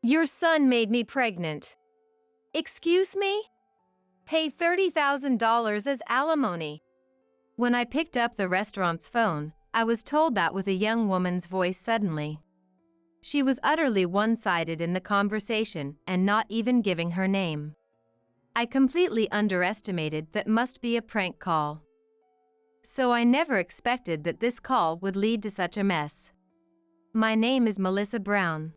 Your son made me pregnant. Excuse me? Pay $30,000 as alimony. When I picked up the restaurant's phone, I was told that with a young woman's voice suddenly. She was utterly one-sided in the conversation and not even giving her name. I completely underestimated that must be a prank call. So I never expected that this call would lead to such a mess. My name is Melissa Brown.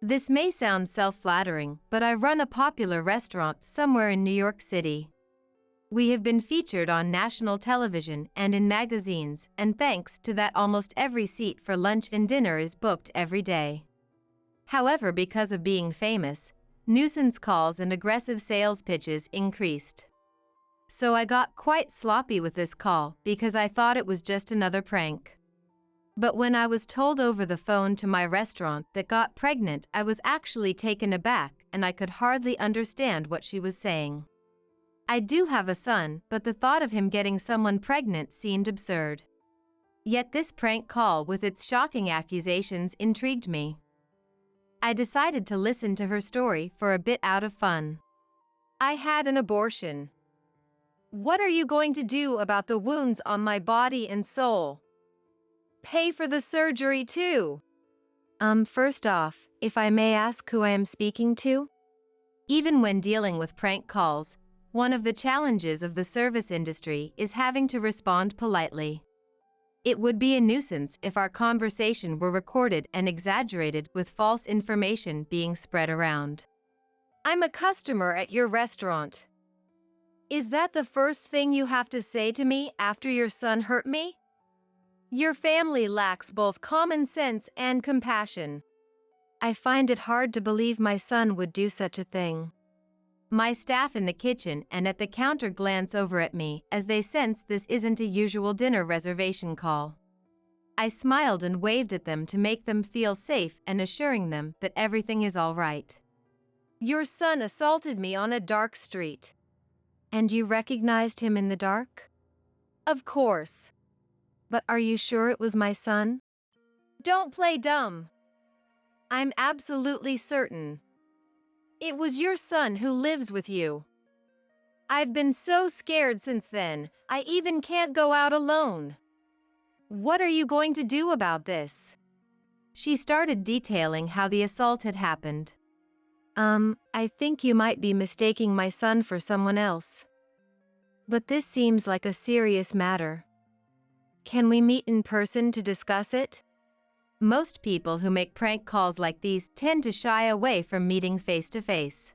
This may sound self-flattering, but I run a popular restaurant somewhere in New York City. We have been featured on national television and in magazines, and thanks to that almost every seat for lunch and dinner is booked every day. However, because of being famous, nuisance calls and aggressive sales pitches increased. So I got quite sloppy with this call because I thought it was just another prank. But when I was told over the phone to my restaurant that got pregnant, I was actually taken aback and I could hardly understand what she was saying. I do have a son, but the thought of him getting someone pregnant seemed absurd. Yet this prank call with its shocking accusations intrigued me. I decided to listen to her story for a bit out of fun. I had an abortion. What are you going to do about the wounds on my body and soul? Pay for the surgery too. First off, if I may ask who I am speaking to? Even when dealing with prank calls, one of the challenges of the service industry is having to respond politely. It would be a nuisance if our conversation were recorded and exaggerated with false information being spread around. I'm a customer at your restaurant. Is that the first thing you have to say to me after your son hurt me? Your family lacks both common sense and compassion. I find it hard to believe my son would do such a thing. My staff in the kitchen and at the counter glance over at me as they sense this isn't a usual dinner reservation call. I smiled and waved at them to make them feel safe and assuring them that everything is all right. Your son assaulted me on a dark street. And you recognized him in the dark? Of course. But are you sure it was my son? Don't play dumb. I'm absolutely certain. It was your son who lives with you. I've been so scared since then, I even can't go out alone. What are you going to do about this? She started detailing how the assault had happened. I think you might be mistaking my son for someone else. But this seems like a serious matter. Can we meet in person to discuss it? Most people who make prank calls like these tend to shy away from meeting face to face.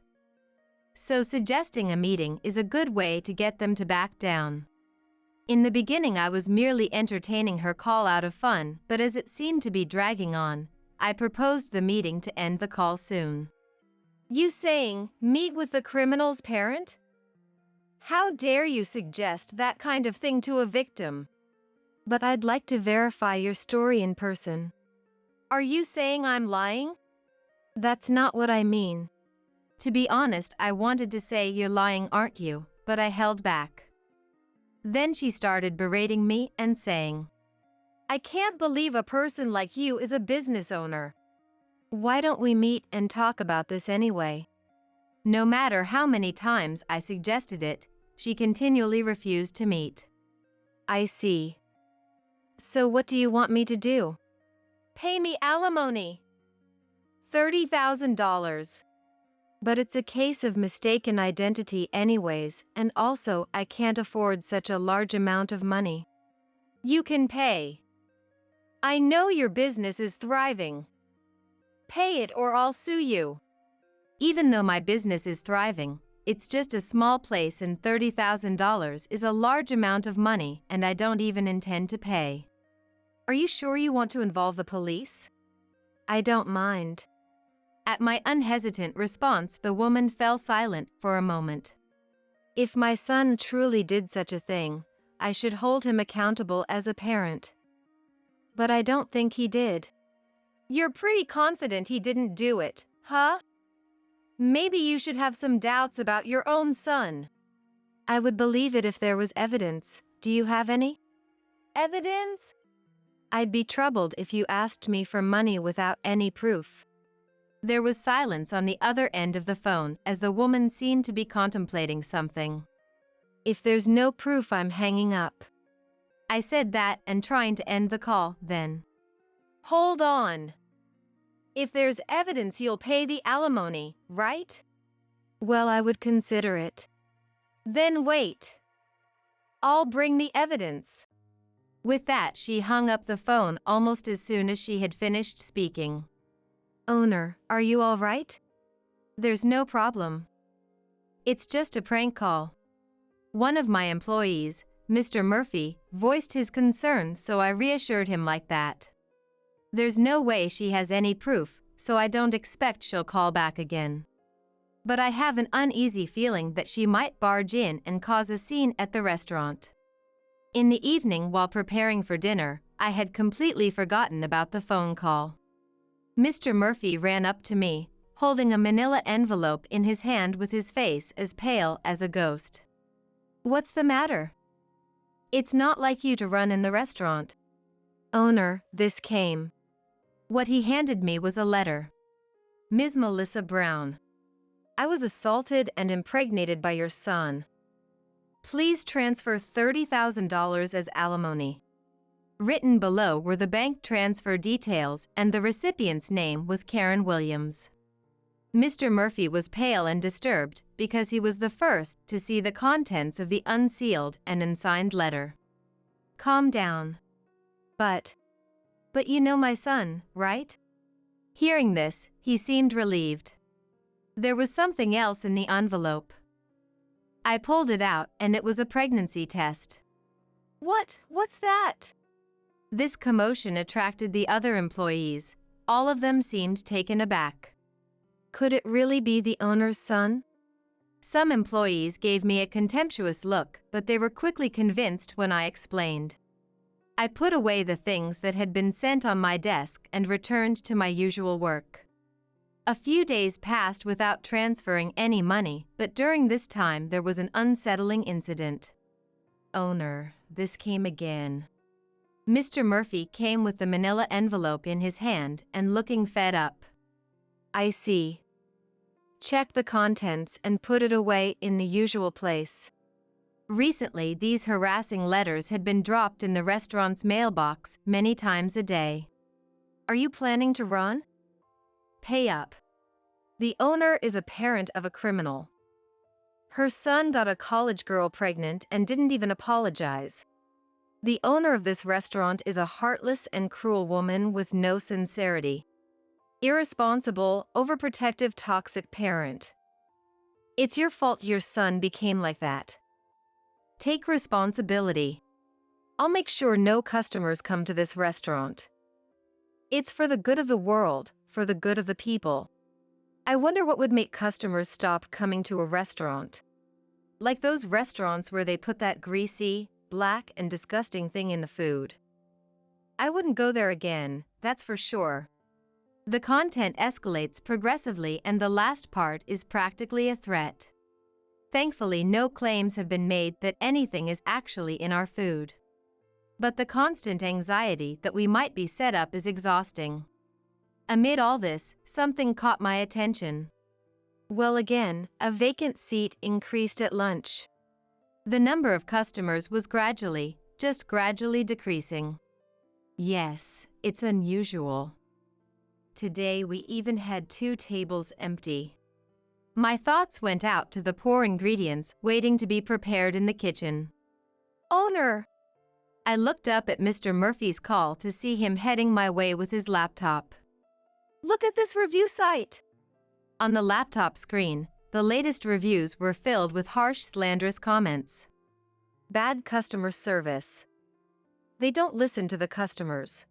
So suggesting a meeting is a good way to get them to back down. In the beginning I was merely entertaining her call out of fun, but as it seemed to be dragging on, I proposed the meeting to end the call soon. You saying, meet with the criminal's parent? How dare you suggest that kind of thing to a victim? But I'd like to verify your story in person. Are you saying I'm lying? That's not what I mean. To be honest, I wanted to say you're lying, aren't you? But I held back. Then she started berating me and saying, I can't believe a person like you is a business owner. Why don't we meet and talk about this anyway? No matter how many times I suggested it, she continually refused to meet. I see. So what do you want me to do? Pay me alimony. $30,000. But it's a case of mistaken identity anyways, and also I can't afford such a large amount of money. You can pay. I know your business is thriving. Pay it or I'll sue you. Even though my business is thriving, it's just a small place and $30,000 is a large amount of money and I don't even intend to pay. Are you sure you want to involve the police? I don't mind. At my unhesitant response, the woman fell silent for a moment. If my son truly did such a thing, I should hold him accountable as a parent. But I don't think he did. You're pretty confident he didn't do it, huh? Maybe you should have some doubts about your own son. I would believe it if there was evidence. Do you have any? Evidence? I'd be troubled if you asked me for money without any proof. There was silence on the other end of the phone as the woman seemed to be contemplating something. "If there's no proof, I'm hanging up." I said that and trying to end the call, then. "Hold on. If there's evidence, you'll pay the alimony, right?" "Well, I would consider it." "Then wait. I'll bring the evidence." With that, she hung up the phone almost as soon as she had finished speaking. "Owner, are you all right?" "There's no problem. It's just a prank call." One of my employees, Mr. Murphy, voiced his concern, so I reassured him like that. There's no way she has any proof, so I don't expect she'll call back again. But I have an uneasy feeling that she might barge in and cause a scene at the restaurant. In the evening, while preparing for dinner, I had completely forgotten about the phone call. Mr. Murphy ran up to me, holding a manila envelope in his hand with his face as pale as a ghost. "What's the matter? It's not like you to run in the restaurant." "Owner, this came." What he handed me was a letter. "Ms. Melissa Brown, I was assaulted and impregnated by your son. Please transfer $30,000 as alimony." Written below were the bank transfer details, and the recipient's name was Karen Williams. Mr. Murphy was pale and disturbed because he was the first to see the contents of the unsealed and unsigned letter. "Calm down. But you know my son, right?" Hearing this, he seemed relieved. There was something else in the envelope. I pulled it out, and it was a pregnancy test. What's that?" This commotion attracted the other employees. All of them seemed taken aback. "Could it really be the owner's son?" Some employees gave me a contemptuous look, but they were quickly convinced when I explained. I put away the things that had been sent on my desk and returned to my usual work. A few days passed without transferring any money, but during this time there was an unsettling incident. "Owner, this came again." Mr. Murphy came with the manila envelope in his hand and looking fed up. "I see. Check the contents and put it away in the usual place." Recently, these harassing letters had been dropped in the restaurant's mailbox many times a day. "Are you planning to run? Pay up. The owner is a parent of a criminal. Her son got a college girl pregnant and didn't even apologize. The owner of this restaurant is a heartless and cruel woman with no sincerity. Irresponsible, overprotective, toxic parent. It's your fault your son became like that. Take responsibility. I'll make sure no customers come to this restaurant. It's for the good of the world, for the good of the people. I wonder what would make customers stop coming to a restaurant. Like those restaurants where they put that greasy, black, and disgusting thing in the food. I wouldn't go there again, that's for sure." The content escalates progressively, and the last part is practically a threat. Thankfully, no claims have been made that anything is actually in our food. But the constant anxiety that we might be set up is exhausting. Amid all this, something caught my attention. Well, again, a vacant seat increased at lunch. The number of customers was just gradually decreasing. Yes, it's unusual. Today we even had 2 tables empty. My thoughts went out to the poor ingredients waiting to be prepared in the kitchen. "Owner!" I looked up at Mr. Murphy's call to see him heading my way with his laptop. "Look at this review site!" On the laptop screen, the latest reviews were filled with harsh, slanderous comments. Bad customer service. They don't listen to the customers.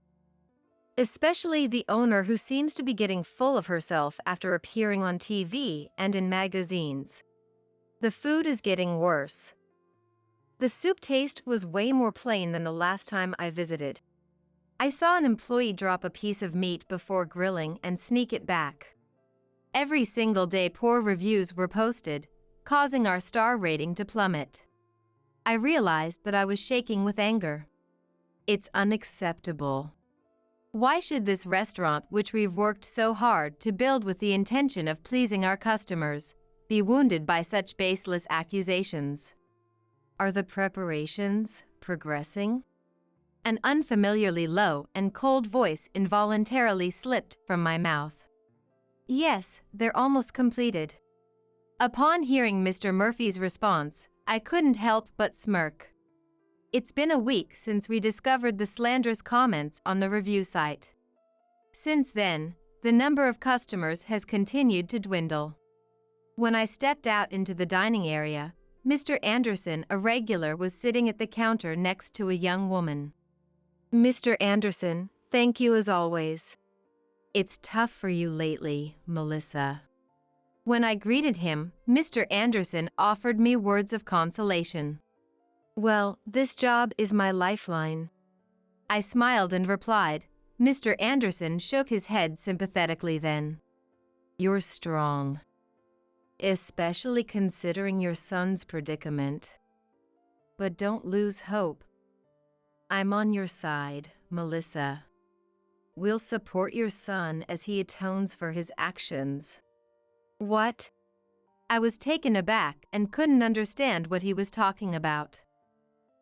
Especially the owner, who seems to be getting full of herself after appearing on TV and in magazines. The food is getting worse. The soup taste was way more plain than the last time I visited. I saw an employee drop a piece of meat before grilling and sneak it back. Every single day poor reviews were posted, causing our star rating to plummet. I realized that I was shaking with anger. It's unacceptable. Why should this restaurant, which we've worked so hard to build with the intention of pleasing our customers, be wounded by such baseless accusations? Are the preparations progressing? An unfamiliarly low and cold voice involuntarily slipped from my mouth. Yes, they're almost completed. Upon hearing Mr. Murphy's response, I couldn't help but smirk. It's been a week since we discovered the slanderous comments on the review site. Since then, the number of customers has continued to dwindle. When I stepped out into the dining area, Mr. Anderson, a regular, was sitting at the counter next to a young woman. Mr. Anderson, thank you as always. It's tough for you lately, Melissa. When I greeted him, Mr. Anderson offered me words of consolation. Well, this job is my lifeline. I smiled and replied. Mr. Anderson shook his head sympathetically then. You're strong. Especially considering your son's predicament. But don't lose hope. I'm on your side, Melissa. We'll support your son as he atones for his actions. What? I was taken aback and couldn't understand what he was talking about.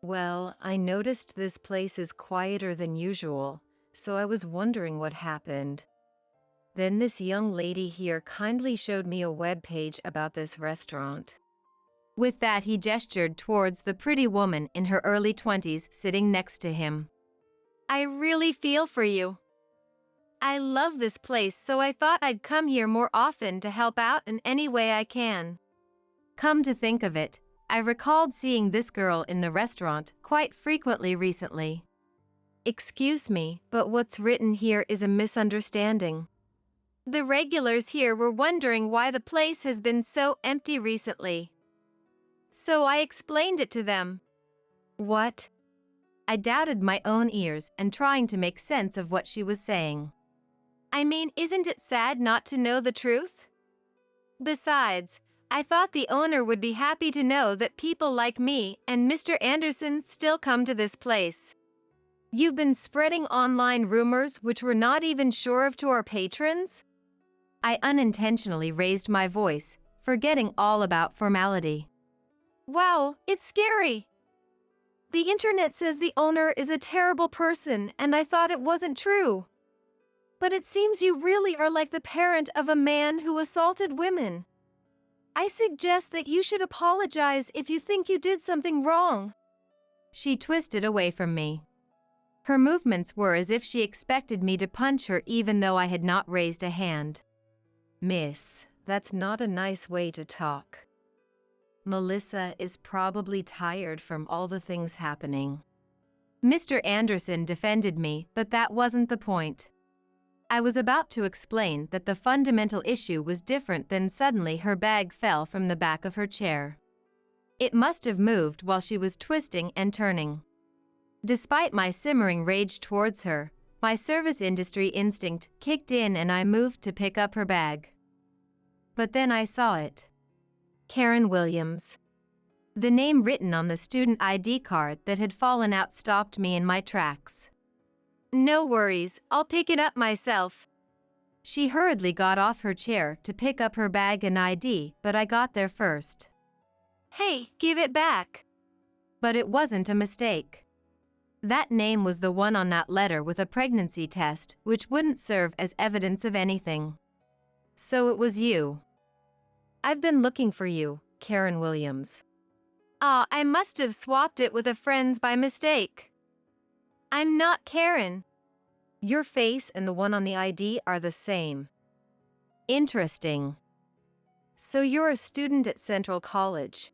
Well, I noticed this place is quieter than usual, so I was wondering what happened. Then this young lady here kindly showed me a web page about this restaurant. With that, he gestured towards the pretty woman in her early 20s sitting next to him. I really feel for you. I love this place, so I thought I'd come here more often to help out in any way I can. Come to think of it, I recalled seeing this girl in the restaurant quite frequently recently. Excuse me, but what's written here is a misunderstanding. The regulars here were wondering why the place has been so empty recently. So I explained it to them. What? I doubted my own ears and trying to make sense of what she was saying. I mean, isn't it sad not to know the truth? Besides, I thought the owner would be happy to know that people like me and Mr. Anderson still come to this place. You've been spreading online rumors which we're not even sure of to our patrons? I unintentionally raised my voice, forgetting all about formality. Wow, it's scary. The internet says the owner is a terrible person, and I thought it wasn't true. But it seems you really are like the parent of a man who assaulted women. I suggest that you should apologize if you think you did something wrong. She twisted away from me. Her movements were as if she expected me to punch her even though I had not raised a hand. Miss, that's not a nice way to talk. Melissa is probably tired from all the things happening. Mr. Anderson defended me, but that wasn't the point. I was about to explain that the fundamental issue was different than suddenly her bag fell from the back of her chair. It must have moved while she was twisting and turning. Despite my simmering rage towards her, my service industry instinct kicked in and I moved to pick up her bag. But then I saw it. Karen Williams. The name written on the student ID card that had fallen out stopped me in my tracks. No worries, I'll pick it up myself. She hurriedly got off her chair to pick up her bag and ID, but I got there first. Hey, give it back. But it wasn't a mistake. That name was the one on that letter with a pregnancy test, which wouldn't serve as evidence of anything. So it was you. I've been looking for you, Karen Williams. I must have swapped it with a friend's by mistake. I'm not Karen. Your face and the one on the ID are the same. Interesting. So you're a student at Central College.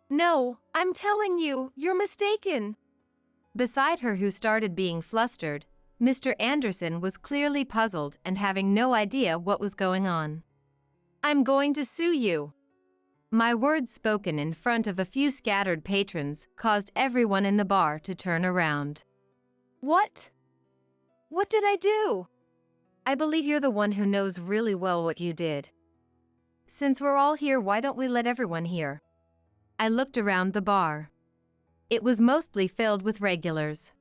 No, I'm telling you, you're mistaken. Beside her, who started being flustered, Mr. Anderson was clearly puzzled and having no idea what was going on. I'm going to sue you. My words spoken in front of a few scattered patrons caused everyone in the bar to turn around. What? What did I do? I believe you're the one who knows really well what you did. Since we're all here, why don't we let everyone hear? I looked around the bar. It was mostly filled with regulars.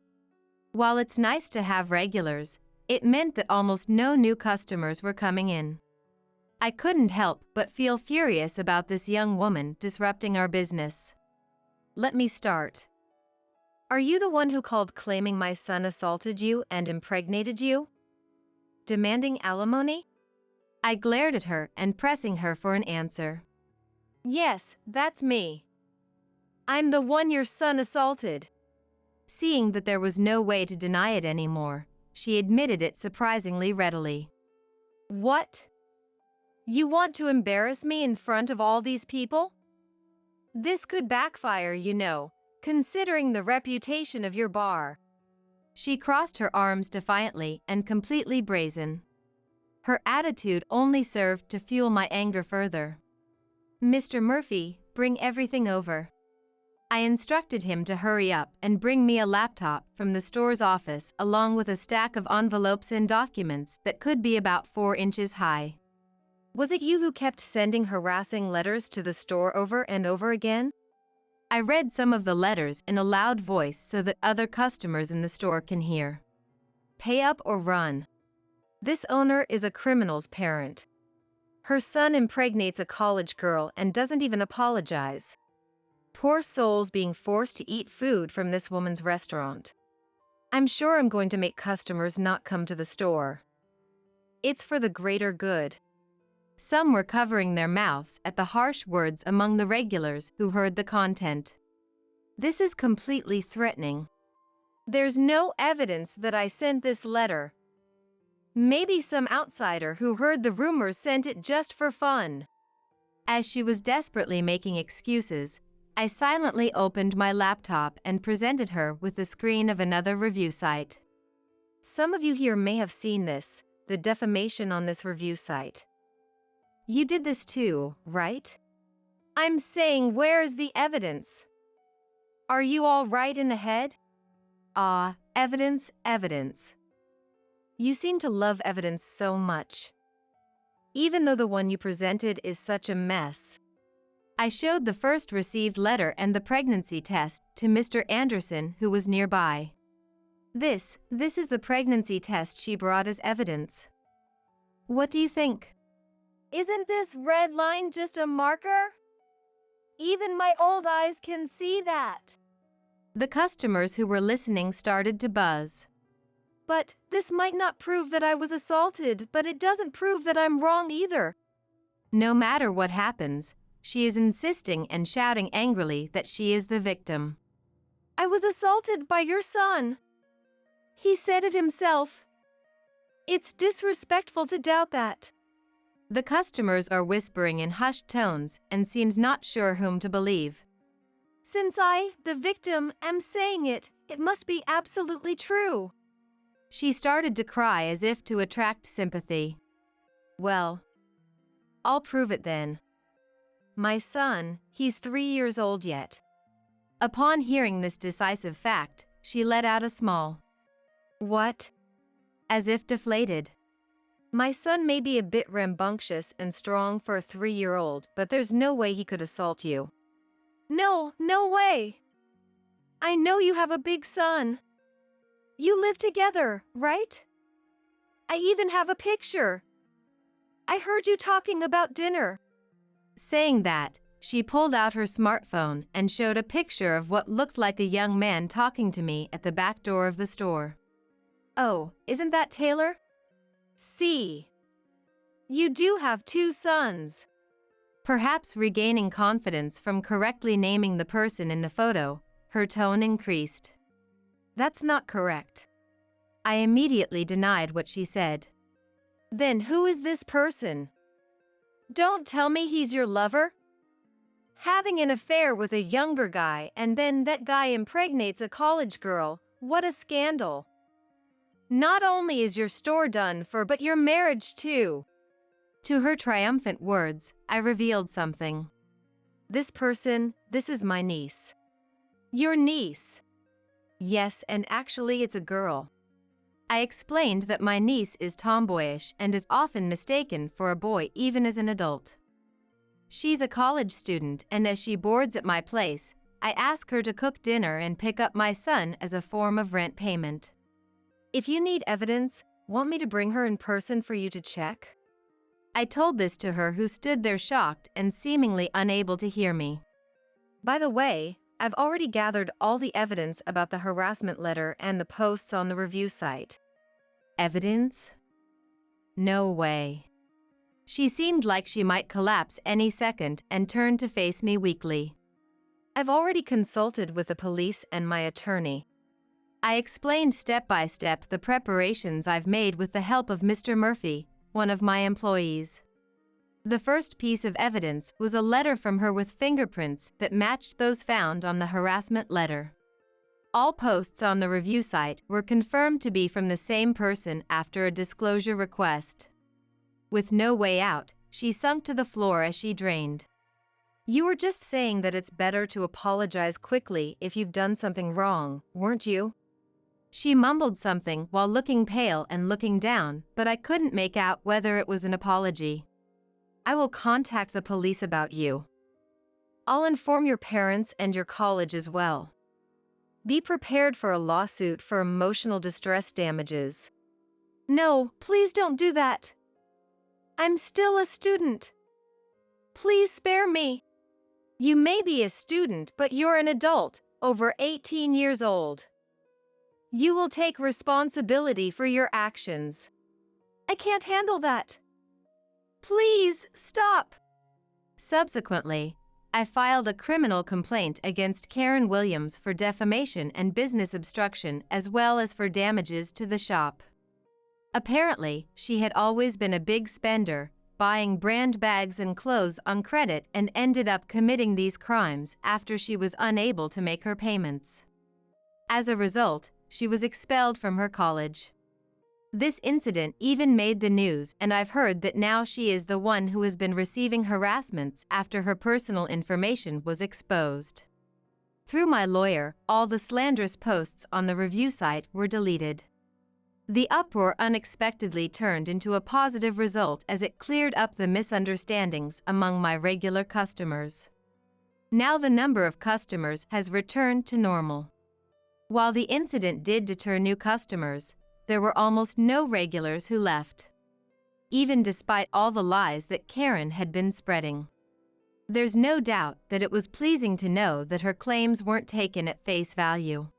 While it's nice to have regulars, It meant that almost no new customers were coming in. I couldn't help but feel furious about this young woman disrupting our business. Let me start. Are you the one who called claiming my son assaulted you and impregnated you? Demanding alimony? I glared at her and pressing her for an answer. Yes, that's me. I'm the one your son assaulted. Seeing that there was no way to deny it anymore, she admitted it surprisingly readily. What? You want to embarrass me in front of all these people? This could backfire, you know, considering the reputation of your bar. She crossed her arms defiantly and completely brazen. Her attitude only served to fuel my anger further. Mr. Murphy, bring everything over. I instructed him to hurry up and bring me a laptop from the store's office along with a stack of envelopes and documents that could be about 4 inches high. Was it you who kept sending harassing letters to the store over and over again? I read some of the letters in a loud voice so that other customers in the store can hear. Pay up or run. This owner is a criminal's parent. Her son impregnates a college girl and doesn't even apologize. Poor souls being forced to eat food from this woman's restaurant. I'm sure I'm going to make customers not come to the store. It's for the greater good. Some were covering their mouths at the harsh words among the regulars who heard the content. This is completely threatening. There's no evidence that I sent this letter. Maybe some outsider who heard the rumors sent it just for fun. As she was desperately making excuses, I silently opened my laptop and presented her with the screen of another review site. Some of you here may have seen this, the defamation on this review site. You did this too, right? I'm saying, where is the evidence? Are you all right in the head? Evidence, evidence. You seem to love evidence so much. Even though the one you presented is such a mess. I showed the first received letter and the pregnancy test to Mr. Anderson, who was nearby. This is the pregnancy test she brought as evidence. What do you think? Isn't this red line just a marker? Even my old eyes can see that. The customers who were listening started to buzz. But this might not prove that I was assaulted, but it doesn't prove that I'm wrong either. No matter what happens, she is insisting and shouting angrily that she is the victim. I was assaulted by your son. He said it himself. It's disrespectful to doubt that. The customers are whispering in hushed tones and seems not sure whom to believe. Since I, the victim, am saying it, it must be absolutely true. She started to cry as if to attract sympathy. Well, I'll prove it then. My son, he's 3 years old yet. Upon hearing this decisive fact, she let out a small "What?" as if deflated. My son may be a bit rambunctious and strong for a 3-year-old, but there's no way he could assault you. No way. I know you have a big son. You live together, right? I even have a picture. I heard you talking about dinner. Saying that, she pulled out her smartphone and showed a picture of what looked like a young man talking to me at the back door of the store. Oh, isn't that Taylor? See. You do have 2 sons. Perhaps regaining confidence from correctly naming the person in the photo, her tone increased. That's not correct. I immediately denied what she said. Then who is this person? Don't tell me he's your lover? Having an affair with a younger guy and then that guy impregnates a college girl, what a scandal. Not only is your store done for, but your marriage too. To her triumphant words, I revealed something. This person, this is my niece. Your niece? Yes, and actually it's a girl. I explained that my niece is tomboyish and is often mistaken for a boy even as an adult. She's a college student, and as she boards at my place, I ask her to cook dinner and pick up my son as a form of rent payment. If you need evidence, Want me to bring her in person for you to check? I told this to her, who stood there shocked and seemingly unable to hear me. By the way, I've already gathered all the evidence about the harassment letter and the posts on the review site. Evidence? No way. She seemed like she might collapse any second and turned to face me weakly. I've already consulted with the police and my attorney. I explained step by step the preparations I've made with the help of Mr. Murphy, one of my employees. The first piece of evidence was a letter from her with fingerprints that matched those found on the harassment letter. All posts on the review site were confirmed to be from the same person after a disclosure request. With no way out, she sunk to the floor as she drained. You were just saying that it's better to apologize quickly if you've done something wrong, weren't you? She mumbled something while looking pale and looking down, but I couldn't make out whether it was an apology. I will contact the police about you. I'll inform your parents and your college as well. Be prepared for a lawsuit for emotional distress damages. No, please don't do that. I'm still a student. Please spare me. You may be a student, but you're an adult, over 18 years old. You will take responsibility for your actions. I can't handle that. Please, stop. Subsequently, I filed a criminal complaint against Karen Williams for defamation and business obstruction, as well as for damages to the shop. Apparently, she had always been a big spender, buying brand bags and clothes on credit, and ended up committing these crimes after she was unable to make her payments. As a result, she was expelled from her college. This incident even made the news, and I've heard that now she is the one who has been receiving harassments after her personal information was exposed. Through my lawyer, all the slanderous posts on the review site were deleted. The uproar unexpectedly turned into a positive result as it cleared up the misunderstandings among my regular customers. Now the number of customers has returned to normal. While the incident did deter new customers, there were almost no regulars who left, even despite all the lies that Karen had been spreading. There's no doubt that it was pleasing to know that her claims weren't taken at face value.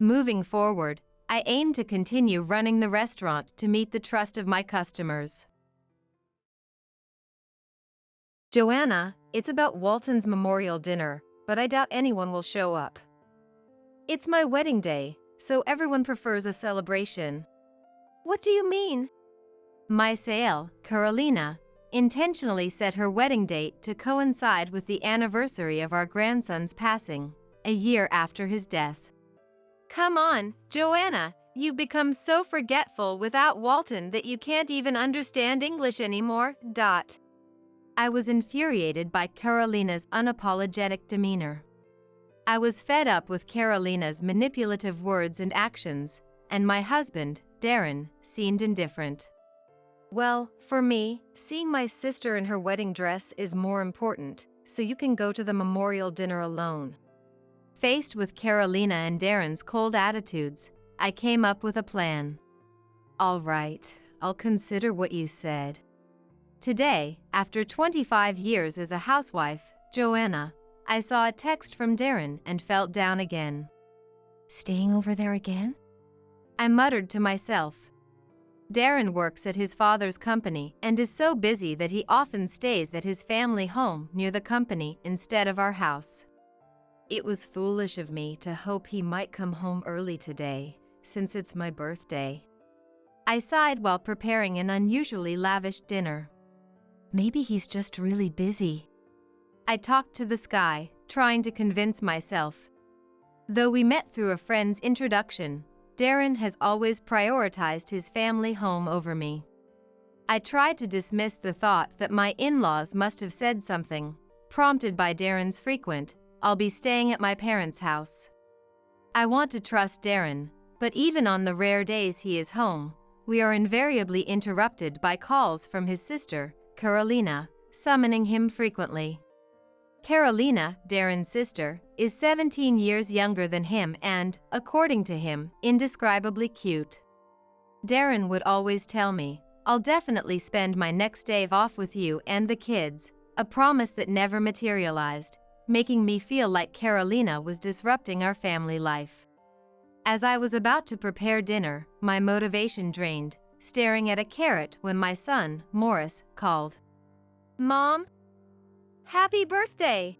Moving forward, I aim to continue running the restaurant to meet the trust of my customers. Joanna, it's about Walton's memorial dinner, but I doubt anyone will show up. It's my wedding day, so everyone prefers a celebration. What do you mean? My Sael, Carolina, intentionally set her wedding date to coincide with the anniversary of our grandson's passing, a year after his death. Come on, Joanna, you've become so forgetful without Walton that you can't even understand English anymore. I was infuriated by Carolina's unapologetic demeanor. I was fed up with Carolina's manipulative words and actions, and my husband, Darren, seemed indifferent. Well, for me, seeing my sister in her wedding dress is more important, so you can go to the memorial dinner alone. Faced with Carolina and Darren's cold attitudes, I came up with a plan. All right, I'll consider what you said. Today, after 25 years as a housewife, Joanna, I saw a text from Darren and felt down again. Staying over there again? I muttered to myself. Darren works at his father's company and is so busy that he often stays at his family home near the company instead of our house. It was foolish of me to hope he might come home early today, since it's my birthday. I sighed while preparing an unusually lavish dinner. Maybe he's just really busy. I talked to the sky, trying to convince myself. Though we met through a friend's introduction, Darren has always prioritized his family home over me. I tried to dismiss the thought that my in-laws must have said something, prompted by Darren's frequent, "I'll be staying at my parents' house." I want to trust Darren, but even on the rare days he is home, we are invariably interrupted by calls from his sister, Carolina, summoning him frequently. Carolina, Darren's sister, is 17 years younger than him and, according to him, indescribably cute. Darren would always tell me, "I'll definitely spend my next day off with you and the kids," a promise that never materialized, making me feel like Carolina was disrupting our family life. As I was about to prepare dinner, my motivation drained, staring at a carrot when my son, Morris, called. "Mom? Happy birthday!"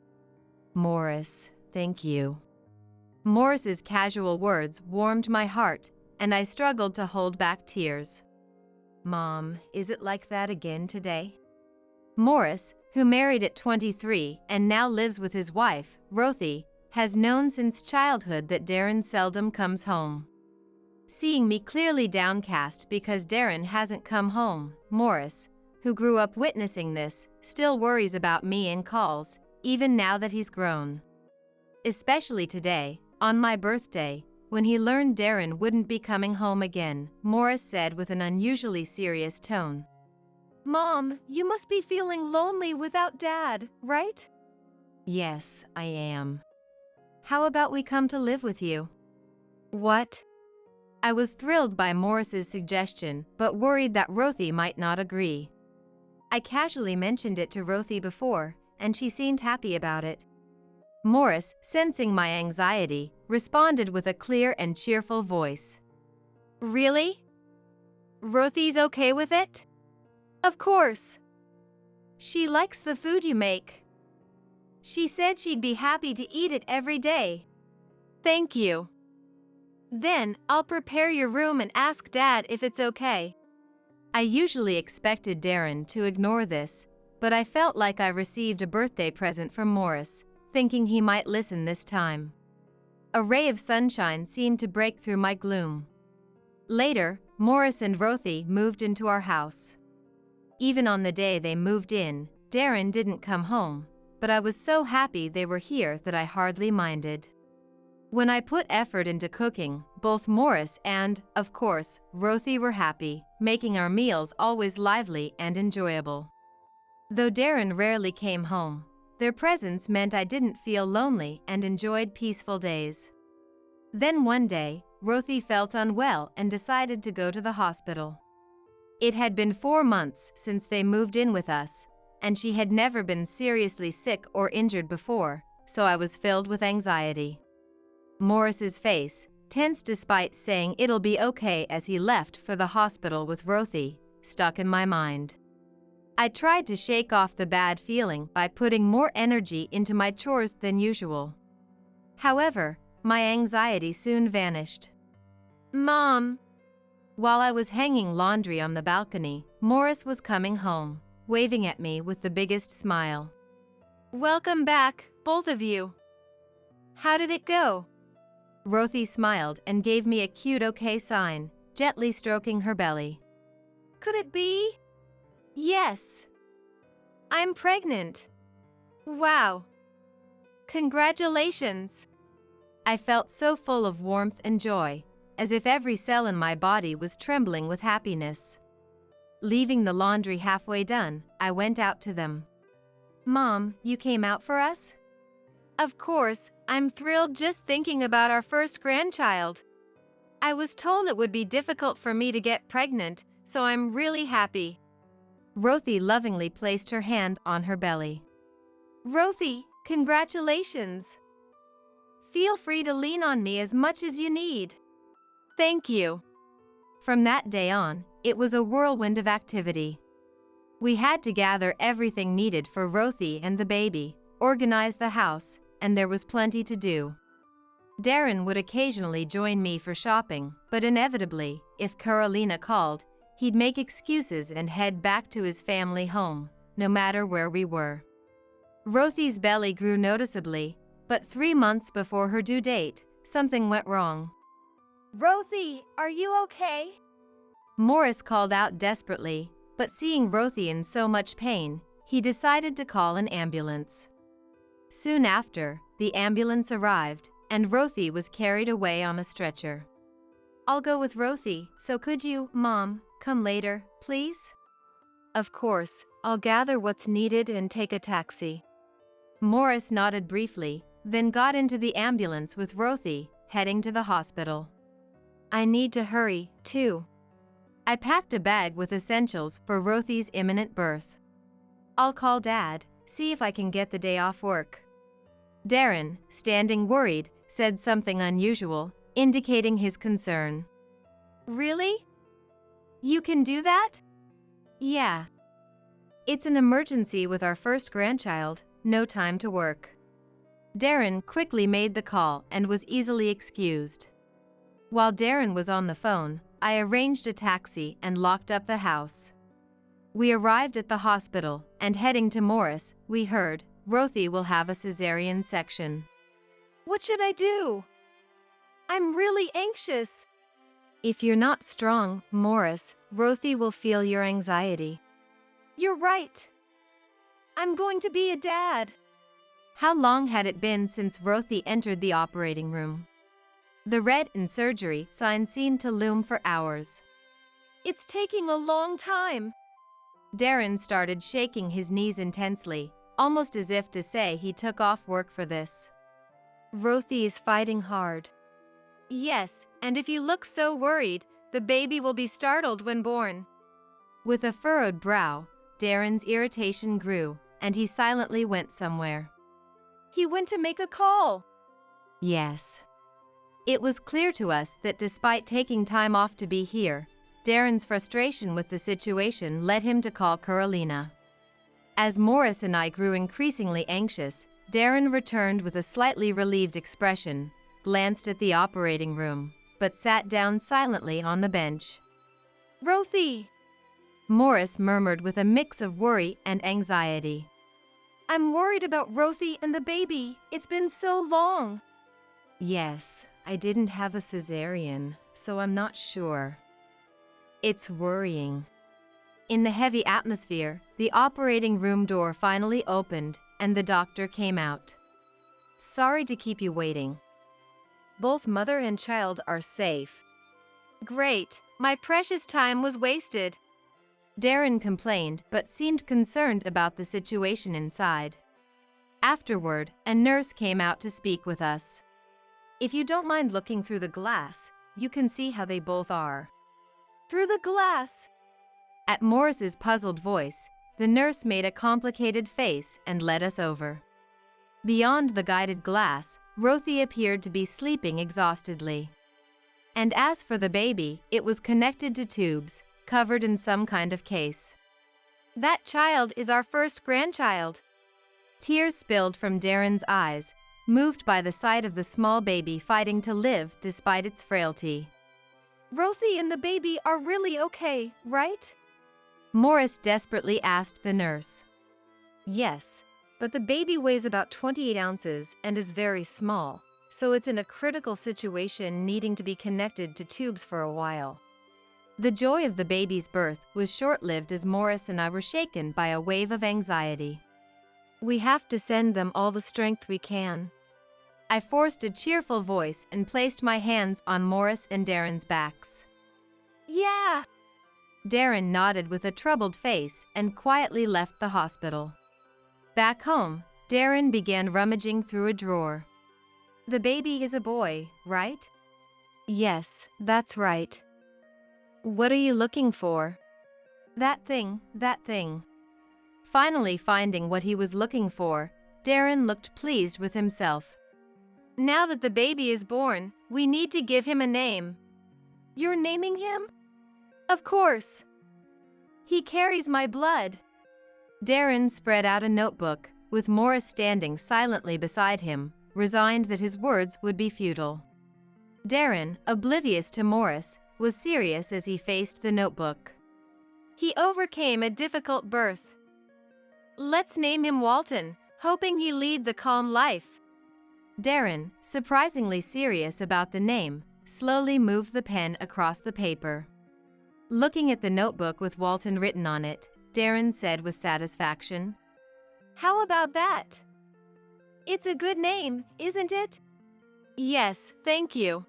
"Morris, thank you." Morris's casual words warmed my heart, and I struggled to hold back tears. "Mom, is it like that again today?" Morris, who married at 23 and now lives with his wife, Rothy, has known since childhood that Darren seldom comes home. Seeing me clearly downcast because Darren hasn't come home, Morris, who grew up witnessing this, still worries about me and calls, even now that he's grown. Especially today, on my birthday, when he learned Darren wouldn't be coming home again, Morris said with an unusually serious tone. "Mom, you must be feeling lonely without Dad, right?" "Yes, I am." "How about we come to live with you?" "What?" I was thrilled by Morris's suggestion, but worried that Rothy might not agree. I casually mentioned it to Rothy before, and she seemed happy about it. Morris, sensing my anxiety, responded with a clear and cheerful voice. "Really? Rothy's okay with it?" "Of course. She likes the food you make. She said she'd be happy to eat it every day." "Thank you. Then, I'll prepare your room and ask Dad if it's okay." I usually expected Darren to ignore this, but I felt like I received a birthday present from Morris, thinking he might listen this time. A ray of sunshine seemed to break through my gloom. Later, Morris and Rothy moved into our house. Even on the day they moved in, Darren didn't come home, but I was so happy they were here that I hardly minded. When I put effort into cooking, both Morris and, of course, Rothy were happy, making our meals always lively and enjoyable. Though Darren rarely came home, their presence meant I didn't feel lonely and enjoyed peaceful days. Then one day, Rothy felt unwell and decided to go to the hospital. It had been 4 months since they moved in with us, and she had never been seriously sick or injured before, so I was filled with anxiety. Morris's face, tense despite saying it'll be okay as he left for the hospital with Rothy, stuck in my mind. I tried to shake off the bad feeling by putting more energy into my chores than usual. However, my anxiety soon vanished. "Mom." While I was hanging laundry on the balcony, Morris was coming home, waving at me with the biggest smile. "Welcome back, both of you. How did it go?" Rothy smiled and gave me a cute okay sign, gently stroking her belly. "Could it be?" "Yes. I'm pregnant." "Wow. Congratulations." I felt so full of warmth and joy, as if every cell in my body was trembling with happiness. Leaving the laundry halfway done, I went out to them. "Mom, you came out for us?" "Of course, I'm thrilled just thinking about our first grandchild. I was told it would be difficult for me to get pregnant, so I'm really happy." Rothy lovingly placed her hand on her belly. "Rothy, congratulations. Feel free to lean on me as much as you need." "Thank you." From that day on, it was a whirlwind of activity. We had to gather everything needed for Rothy and the baby, organize the house, and there was plenty to do. Darren would occasionally join me for shopping, but inevitably, if Carolina called, he'd make excuses and head back to his family home, no matter where we were. Rothy's belly grew noticeably, but 3 months before her due date, something went wrong. "Rothy, are you okay?" Morris called out desperately, but seeing Rothy in so much pain, he decided to call an ambulance. Soon after, the ambulance arrived, and Rothy was carried away on a stretcher. "I'll go with Rothy, so could you, Mom, come later, please?" "Of course, I'll gather what's needed and take a taxi." Morris nodded briefly, then got into the ambulance with Rothy, heading to the hospital. "I need to hurry, too." I packed a bag with essentials for Rothy's imminent birth. I'll call Dad, see if I can get the day off work. Darren, standing worried, said something unusual, indicating his concern. Really? You can do that? Yeah. It's an emergency with our first grandchild, no time to work. Darren quickly made the call and was easily excused. While Darren was on the phone, I arranged a taxi and locked up the house. We arrived at the hospital, and heading to Morris, we heard, Rothy will have a cesarean section. What should I do? I'm really anxious. If you're not strong, Morris, Rothy will feel your anxiety. You're right. I'm going to be a dad. How long had it been since Rothy entered the operating room? The red in surgery sign seemed to loom for hours. It's taking a long time. Darren started shaking his knees intensely, almost as if to say he took off work for this. Rothy is fighting hard. Yes, and if you look so worried, the baby will be startled when born. With a furrowed brow, Darren's irritation grew, and he silently went somewhere. He went to make a call. Yes. It was clear to us that despite taking time off to be here, Darren's frustration with the situation led him to call Carolina. As Morris and I grew increasingly anxious, Darren returned with a slightly relieved expression, glanced at the operating room, but sat down silently on the bench. Rothy! Morris murmured with a mix of worry and anxiety. I'm worried about Rothy and the baby. It's been so long. Yes, I didn't have a cesarean, so I'm not sure. It's worrying. In the heavy atmosphere, the operating room door finally opened, and the doctor came out. Sorry to keep you waiting. Both mother and child are safe. Great, my precious time was wasted. Darren complained but seemed concerned about the situation inside. Afterward, a nurse came out to speak with us. If you don't mind looking through the glass, you can see how they both are. Through the glass? At Morris's puzzled voice, the nurse made a complicated face and led us over. Beyond the guided glass, Rothy appeared to be sleeping exhaustedly. And as for the baby, it was connected to tubes, covered in some kind of case. That child is our first grandchild. Tears spilled from Darren's eyes, moved by the sight of the small baby fighting to live despite its frailty. Rothy and the baby are really okay, right? Morris desperately asked the nurse. Yes, but the baby weighs about 28 ounces and is very small, so it's in a critical situation needing to be connected to tubes for a while. The joy of the baby's birth was short-lived as Morris and I were shaken by a wave of anxiety. We have to send them all the strength we can. I forced a cheerful voice and placed my hands on Morris and Darren's backs. Yeah! Darren nodded with a troubled face and quietly left the hospital. Back home, Darren began rummaging through a drawer. The baby is a boy, right? Yes, that's right. What are you looking for? That thing. Finally finding what he was looking for, Darren looked pleased with himself. Now that the baby is born, we need to give him a name. You're naming him? Of course. He carries my blood. Darren spread out a notebook, with Morris standing silently beside him, resigned that his words would be futile. Darren, oblivious to Morris, was serious as he faced the notebook. He overcame a difficult birth. Let's name him Walton, hoping he leads a calm life. Darren, surprisingly serious about the name, slowly moved the pen across the paper. Looking at the notebook with Walton written on it, Darren said with satisfaction, How about that? It's a good name, isn't it? Yes, thank you.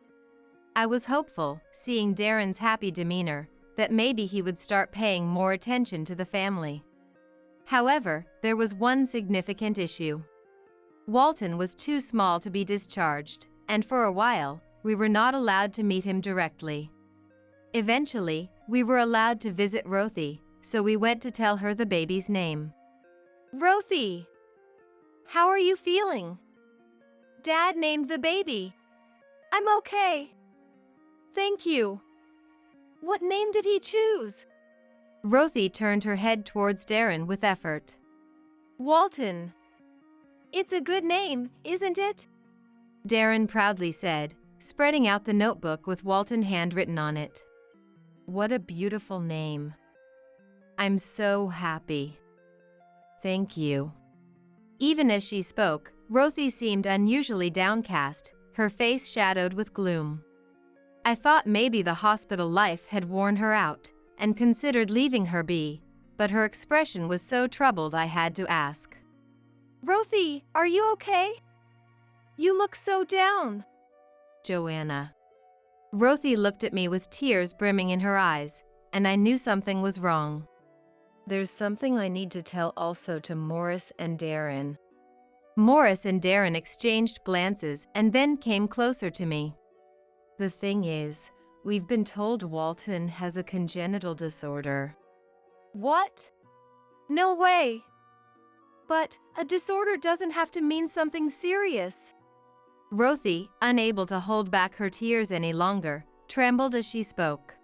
I was hopeful, seeing Darren's happy demeanor, that maybe he would start paying more attention to the family. However, there was one significant issue. Walton was too small to be discharged, and for a while, we were not allowed to meet him directly. Eventually, We were allowed to visit Rothy, so we went to tell her the baby's name. Rothy, how are you feeling? Dad named the baby. I'm okay. Thank you. What name did he choose? Rothy turned her head towards Darren with effort. Walton. It's a good name, isn't it? Darren proudly said, spreading out the notebook with Walton handwritten on it. What a beautiful name. I'm so happy. Thank you. Even as she spoke, Rothy seemed unusually downcast, her face shadowed with gloom. I thought maybe the hospital life had worn her out, and considered leaving her be, but her expression was so troubled I had to ask. Rothy, are you okay? You look so down. Joanna. Rothy looked at me with tears brimming in her eyes, and I knew something was wrong. There's something I need to tell also to Morris and Darren. Morris and Darren exchanged glances and then came closer to me. The thing is, we've been told Walton has a congenital disorder. What? No way. But a disorder doesn't have to mean something serious. Rothy, unable to hold back her tears any longer, trembled as she spoke.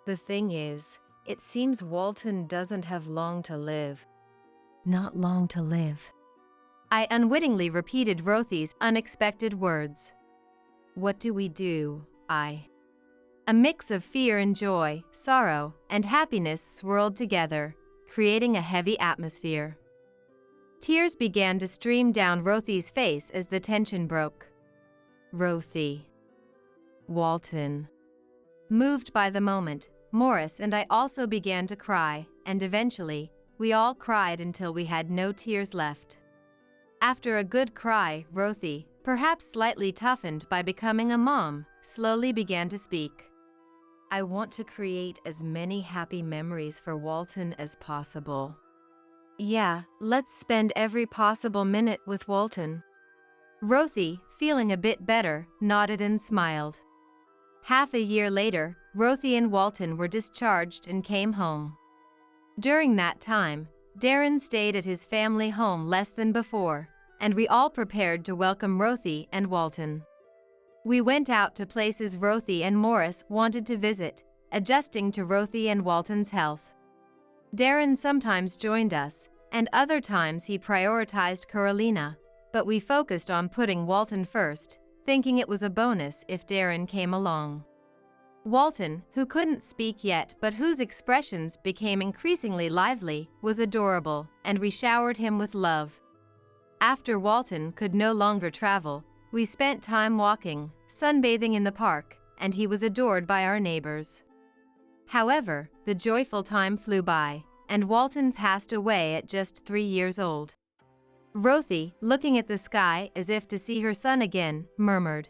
The thing is, it seems Walton doesn't have long to live. Not long to live. I unwittingly repeated Rothy's unexpected words. What do we do? A mix of fear and joy, sorrow, and happiness swirled together, creating a heavy atmosphere. Tears began to stream down Rothy's face as the tension broke. Rothy. Walton. Moved by the moment, Morris and I also began to cry, and eventually, we all cried until we had no tears left. After a good cry, Rothy, perhaps slightly toughened by becoming a mom, slowly began to speak. I want to create as many happy memories for Walton as possible. Yeah, let's spend every possible minute with Walton. Rothy, feeling a bit better, nodded and smiled. Half a year later, Rothy and Walton were discharged and came home. During that time, Darren stayed at his family home less than before, and we all prepared to welcome Rothy and Walton. We went out to places Rothy and Morris wanted to visit, adjusting to Rothy and Walton's health. Darren sometimes joined us, and other times he prioritized Carolina, but we focused on putting Walton first, thinking it was a bonus if Darren came along. Walton, who couldn't speak yet but whose expressions became increasingly lively, was adorable, and we showered him with love. After Walton could no longer travel, we spent time walking, sunbathing in the park, and he was adored by our neighbors. However, the joyful time flew by, and Walton passed away at just 3 years old. Rothy, looking at the sky as if to see her son again, murmured,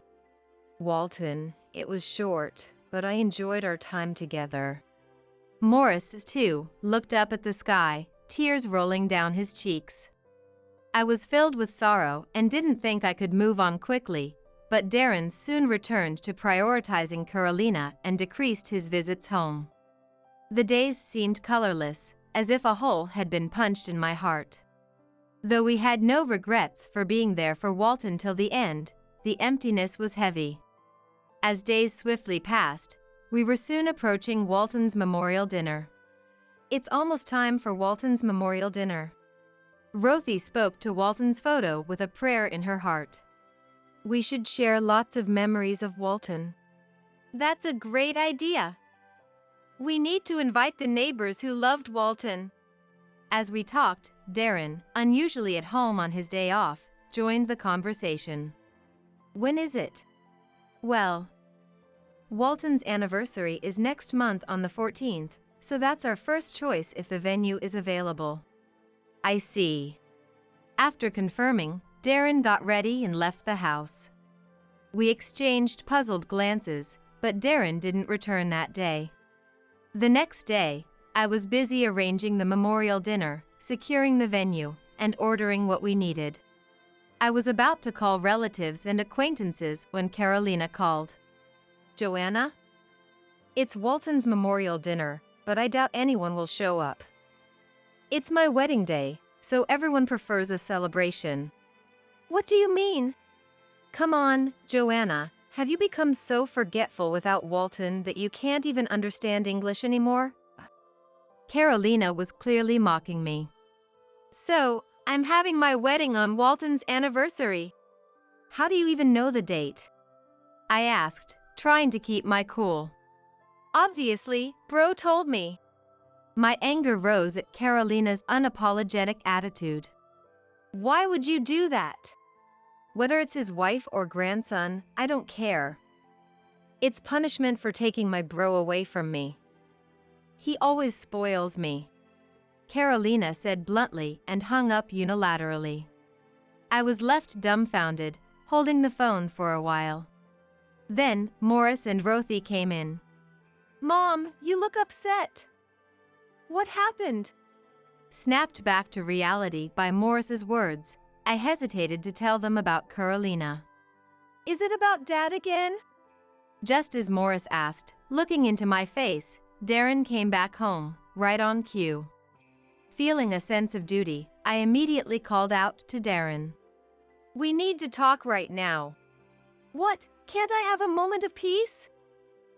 Walton, it was short, but I enjoyed our time together. Morris, too, looked up at the sky, tears rolling down his cheeks. I was filled with sorrow and didn't think I could move on quickly, but Darren soon returned to prioritizing Carolina and decreased his visits home. The days seemed colorless, as if a hole had been punched in my heart. Though we had no regrets for being there for Walton till the end, the emptiness was heavy. As days swiftly passed, we were soon approaching Walton's memorial dinner. It's almost time for Walton's memorial dinner. Rothy spoke to Walton's photo with a prayer in her heart. We should share lots of memories of Walton. That's a great idea. We need to invite the neighbors who loved Walton. As we talked, Darren, unusually at home on his day off, joined the conversation. When is it? Well, Walton's anniversary is next month on the 14th, so that's our first choice if the venue is available. I see. After confirming, Darren got ready and left the house. We exchanged puzzled glances, but Darren didn't return that day. The next day, I was busy arranging the memorial dinner, securing the venue, and ordering what we needed. I was about to call relatives and acquaintances when Carolina called. Joanna? It's Walton's memorial dinner, but I doubt anyone will show up. It's my wedding day, so everyone prefers a celebration. What do you mean? Come on, Joanna, have you become so forgetful without Walton that you can't even understand English anymore? Carolina was clearly mocking me. So, I'm having my wedding on Walton's anniversary. How do you even know the date? I asked, trying to keep my cool. Obviously, bro told me. My anger rose at Carolina's unapologetic attitude. Why would you do that? Whether it's his wife or grandson, I don't care. It's punishment for taking my bro away from me. He always spoils me, Carolina said bluntly and hung up unilaterally. I was left dumbfounded, holding the phone for a while. Then, Morris and Rothy came in. Mom, you look upset. What happened? Snapped back to reality by Morris's words, I hesitated to tell them about Carolina. Is it about Dad again? Just as Morris asked, looking into my face, Darren came back home, right on cue. Feeling a sense of duty, I immediately called out to Darren. We need to talk right now. What? Can't I have a moment of peace?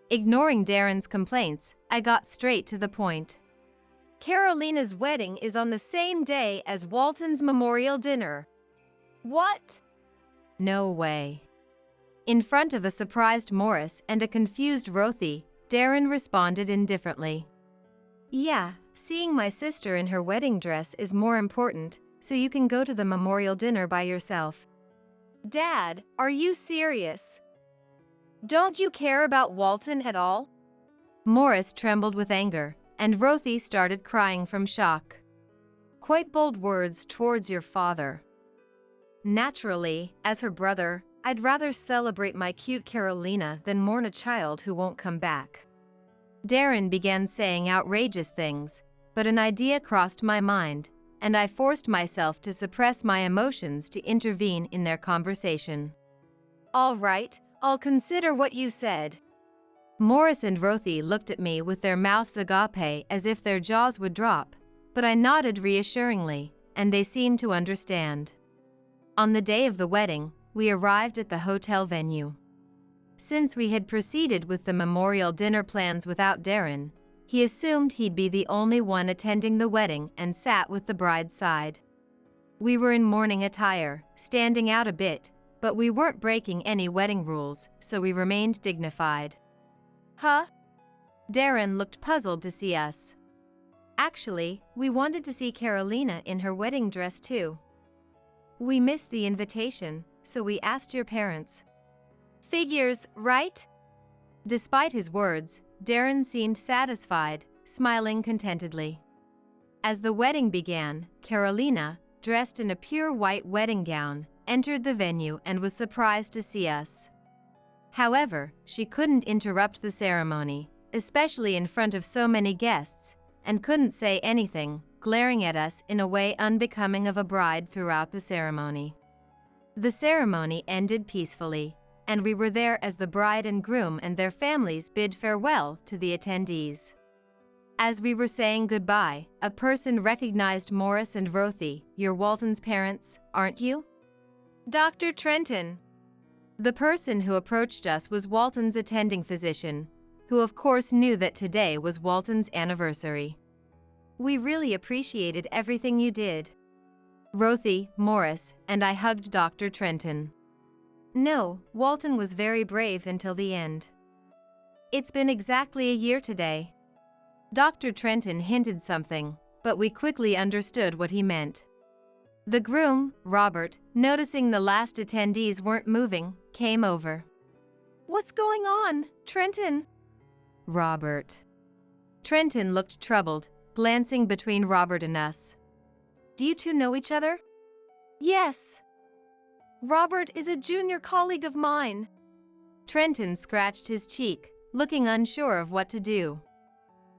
Ignoring Darren's complaints, I got straight to the point. Carolina's wedding is on the same day as Walton's memorial dinner. What? No way. In front of a surprised Morris and a confused Rothy, Darren responded indifferently. Yeah, seeing my sister in her wedding dress is more important, so you can go to the memorial dinner by yourself. Dad, are you serious? Don't you care about Walton at all? Morris trembled with anger, and Rothy started crying from shock. Quite bold words towards your father. Naturally, as her brother, I'd rather celebrate my cute Carolina than mourn a child who won't come back. Darren began saying outrageous things, but an idea crossed my mind, and I forced myself to suppress my emotions to intervene in their conversation. All right, I'll consider what you said. Morris and Rothy looked at me with their mouths agape as if their jaws would drop, but I nodded reassuringly, and they seemed to understand. On the day of the wedding, we arrived at the hotel venue. Since we had proceeded with the memorial dinner plans without Darren, he assumed he'd be the only one attending the wedding and sat with the bride's side. We were in mourning attire, standing out a bit, but we weren't breaking any wedding rules, so we remained dignified. Huh? Darren looked puzzled to see us. Actually, we wanted to see Carolina in her wedding dress too. We missed the invitation, so we asked your parents. Figures, right? Despite his words, Darren seemed satisfied, smiling contentedly. As the wedding began, Carolina, dressed in a pure white wedding gown, entered the venue and was surprised to see us. However, she couldn't interrupt the ceremony, especially in front of so many guests, and couldn't say anything, glaring at us in a way unbecoming of a bride throughout the ceremony. The ceremony ended peacefully, and we were there as the bride and groom and their families bid farewell to the attendees. As we were saying goodbye, a person recognized Morris and Rothy. You're Walton's parents, aren't you? Dr. Trenton. The person who approached us was Walton's attending physician, who of course knew that today was Walton's anniversary. We really appreciated everything you did. Rothy, Morris, and I hugged Dr. Trenton. No, Walton was very brave until the end. It's been exactly a year today. Dr. Trenton hinted something, but we quickly understood what he meant. The groom, Robert, noticing the last attendees weren't moving, came over. What's going on, Trenton? Robert. Trenton looked troubled, glancing between Robert and us. Do you two know each other? Yes. Robert is a junior colleague of mine. Trenton scratched his cheek, looking unsure of what to do.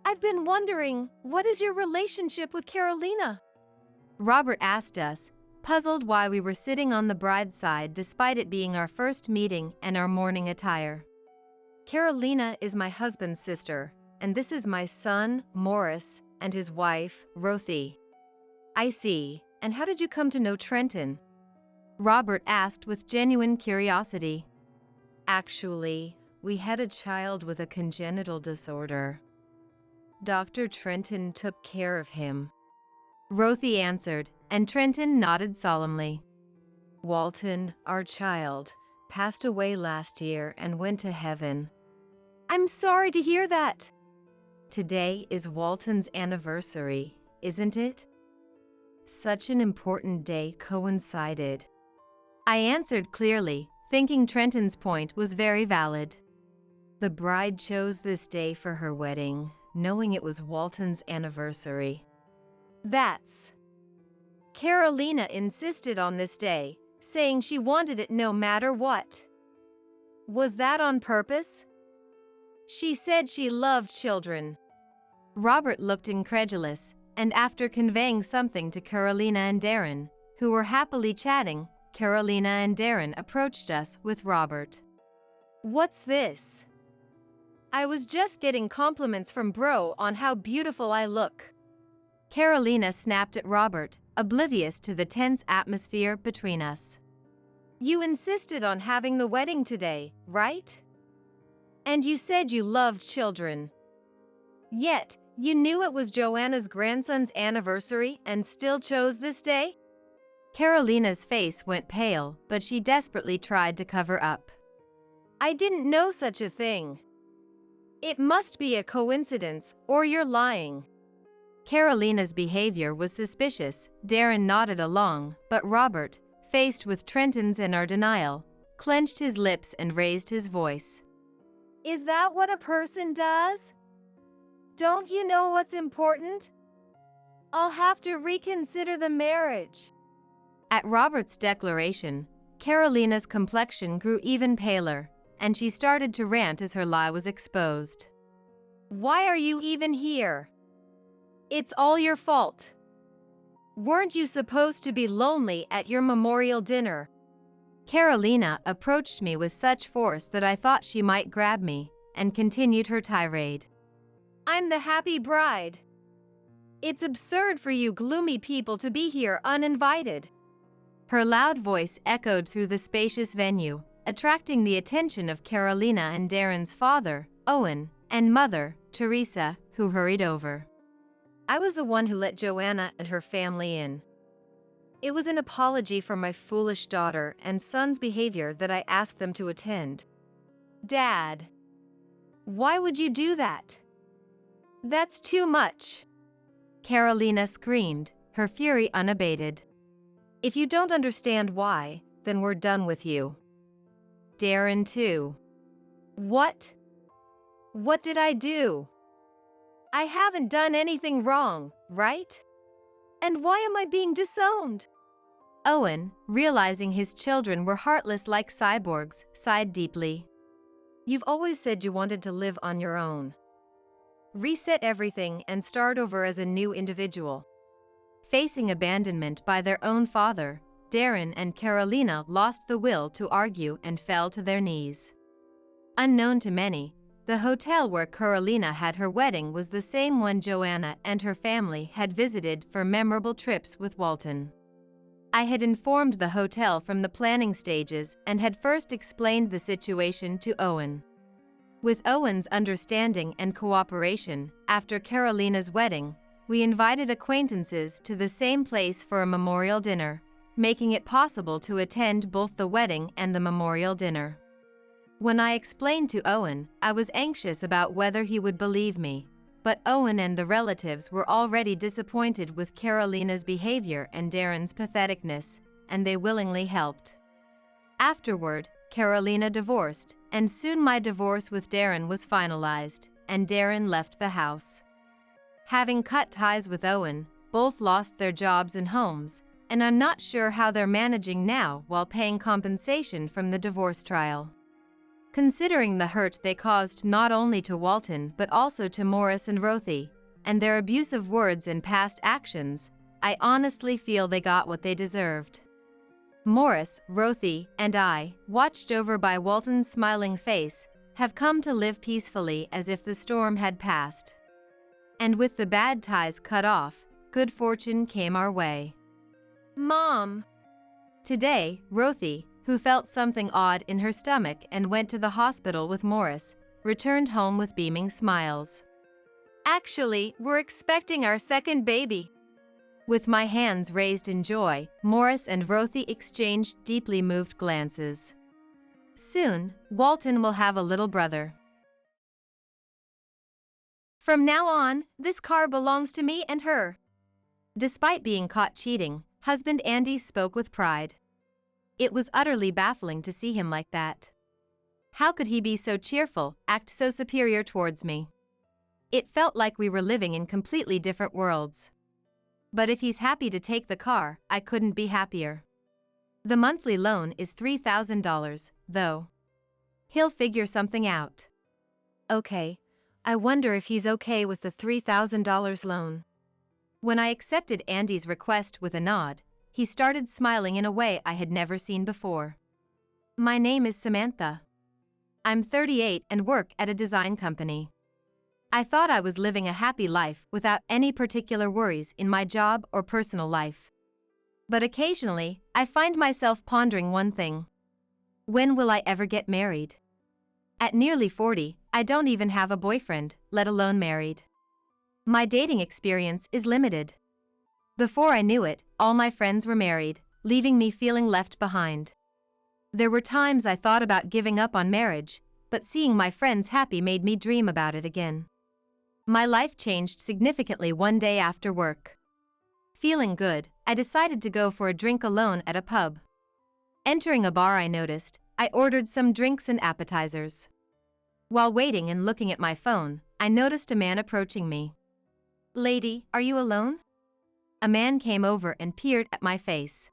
I've been wondering, what is your relationship with Carolina? Robert asked us, puzzled why we were sitting on the bride's side despite it being our first meeting and our mourning attire. Carolina is my husband's sister, and this is my son, Morris, and his wife, Rothy. I see. And how did you come to know Trenton? Robert asked with genuine curiosity. Actually, we had a child with a congenital disorder. Dr. Trenton took care of him. Rothy answered, and Trenton nodded solemnly. Walton, our child, passed away last year and went to heaven. I'm sorry to hear that. Today is Walton's anniversary, isn't it? Such an important day coincided. I answered clearly, thinking Trenton's point was very valid. The bride chose this day for her wedding, knowing it was Walton's anniversary. Carolina insisted on this day, saying she wanted it no matter what. Was that on purpose? She said she loved children. Robert looked incredulous, and after conveying something to Carolina and Darren, who were happily chatting, Carolina and Darren approached us with Robert. What's this? I was just getting compliments from Bro on how beautiful I look. Carolina snapped at Robert, oblivious to the tense atmosphere between us. You insisted on having the wedding today, right? And you said you loved children. Yet, you knew it was Joanna's grandson's anniversary and still chose this day? Carolina's face went pale, but she desperately tried to cover up. I didn't know such a thing. It must be a coincidence, or you're lying. Carolina's behavior was suspicious. Darren nodded along, but Robert, faced with Trenton's and our denial, clenched his lips and raised his voice. Is that what a person does? Don't you know what's important? I'll have to reconsider the marriage. At Robert's declaration, Carolina's complexion grew even paler, and she started to rant as her lie was exposed. Why are you even here? It's all your fault. Weren't you supposed to be lonely at your memorial dinner? Carolina approached me with such force that I thought she might grab me, and continued her tirade. I'm the happy bride. It's absurd for you gloomy people to be here uninvited. Her loud voice echoed through the spacious venue, attracting the attention of Carolina and Darren's father, Owen, and mother, Teresa, who hurried over. I was the one who let Joanna and her family in. It was an apology for my foolish daughter and son's behavior that I asked them to attend. Dad, why would you do that? That's too much. Carolina screamed, her fury unabated. If you don't understand why, then we're done with you. Darren too. What? What did I do? I haven't done anything wrong, right? And why am I being disowned? Owen, realizing his children were heartless like cyborgs, sighed deeply. You've always said you wanted to live on your own. Reset everything and start over as a new individual. Facing abandonment by their own father, Darren and Carolina lost the will to argue and fell to their knees. Unknown to many, the hotel where Carolina had her wedding was the same one Joanna and her family had visited for memorable trips with Walton. I had informed the hotel from the planning stages and had first explained the situation to Owen. With Owen's understanding and cooperation, after Carolina's wedding, we invited acquaintances to the same place for a memorial dinner, making it possible to attend both the wedding and the memorial dinner. When I explained to Owen, I was anxious about whether he would believe me, but Owen and the relatives were already disappointed with Carolina's behavior and Darren's patheticness, and they willingly helped. Afterward, Carolina divorced, and soon my divorce with Darren was finalized, and Darren left the house. Having cut ties with Owen, both lost their jobs and homes, and I'm not sure how they're managing now while paying compensation from the divorce trial. Considering the hurt they caused not only to Walton but also to Morris and Rothy, and their abusive words and past actions, I honestly feel they got what they deserved. Morris, Rothy, and I, watched over by Walton's smiling face, have come to live peacefully as if the storm had passed. And with the bad ties cut off, good fortune came our way. Mom! Today, Rothy, who felt something odd in her stomach and went to the hospital with Morris, returned home with beaming smiles. Actually, we're expecting our second baby. With my hands raised in joy, Morris and Rothy exchanged deeply moved glances. Soon, Walton will have a little brother. From now on, this car belongs to me and her. Despite being caught cheating, husband Andy spoke with pride. It was utterly baffling to see him like that. How could he be so cheerful, act so superior towards me? It felt like we were living in completely different worlds. But if he's happy to take the car, I couldn't be happier. The monthly loan is $3,000, though. He'll figure something out. Okay, I wonder if he's okay with the $3,000 loan. When I accepted Andy's request with a nod, he started smiling in a way I had never seen before. My name is Samantha. I'm 38 and work at a design company. I thought I was living a happy life without any particular worries in my job or personal life. But occasionally, I find myself pondering one thing. When will I ever get married? At nearly 40, I don't even have a boyfriend, let alone married. My dating experience is limited. Before I knew it, all my friends were married, leaving me feeling left behind. There were times I thought about giving up on marriage, but seeing my friends happy made me dream about it again. My life changed significantly one day after work. Feeling good, I decided to go for a drink alone at a pub. Entering a bar, I ordered some drinks and appetizers. While waiting and looking at my phone, I noticed a man approaching me. "Lady, are you alone?" A man came over and peered at my face.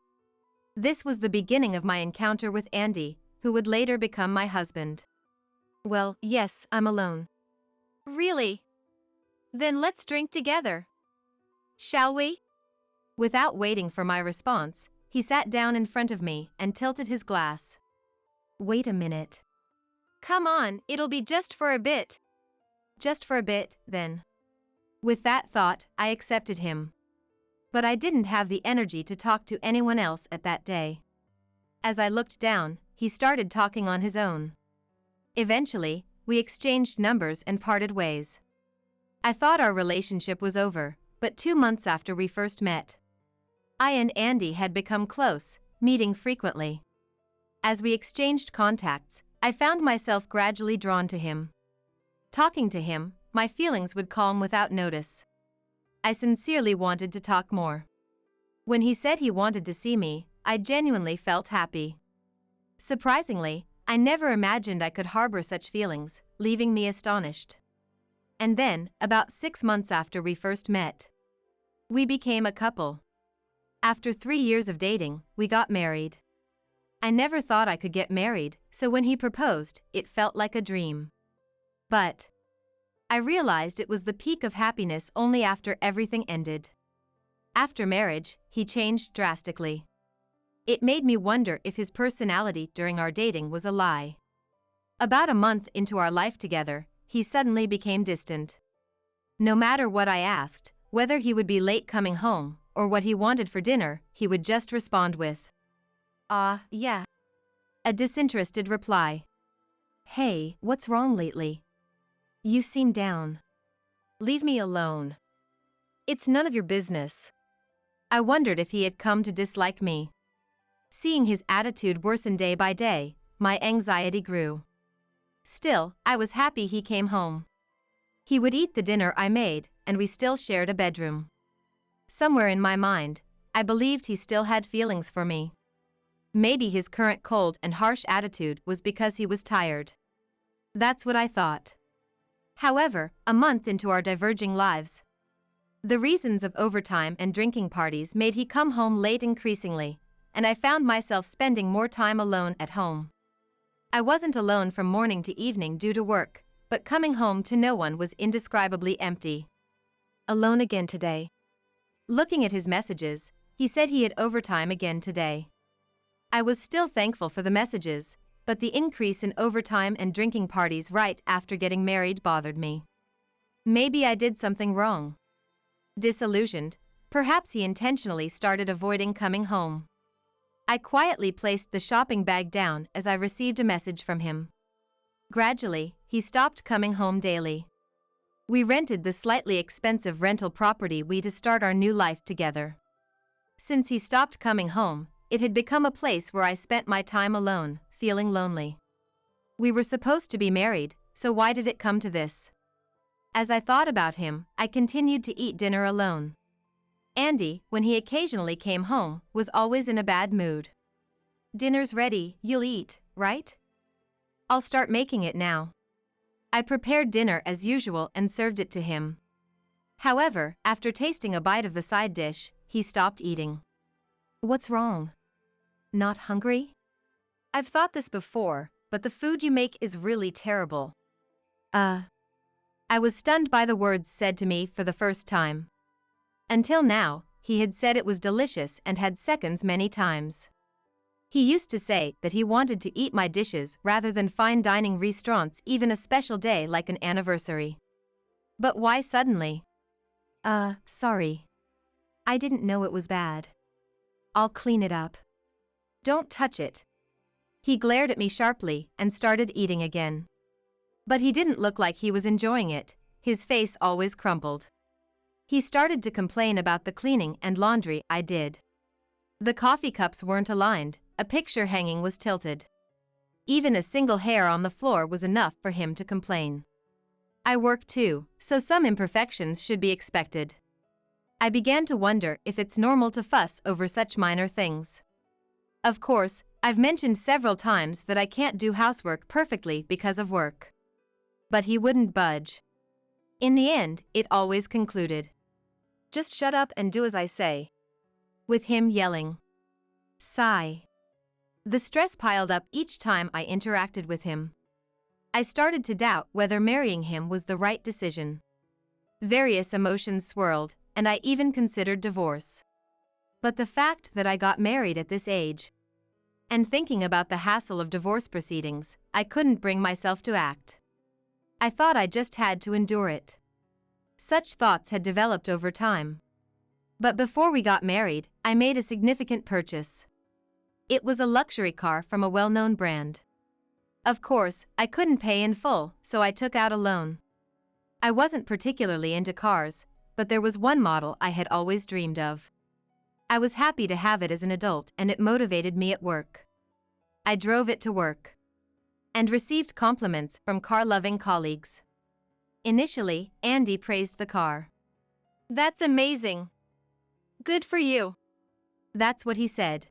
This was the beginning of my encounter with Andy, who would later become my husband. "Well, yes, I'm alone." "Really? Then let's drink together. Shall we?" Without waiting for my response, he sat down in front of me and tilted his glass. "Wait a minute." "Come on, it'll be just for a bit." "Just for a bit, then." With that thought, I accepted him. But I didn't have the energy to talk to anyone else at that day. As I looked down, he started talking on his own. Eventually, we exchanged numbers and parted ways. I thought our relationship was over, but 2 months after we first met, I and Andy had become close, meeting frequently. As we exchanged contacts, I found myself gradually drawn to him. Talking to him, my feelings would calm without notice. I sincerely wanted to talk more. When he said he wanted to see me, I genuinely felt happy. Surprisingly, I never imagined I could harbor such feelings, leaving me astonished. And then, about 6 months after we first met, we became a couple. After 3 years of dating, we got married. I never thought I could get married, so when he proposed, it felt like a dream. But I realized it was the peak of happiness only after everything ended. After marriage, he changed drastically. It made me wonder if his personality during our dating was a lie. About a month into our life together, he suddenly became distant. No matter what I asked, whether he would be late coming home, or what he wanted for dinner, he would just respond with, yeah." A disinterested reply. "Hey, what's wrong lately? You seem down. Leave me alone. It's none of your business." I wondered if he had come to dislike me. Seeing his attitude worsen day by day, my anxiety grew. Still, I was happy he came home. He would eat the dinner I made, and we still shared a bedroom. Somewhere in my mind, I believed he still had feelings for me. Maybe his current cold and harsh attitude was because he was tired. That's what I thought. However, a month into our diverging lives, the reasons of overtime and drinking parties made he come home late increasingly, and I found myself spending more time alone at home. I wasn't alone from morning to evening due to work, but coming home to no one was indescribably empty. "Alone again today." Looking at his messages, he said he had overtime again today. I was still thankful for the messages, but the increase in overtime and drinking parties right after getting married bothered me. Maybe I did something wrong. Disillusioned, perhaps he intentionally started avoiding coming home. I quietly placed the shopping bag down as I received a message from him. Gradually, he stopped coming home daily. We rented the slightly expensive rental property to start our new life together. Since he stopped coming home, it had become a place where I spent my time alone, feeling lonely. We were supposed to be married, so why did it come to this? As I thought about him, I continued to eat dinner alone. Andy, when he occasionally came home, was always in a bad mood. "Dinner's ready, you'll eat, right? I'll start making it now." I prepared dinner as usual and served it to him. However, after tasting a bite of the side dish, he stopped eating. "What's wrong? Not hungry?" "I've thought this before, but the food you make is really terrible." I was stunned by the words said to me for the first time. Until now, he had said it was delicious and had seconds many times. He used to say that he wanted to eat my dishes rather than fine dining restaurants, even a special day like an anniversary. But why suddenly? Sorry. I didn't know it was bad. I'll clean it up." "Don't touch it." He glared at me sharply and started eating again. But he didn't look like he was enjoying it, his face always crumpled. He started to complain about the cleaning and laundry I did. The coffee cups weren't aligned, a picture hanging was tilted. Even a single hair on the floor was enough for him to complain. I work too, so some imperfections should be expected. I began to wonder if it's normal to fuss over such minor things. Of course, I've mentioned several times that I can't do housework perfectly because of work. But he wouldn't budge. In the end, it always concluded, "Just shut up and do as I say." With him yelling. Sigh. The stress piled up each time I interacted with him. I started to doubt whether marrying him was the right decision. Various emotions swirled, and I even considered divorce. But the fact that I got married at this age, and thinking about the hassle of divorce proceedings, I couldn't bring myself to act. I thought I just had to endure it. Such thoughts had developed over time. But before we got married, I made a significant purchase. It was a luxury car from a well-known brand. Of course, I couldn't pay in full, so I took out a loan. I wasn't particularly into cars, but there was one model I had always dreamed of. I was happy to have it as an adult, and it motivated me at work. I drove it to work and received compliments from car-loving colleagues. Initially, Andy praised the car. "That's amazing. Good for you." That's what he said.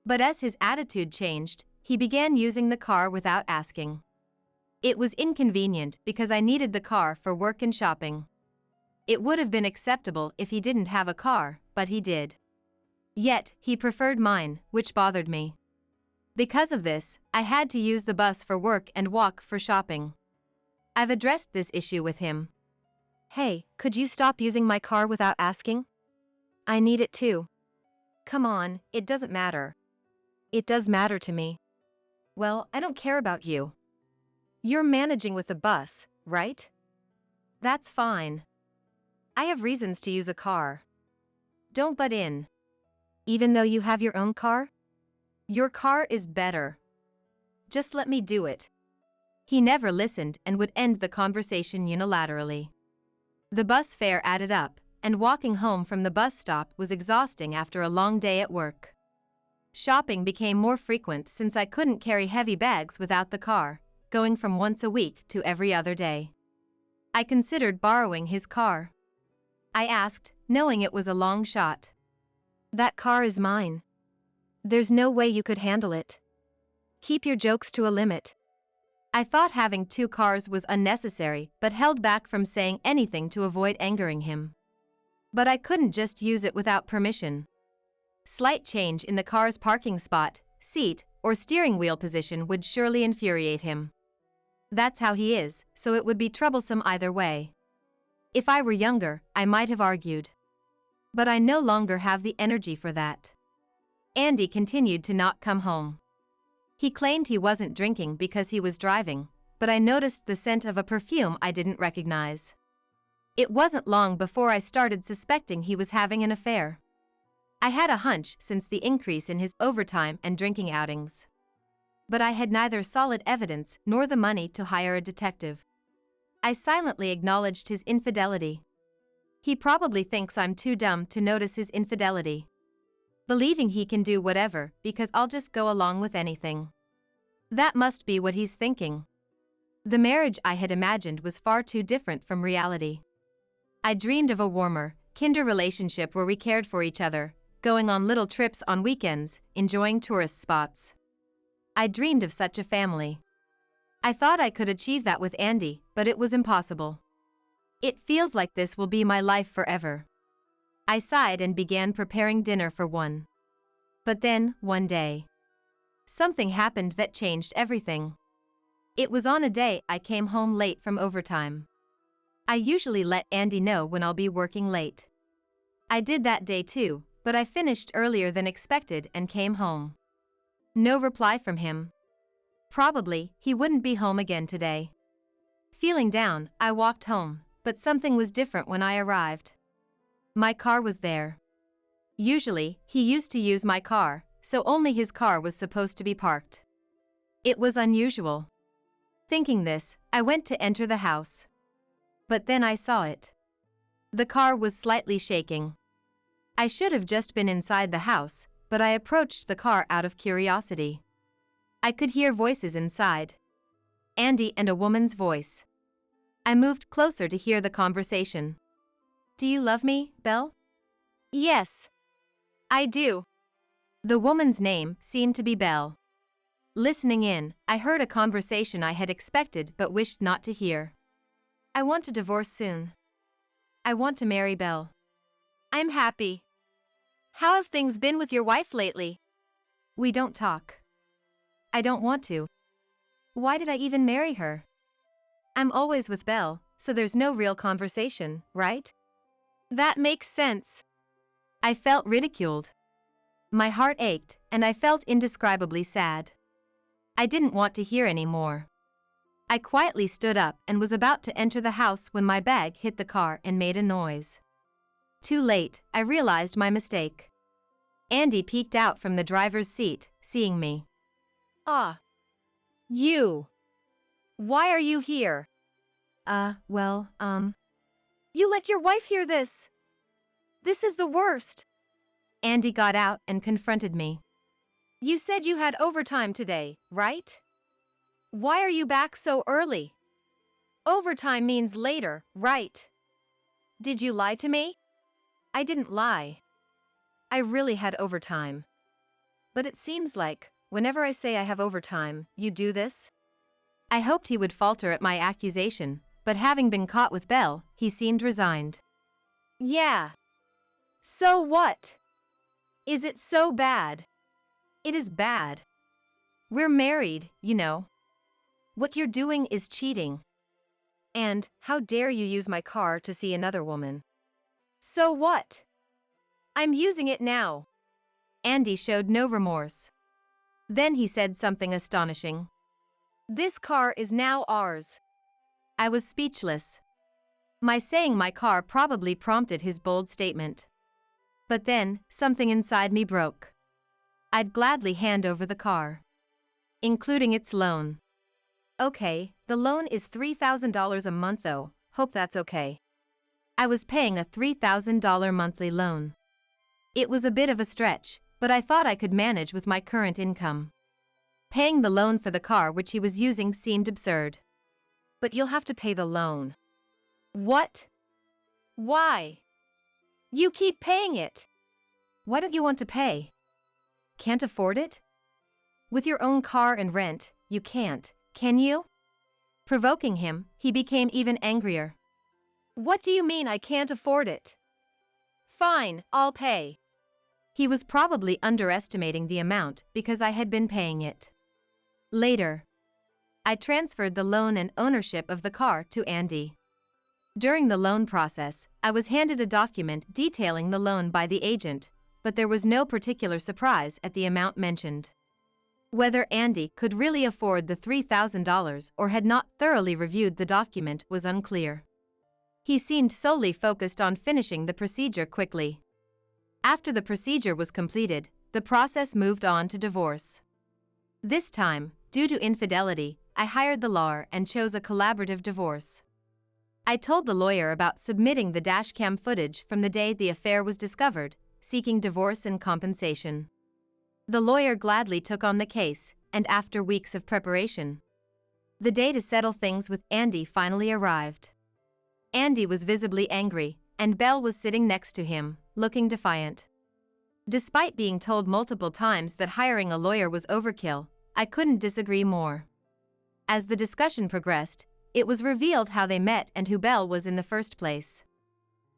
But as his attitude changed, he began using the car without asking. It was inconvenient because I needed the car for work and shopping. It would have been acceptable if he didn't have a car, but he did. Yet, he preferred mine, which bothered me. Because of this, I had to use the bus for work and walk for shopping. I've addressed this issue with him. "Hey, could you stop using my car without asking? I need it too." "Come on, it doesn't matter." "It does matter to me." "Well, I don't care about you. You're managing with the bus, right? That's fine. I have reasons to use a car. Don't butt in." "Even though you have your own car?" "Your car is better. Just let me do it." He never listened and would end the conversation unilaterally. The bus fare added up, and walking home from the bus stop was exhausting after a long day at work. Shopping became more frequent since I couldn't carry heavy bags without the car, going from once a week to every other day. I considered borrowing his car. I asked, knowing it was a long shot. "That car is mine. There's no way you could handle it. Keep your jokes to a limit." I thought having two cars was unnecessary, but held back from saying anything to avoid angering him. But I couldn't just use it without permission. Slight change in the car's parking spot, seat, or steering wheel position would surely infuriate him. That's how he is, so it would be troublesome either way. If I were younger, I might have argued. But I no longer have the energy for that. Andy continued to not come home. He claimed he wasn't drinking because he was driving, but I noticed the scent of a perfume I didn't recognize. It wasn't long before I started suspecting he was having an affair. I had a hunch since the increase in his overtime and drinking outings. But I had neither solid evidence nor the money to hire a detective. I silently acknowledged his infidelity. He probably thinks I'm too dumb to notice his infidelity, believing he can do whatever because I'll just go along with anything. That must be what he's thinking. The marriage I had imagined was far too different from reality. I dreamed of a warmer, kinder relationship where we cared for each other, going on little trips on weekends, enjoying tourist spots. I dreamed of such a family. I thought I could achieve that with Andy, but it was impossible. It feels like this will be my life forever. I sighed and began preparing dinner for one. But then, one day, something happened that changed everything. It was on a day I came home late from overtime. I usually let Andy know when I'll be working late. I did that day too, but I finished earlier than expected and came home. No reply from him. Probably, he wouldn't be home again today. Feeling down, I walked home, but something was different when I arrived. My car was there. Usually, he used to use my car, so only his car was supposed to be parked. It was unusual. Thinking this, I went to enter the house. But then I saw it. The car was slightly shaking. I should have just been inside the house, but I approached the car out of curiosity. I could hear voices inside. Andy and a woman's voice. I moved closer to hear the conversation. "Do you love me, Belle?" "Yes. I do." The woman's name seemed to be Belle. Listening in, I heard a conversation I had expected but wished not to hear. "I want a divorce soon. I want to marry Belle. I'm happy. How have things been with your wife lately?" "We don't talk. I don't want to. Why did I even marry her? I'm always with Belle, so there's no real conversation, right?" "That makes sense." I felt ridiculed. My heart ached, and I felt indescribably sad. I didn't want to hear any more. I quietly stood up and was about to enter the house when my bag hit the car and made a noise. Too late, I realized my mistake. Andy peeked out from the driver's seat, seeing me. "Ah. You. Why are you here?" Well, You let your wife hear this. This is the worst." Andy got out and confronted me. "You said you had overtime today, right? Why are you back so early? Overtime means later, right? Did you lie to me?" I didn't lie. I really had overtime. But it seems like, whenever I say I have overtime, you do this? I hoped he would falter at my accusation, but having been caught with Belle, he seemed resigned. "Yeah. So what? Is it so bad?" "It is bad. We're married, you know. What you're doing is cheating. And, how dare you use my car to see another woman?" "So what? I'm using it now." Andy showed no remorse. Then he said something astonishing. "This car is now ours." I was speechless. My saying my car probably prompted his bold statement. But then, something inside me broke. I'd gladly hand over the car, including its loan. Okay, the loan is $3,000 a month though, hope that's okay. I was paying a $3,000 monthly loan. It was a bit of a stretch, but I thought I could manage with my current income. Paying the loan for the car which he was using seemed absurd. "But you'll have to pay the loan." "What? Why? You keep paying it." "Why don't you want to pay? Can't afford it? With your own car and rent, you can't, can you?" Provoking him, he became even angrier. "What do you mean I can't afford it?" "Fine, I'll pay." He was probably underestimating the amount because I had been paying it. Later, I transferred the loan and ownership of the car to Andy. During the loan process, I was handed a document detailing the loan by the agent, but there was no particular surprise at the amount mentioned. Whether Andy could really afford the $3,000 or had not thoroughly reviewed the document was unclear. He seemed solely focused on finishing the procedure quickly. After the procedure was completed, the process moved on to divorce. This time, due to infidelity, I hired the lawyer and chose a collaborative divorce. I told the lawyer about submitting the dashcam footage from the day the affair was discovered, seeking divorce and compensation. The lawyer gladly took on the case, and after weeks of preparation, the day to settle things with Andy finally arrived. Andy was visibly angry, and Belle was sitting next to him, looking defiant. Despite being told multiple times that hiring a lawyer was overkill, I couldn't disagree more. As the discussion progressed, it was revealed how they met and who Belle was in the first place.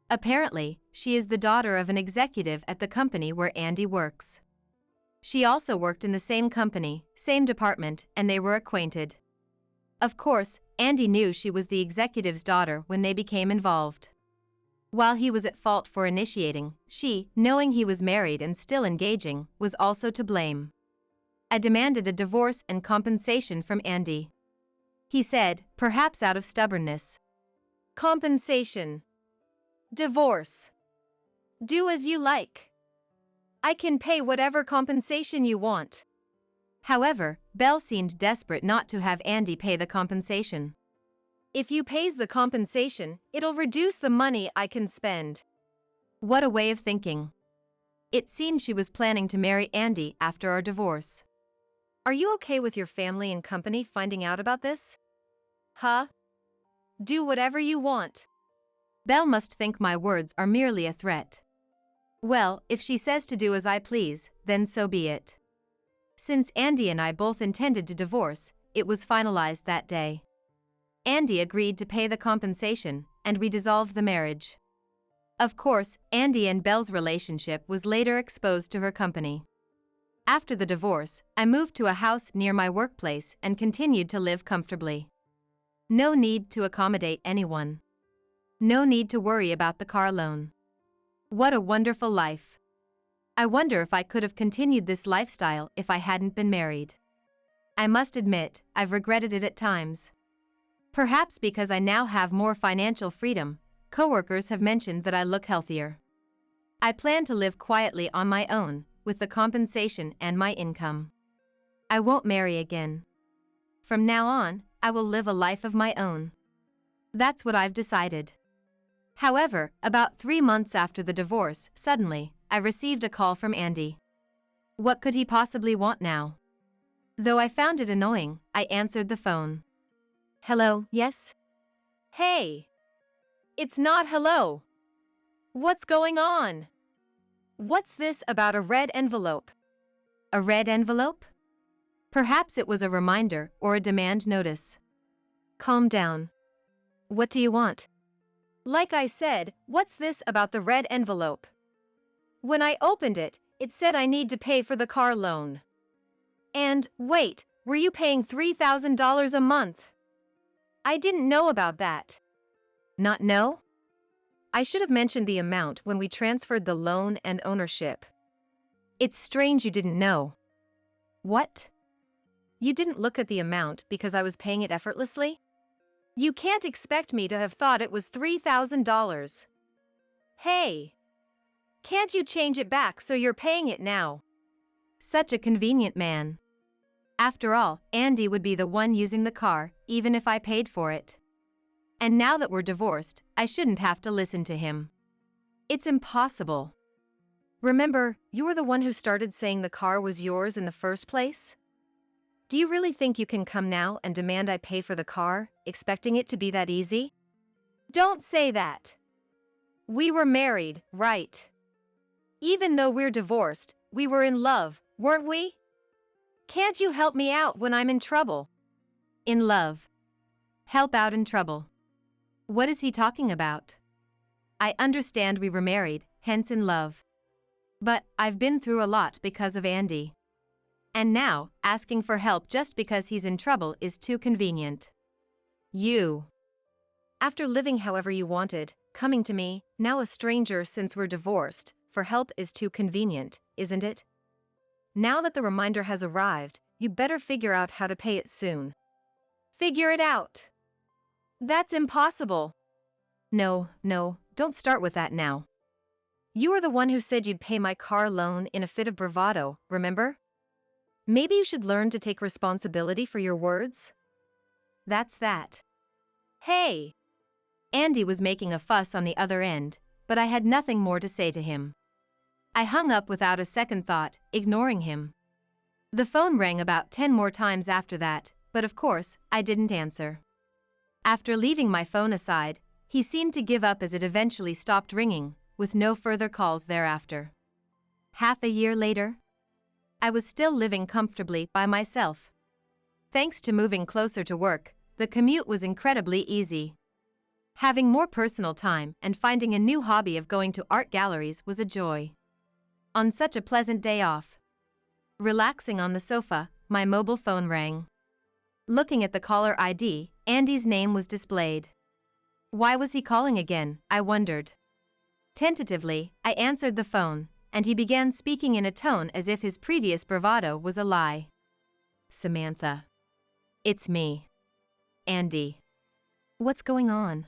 Apparently, she is the daughter of an executive at the company where Andy works. She also worked in the same company, same department, and they were acquainted. Of course, Andy knew she was the executive's daughter when they became involved. While he was at fault for initiating, she, knowing he was married and still engaging, was also to blame. I demanded a divorce and compensation from Andy. He said, perhaps out of stubbornness. Compensation. Divorce. Do as you like. I can pay whatever compensation you want. However, Belle seemed desperate not to have Andy pay the compensation. If you pays the compensation, it'll reduce the money I can spend. What a way of thinking. It seemed she was planning to marry Andy after our divorce. Are you okay with your family and company finding out about this? Huh? Do whatever you want. Belle must think my words are merely a threat. Well, if she says to do as I please, then so be it. Since Andy and I both intended to divorce, it was finalized that day. Andy agreed to pay the compensation, and we dissolved the marriage. Of course, Andy and Belle's relationship was later exposed to her company. After the divorce, I moved to a house near my workplace and continued to live comfortably. No need to accommodate anyone. No need to worry about the car loan. What a wonderful life. I wonder if I could have continued this lifestyle if I hadn't been married. I must admit, I've regretted it at times. Perhaps because I now have more financial freedom, coworkers have mentioned that I look healthier. I plan to live quietly on my own, with the compensation and my income. I won't marry again. From now on, I will live a life of my own. That's what I've decided. However, about 3 months after the divorce, suddenly, I received a call from Andy. What could he possibly want now? Though I found it annoying, I answered the phone. Hello, yes? Hey! It's not hello! What's going on? What's this about a red envelope? A red envelope? Perhaps it was a reminder or a demand notice. Calm down. What do you want? Like I said, what's this about the red envelope? When I opened it, it said I need to pay for the car loan. And, wait, were you paying $3,000 a month? I didn't know about that. Not know? I should have mentioned the amount when we transferred the loan and ownership. It's strange you didn't know. What? You didn't look at the amount because I was paying it effortlessly? You can't expect me to have thought it was $3,000. Hey! Can't you change it back so you're paying it now? Such a convenient man. After all, Andy would be the one using the car, even if I paid for it. And now that we're divorced, I shouldn't have to listen to him. It's impossible. Remember, you were the one who started saying the car was yours in the first place? Do you really think you can come now and demand I pay for the car, expecting it to be that easy? Don't say that. We were married, right? Even though we're divorced, we were in love, weren't we? Can't you help me out when I'm in trouble? In love. Help out in trouble. What is he talking about? I understand we were married, hence in love. But I've been through a lot because of Andy. And now, asking for help just because he's in trouble is too convenient. You. After living however you wanted, coming to me, now a stranger since we're divorced, for help is too convenient, isn't it? Now that the reminder has arrived, you better figure out how to pay it soon. Figure it out. That's impossible. No, don't start with that now. You were the one who said you'd pay my car loan in a fit of bravado, remember? Maybe you should learn to take responsibility for your words? That's that. Hey! Andy was making a fuss on the other end, but I had nothing more to say to him. I hung up without a second thought, ignoring him. The phone rang about 10 more times after that, but of course, I didn't answer. After leaving my phone aside, he seemed to give up as it eventually stopped ringing, with no further calls thereafter. Half a year later, I was still living comfortably by myself. Thanks to moving closer to work, the commute was incredibly easy. Having more personal time and finding a new hobby of going to art galleries was a joy. On such a pleasant day off, relaxing on the sofa, my mobile phone rang. Looking at the caller ID, Andy's name was displayed. Why was he calling again, I wondered. Tentatively, I answered the phone, and he began speaking in a tone as if his previous bravado was a lie. Samantha. It's me. Andy. What's going on?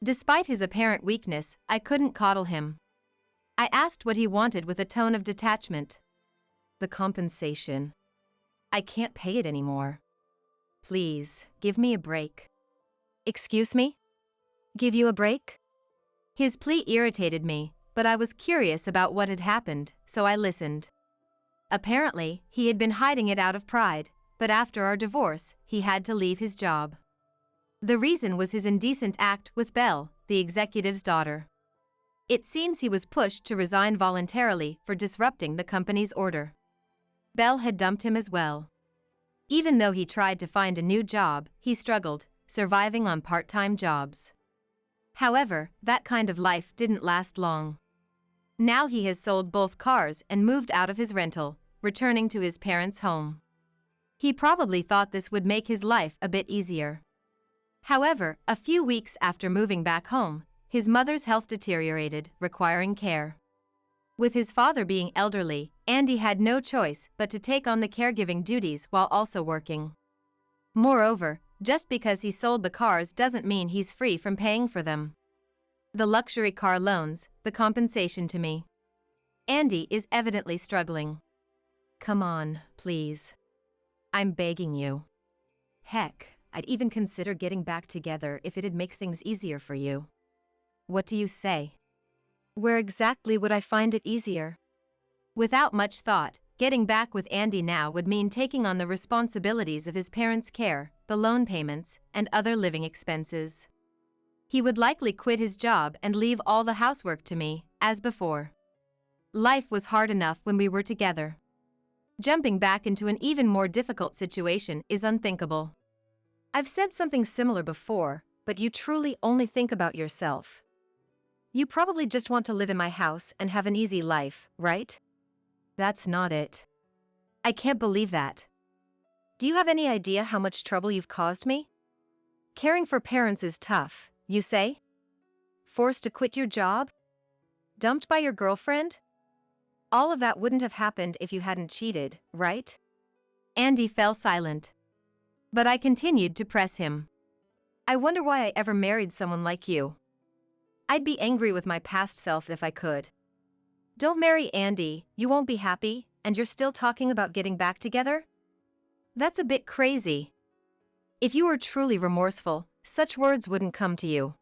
Despite his apparent weakness, I couldn't coddle him. I asked what he wanted with a tone of detachment. The compensation. I can't pay it anymore. Please, give me a break. Excuse me? Give you a break? His plea irritated me, but I was curious about what had happened, so I listened. Apparently, he had been hiding it out of pride, but after our divorce, he had to leave his job. The reason was his indecent act with Belle, the executive's daughter. It seems he was pushed to resign voluntarily for disrupting the company's order. Belle had dumped him as well. Even though he tried to find a new job, he struggled, surviving on part-time jobs. However, that kind of life didn't last long. Now he has sold both cars and moved out of his rental, returning to his parents' home. He probably thought this would make his life a bit easier. However, a few weeks after moving back home, his mother's health deteriorated, requiring care. With his father being elderly, Andy had no choice but to take on the caregiving duties while also working. Moreover, just because he sold the cars doesn't mean he's free from paying for them. The luxury car loans, the compensation to me. Andy is evidently struggling. Come on, please. I'm begging you. Heck, I'd even consider getting back together if it'd make things easier for you. What do you say? Where exactly would I find it easier? Without much thought, getting back with Andy now would mean taking on the responsibilities of his parents' care, the loan payments, and other living expenses. He would likely quit his job and leave all the housework to me, as before. Life was hard enough when we were together. Jumping back into an even more difficult situation is unthinkable. I've said something similar before, but you truly only think about yourself. You probably just want to live in my house and have an easy life, right? That's not it. I can't believe that. Do you have any idea how much trouble you've caused me? Caring for parents is tough, you say? Forced to quit your job? Dumped by your girlfriend? All of that wouldn't have happened if you hadn't cheated, right? Andy fell silent. But I continued to press him. I wonder why I ever married someone like you. I'd be angry with my past self if I could. Don't marry Andy, you won't be happy, and you're still talking about getting back together? That's a bit crazy. If you were truly remorseful, such words wouldn't come to you.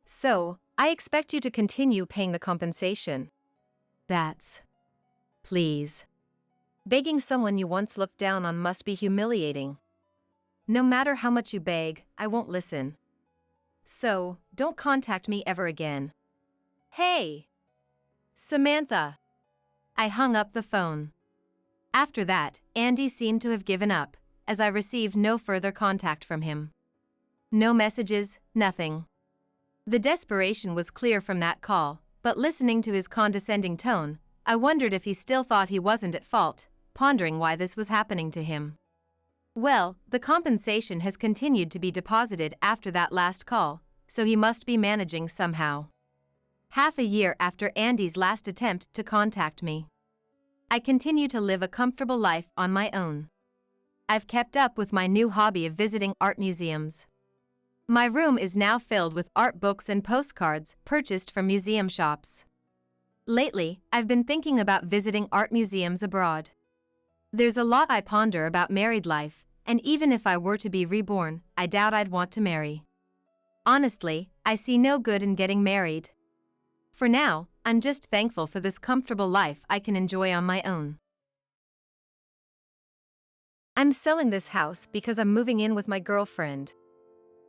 So, I expect you to continue paying the compensation. That's... Please. Begging someone you once looked down on must be humiliating. No matter how much you beg, I won't listen. So, don't contact me ever again. Hey! Samantha! I hung up the phone. After that, Andy seemed to have given up, as I received no further contact from him. No messages, nothing. The desperation was clear from that call, but listening to his condescending tone, I wondered if he still thought he wasn't at fault, pondering why this was happening to him. Well, the compensation has continued to be deposited after that last call, so he must be managing somehow. Half a year after Andy's last attempt to contact me, I continue to live a comfortable life on my own. I've kept up with my new hobby of visiting art museums. My room is now filled with art books and postcards purchased from museum shops. Lately, I've been thinking about visiting art museums abroad. There's a lot I ponder about married life, and even if I were to be reborn, I doubt I'd want to marry. Honestly, I see no good in getting married. For now, I'm just thankful for this comfortable life I can enjoy on my own. I'm selling this house because I'm moving in with my girlfriend.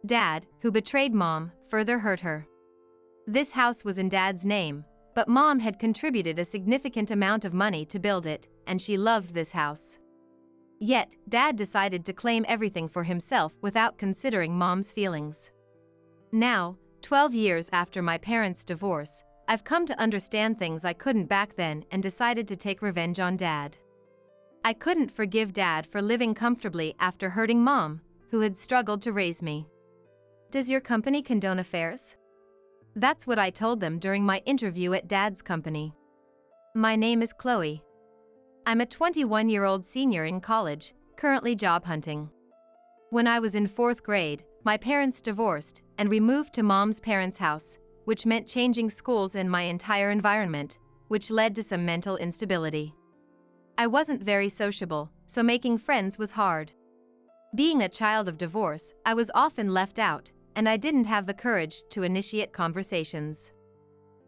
Dad, who betrayed Mom, further hurt her. This house was in Dad's name, but Mom had contributed a significant amount of money to build it, and she loved this house. Yet, Dad decided to claim everything for himself without considering Mom's feelings. Now, 12 years after my parents' divorce, I've come to understand things I couldn't back then and decided to take revenge on Dad. I couldn't forgive Dad for living comfortably after hurting Mom, who had struggled to raise me. Does your company condone affairs? That's what I told them during my interview at Dad's company. My name is Chloe. I'm a 21-year-old senior in college, currently job hunting. When I was in 4th grade, my parents divorced, and we moved to Mom's parents' house, which meant changing schools and my entire environment, which led to some mental instability. I wasn't very sociable, so making friends was hard. Being a child of divorce, I was often left out, and I didn't have the courage to initiate conversations.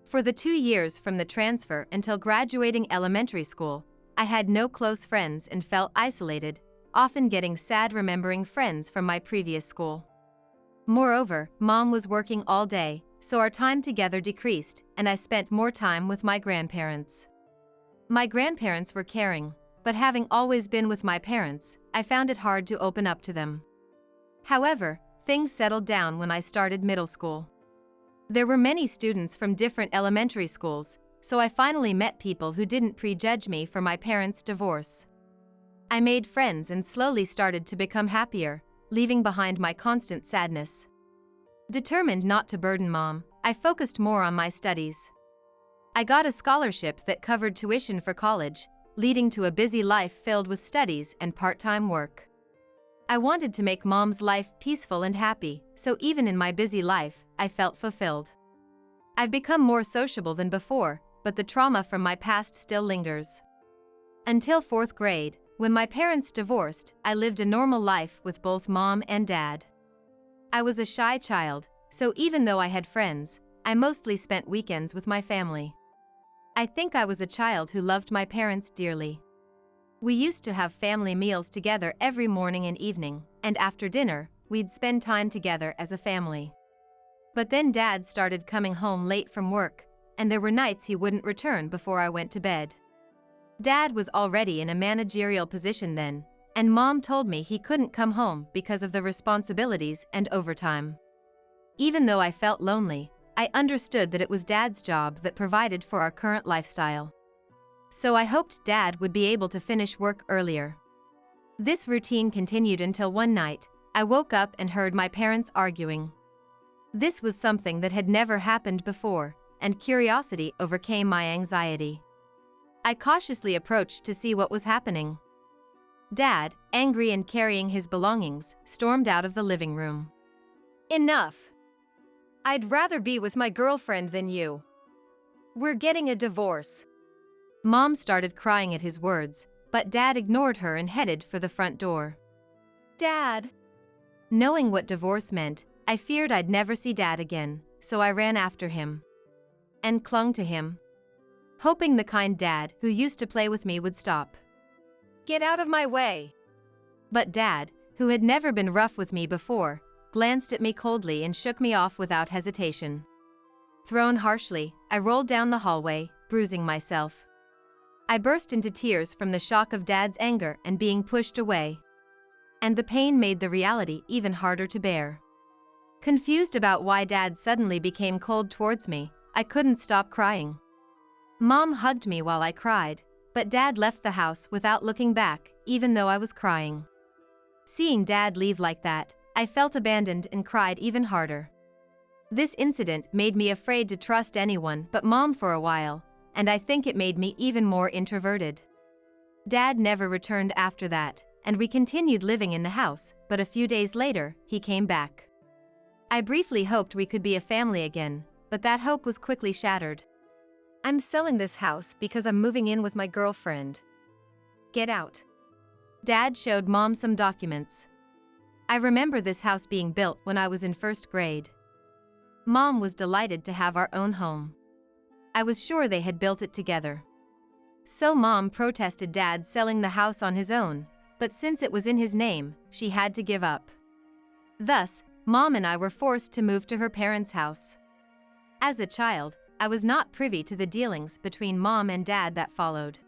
For the 2 years from the transfer until graduating elementary school, I had no close friends and felt isolated, often getting sad remembering friends from my previous school. Moreover, Mom was working all day, so our time together decreased, and I spent more time with my grandparents. My grandparents were caring, but having always been with my parents, I found it hard to open up to them. However, things settled down when I started middle school. There were many students from different elementary schools, so I finally met people who didn't prejudge me for my parents' divorce. I made friends and slowly started to become happier, leaving behind my constant sadness. Determined not to burden Mom, I focused more on my studies. I got a scholarship that covered tuition for college, leading to a busy life filled with studies and part-time work. I wanted to make Mom's life peaceful and happy, so even in my busy life, I felt fulfilled. I've become more sociable than before, but the trauma from my past still lingers. Until 4th grade, when my parents divorced, I lived a normal life with both Mom and Dad. I was a shy child, so even though I had friends, I mostly spent weekends with my family. I think I was a child who loved my parents dearly. We used to have family meals together every morning and evening, and after dinner, we'd spend time together as a family. But then Dad started coming home late from work, and there were nights he wouldn't return before I went to bed. Dad was already in a managerial position then, and Mom told me he couldn't come home because of the responsibilities and overtime. Even though I felt lonely, I understood that it was Dad's job that provided for our current lifestyle. So I hoped Dad would be able to finish work earlier. This routine continued until one night, I woke up and heard my parents arguing. This was something that had never happened before, and curiosity overcame my anxiety. I cautiously approached to see what was happening. Dad, angry and carrying his belongings, stormed out of the living room. "Enough! I'd rather be with my girlfriend than you. We're getting a divorce." Mom started crying at his words, but Dad ignored her and headed for the front door. "Dad!" Knowing what divorce meant, I feared I'd never see Dad again, so I ran after him and clung to him, hoping the kind Dad who used to play with me would stop. "Get out of my way!" But Dad, who had never been rough with me before, glanced at me coldly and shook me off without hesitation. Thrown harshly, I rolled down the hallway, bruising myself. I burst into tears from the shock of Dad's anger and being pushed away. And the pain made the reality even harder to bear. Confused about why Dad suddenly became cold towards me, I couldn't stop crying. Mom hugged me while I cried, but Dad left the house without looking back, even though I was crying. Seeing Dad leave like that, I felt abandoned and cried even harder. This incident made me afraid to trust anyone but Mom for a while, and I think it made me even more introverted. Dad never returned after that, and we continued living in the house, but a few days later, he came back. I briefly hoped we could be a family again, but that hope was quickly shattered. I'm selling this house because I'm moving in with my girlfriend. Get out. Dad showed Mom some documents. I remember this house being built when I was in first grade. Mom was delighted to have our own home. I was sure they had built it together. So Mom protested Dad selling the house on his own, but since it was in his name, she had to give up. Thus, Mom and I were forced to move to her parents' house. As a child, I was not privy to the dealings between Mom and Dad that followed.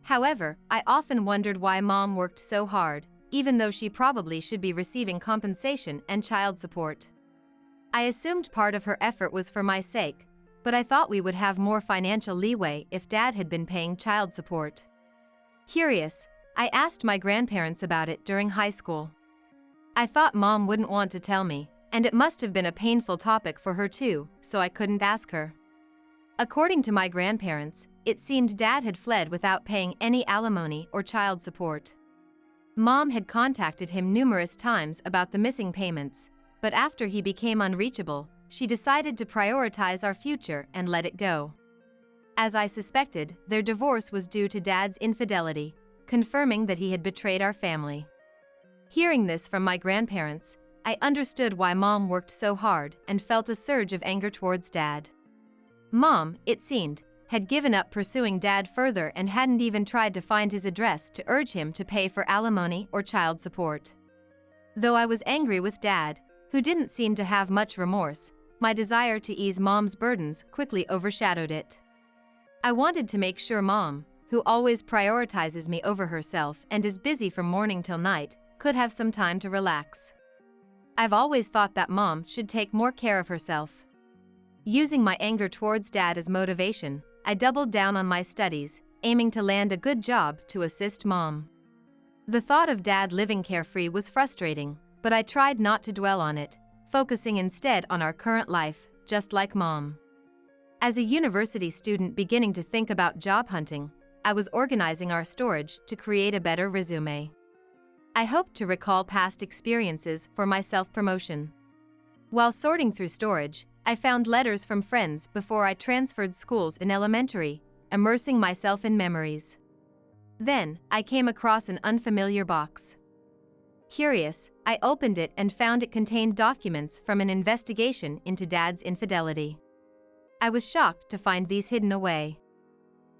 However, I often wondered why Mom worked so hard, even though she probably should be receiving compensation and child support. I assumed part of her effort was for my sake, but I thought we would have more financial leeway if Dad had been paying child support. Curious, I asked my grandparents about it during high school. I thought Mom wouldn't want to tell me, and it must have been a painful topic for her too, so I couldn't ask her. According to my grandparents, it seemed Dad had fled without paying any alimony or child support. Mom had contacted him numerous times about the missing payments, but after he became unreachable, she decided to prioritize our future and let it go. As I suspected, their divorce was due to Dad's infidelity, confirming that he had betrayed our family. Hearing this from my grandparents, I understood why Mom worked so hard and felt a surge of anger towards Dad. Mom, it seemed, had given up pursuing Dad further and hadn't even tried to find his address to urge him to pay for alimony or child support. Though I was angry with Dad, who didn't seem to have much remorse, my desire to ease Mom's burdens quickly overshadowed it. I wanted to make sure Mom, who always prioritizes me over herself and is busy from morning till night, could have some time to relax. I've always thought that Mom should take more care of herself. Using my anger towards Dad as motivation, I doubled down on my studies, aiming to land a good job to assist Mom. The thought of Dad living carefree was frustrating, but I tried not to dwell on it, focusing instead on our current life, just like Mom. As a university student beginning to think about job hunting, I was organizing our storage to create a better resume. I hoped to recall past experiences for my self-promotion. While sorting through storage, I found letters from friends before I transferred schools in elementary, immersing myself in memories. Then, I came across an unfamiliar box. Curious, I opened it and found it contained documents from an investigation into Dad's infidelity. I was shocked to find these hidden away.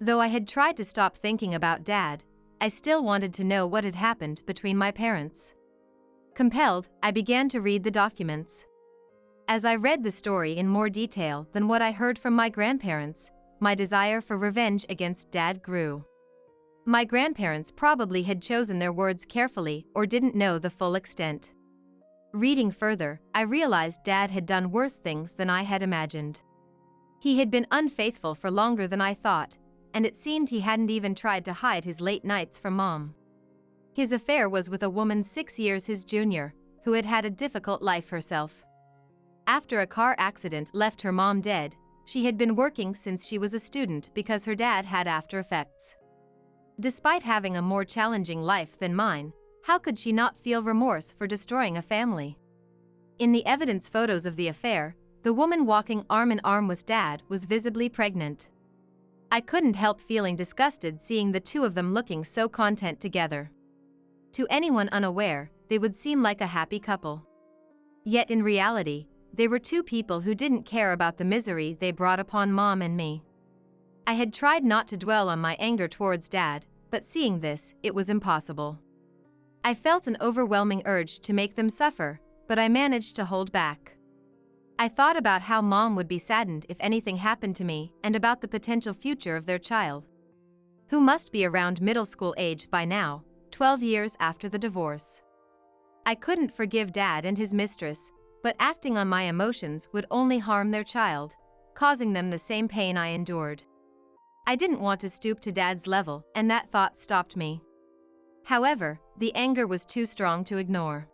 Though I had tried to stop thinking about Dad, I still wanted to know what had happened between my parents. Compelled, I began to read the documents. As I read the story in more detail than what I heard from my grandparents, my desire for revenge against Dad grew. My grandparents probably had chosen their words carefully or didn't know the full extent. Reading further, I realized Dad had done worse things than I had imagined. He had been unfaithful for longer than I thought, and it seemed he hadn't even tried to hide his late nights from Mom. His affair was with a woman 6 years his junior, who had had a difficult life herself. After a car accident left her mom dead, she had been working since she was a student because her dad had after effects. Despite having a more challenging life than mine, how could she not feel remorse for destroying a family? In the evidence photos of the affair, the woman walking arm in arm with Dad was visibly pregnant. I couldn't help feeling disgusted seeing the two of them looking so content together. To anyone unaware, they would seem like a happy couple. Yet in reality, they were two people who didn't care about the misery they brought upon Mom and me. I had tried not to dwell on my anger towards Dad, but seeing this, it was impossible. I felt an overwhelming urge to make them suffer, but I managed to hold back. I thought about how Mom would be saddened if anything happened to me and about the potential future of their child, who must be around middle school age by now, 12 years after the divorce. I couldn't forgive Dad and his mistress, but acting on my emotions would only harm their child, causing them the same pain I endured. I didn't want to stoop to Dad's level, and that thought stopped me. However, the anger was too strong to ignore.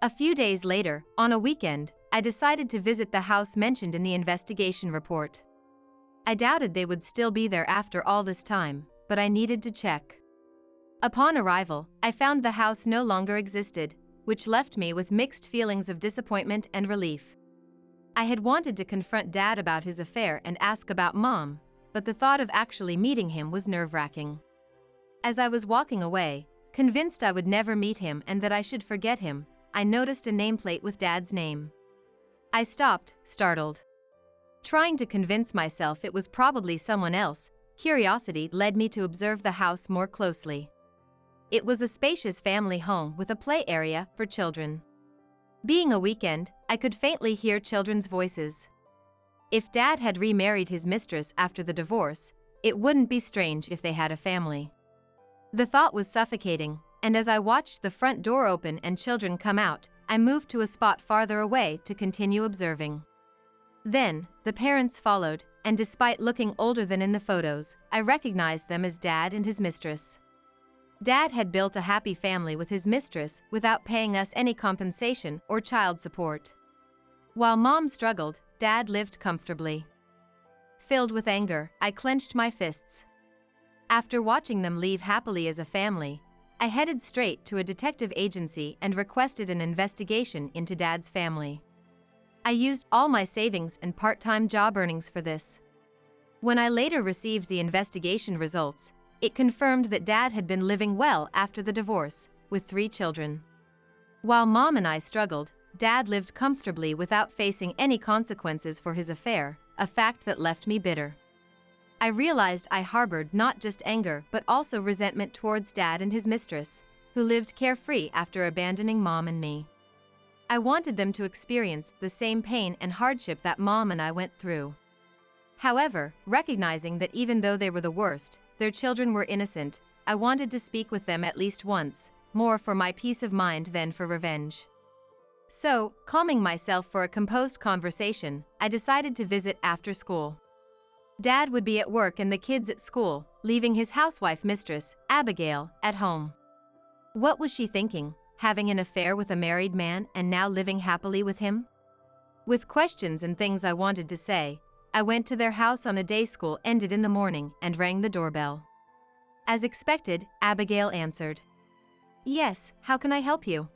A few days later, on a weekend, I decided to visit the house mentioned in the investigation report. I doubted they would still be there after all this time, but I needed to check. Upon arrival, I found the house no longer existed, which left me with mixed feelings of disappointment and relief. I had wanted to confront Dad about his affair and ask about Mom, but the thought of actually meeting him was nerve-wracking. As I was walking away, convinced I would never meet him and that I should forget him, I noticed a nameplate with Dad's name. I stopped, startled. Trying to convince myself it was probably someone else, curiosity led me to observe the house more closely. It was a spacious family home with a play area for children. Being a weekend, I could faintly hear children's voices. If Dad had remarried his mistress after the divorce, it wouldn't be strange if they had a family. The thought was suffocating, and as I watched the front door open and children come out, I moved to a spot farther away to continue observing. Then, the parents followed, and despite looking older than in the photos, I recognized them as Dad and his mistress. Dad had built a happy family with his mistress without paying us any compensation or child support. While Mom struggled, Dad lived comfortably. Filled with anger, I clenched my fists. After watching them leave happily as a family, I headed straight to a detective agency and requested an investigation into Dad's family. I used all my savings and part-time job earnings for this. When I later received the investigation results, it confirmed that Dad had been living well after the divorce, with 3 children. While Mom and I struggled, Dad lived comfortably without facing any consequences for his affair, a fact that left me bitter. I realized I harbored not just anger but also resentment towards Dad and his mistress, who lived carefree after abandoning Mom and me. I wanted them to experience the same pain and hardship that Mom and I went through. However, recognizing that even though they were the worst, their children were innocent, I wanted to speak with them at least once, more for my peace of mind than for revenge. So, calming myself for a composed conversation, I decided to visit after school. Dad would be at work and the kids at school, leaving his housewife mistress, Abigail, at home. What was she thinking, having an affair with a married man and now living happily with him? With questions and things I wanted to say, I went to their house on a day school ended in the morning and rang the doorbell. As expected, Abigail answered. "Yes, how can I help you?"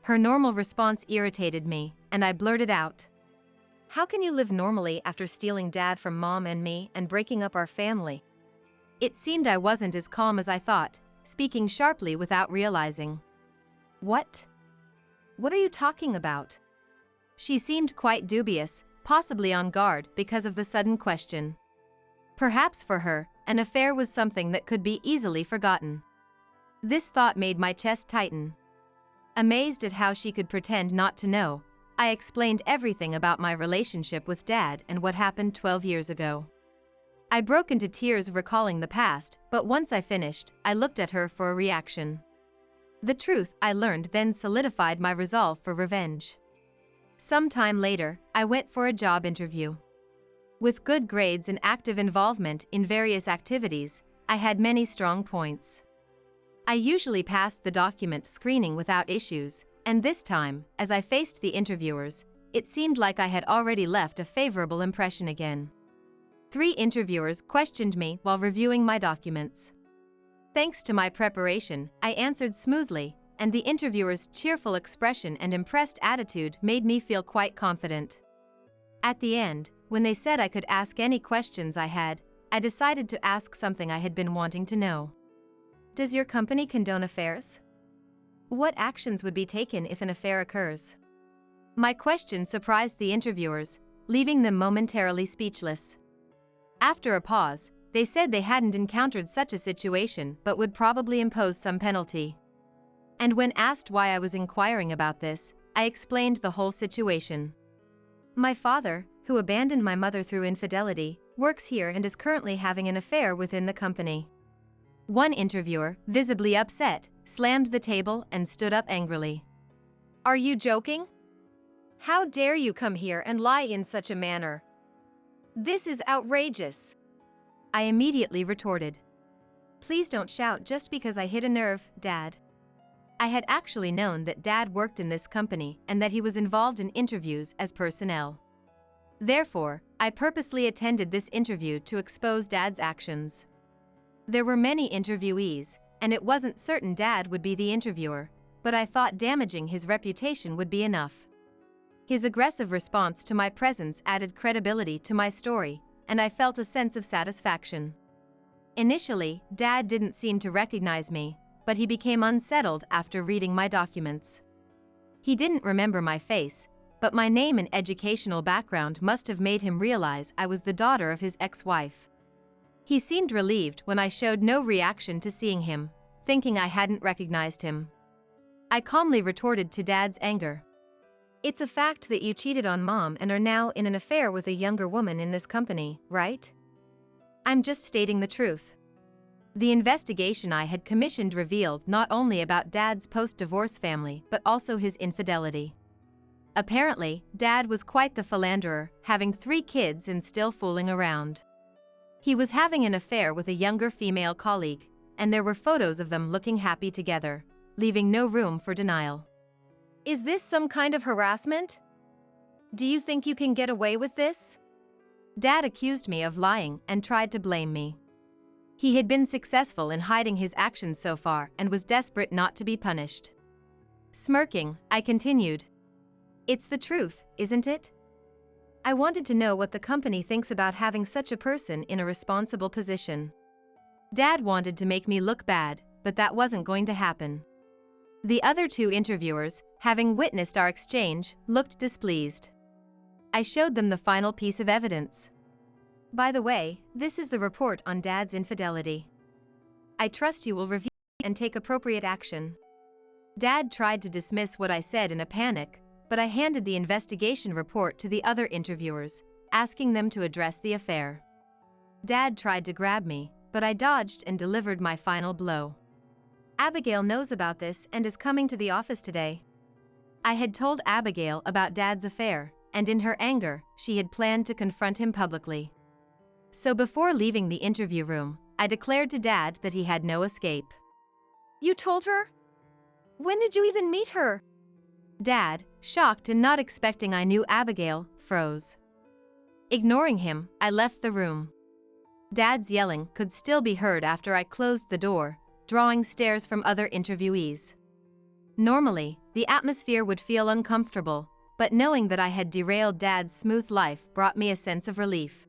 Her normal response irritated me, and I blurted out, "How can you live normally after stealing Dad from Mom and me and breaking up our family?" It seemed I wasn't as calm as I thought, speaking sharply without realizing. "What? What are you talking about?" She seemed quite dubious, possibly on guard because of the sudden question. Perhaps for her, an affair was something that could be easily forgotten. This thought made my chest tighten. Amazed at how she could pretend not to know, I explained everything about my relationship with Dad and what happened 12 years ago. I broke into tears recalling the past, but once I finished, I looked at her for a reaction. The truth I learned then solidified my resolve for revenge. Some time later, I went for a job interview. With good grades and active involvement in various activities, I had many strong points. I usually passed the document screening without issues, and this time, as I faced the interviewers, it seemed like I had already left a favorable impression again. 3 interviewers questioned me while reviewing my documents. Thanks to my preparation, I answered smoothly, and the interviewer's cheerful expression and impressed attitude made me feel quite confident. At the end, when they said I could ask any questions I had, I decided to ask something I had been wanting to know. Does your company condone affairs? What actions would be taken if an affair occurs? My question surprised the interviewers, leaving them momentarily speechless. After a pause, they said they hadn't encountered such a situation but would probably impose some penalty. And when asked why I was inquiring about this, I explained the whole situation. My father, who abandoned my mother through infidelity, works here and is currently having an affair within the company. One interviewer, visibly upset, slammed the table and stood up angrily. Are you joking? How dare you come here and lie in such a manner? This is outrageous. I immediately retorted. Please don't shout just because I hit a nerve, Dad. I had actually known that Dad worked in this company and that he was involved in interviews as personnel. Therefore, I purposely attended this interview to expose Dad's actions. There were many interviewees, and it wasn't certain Dad would be the interviewer, but I thought damaging his reputation would be enough. His aggressive response to my presence added credibility to my story, and I felt a sense of satisfaction. Initially, Dad didn't seem to recognize me, but he became unsettled after reading my documents. He didn't remember my face, but my name and educational background must have made him realize I was the daughter of his ex-wife. He seemed relieved when I showed no reaction to seeing him, thinking I hadn't recognized him. I calmly retorted to Dad's anger. It's a fact that you cheated on Mom and are now in an affair with a younger woman in this company, right? I'm just stating the truth. The investigation I had commissioned revealed not only about Dad's post-divorce family but also his infidelity. Apparently, Dad was quite the philanderer, having 3 kids and still fooling around. He was having an affair with a younger female colleague, and there were photos of them looking happy together, leaving no room for denial. Is this some kind of harassment? Do you think you can get away with this? Dad accused me of lying and tried to blame me. He had been successful in hiding his actions so far and was desperate not to be punished. Smirking, I continued. It's the truth, isn't it? I wanted to know what the company thinks about having such a person in a responsible position. Dad wanted to make me look bad, but that wasn't going to happen. The other 2 interviewers, having witnessed our exchange, looked displeased. I showed them the final piece of evidence. By the way, this is the report on Dad's infidelity. I trust you will review and take appropriate action. Dad tried to dismiss what I said in a panic, but I handed the investigation report to the other interviewers, asking them to address the affair. Dad tried to grab me, but I dodged and delivered my final blow. Abigail knows about this and is coming to the office today. I had told Abigail about Dad's affair, and in her anger, she had planned to confront him publicly. So before leaving the interview room, I declared to Dad that he had no escape. You told her? When did you even meet her? Dad, shocked and not expecting I knew Abigail, froze. Ignoring him, I left the room. Dad's yelling could still be heard after I closed the door, drawing stares from other interviewees. Normally, the atmosphere would feel uncomfortable, but knowing that I had derailed Dad's smooth life brought me a sense of relief.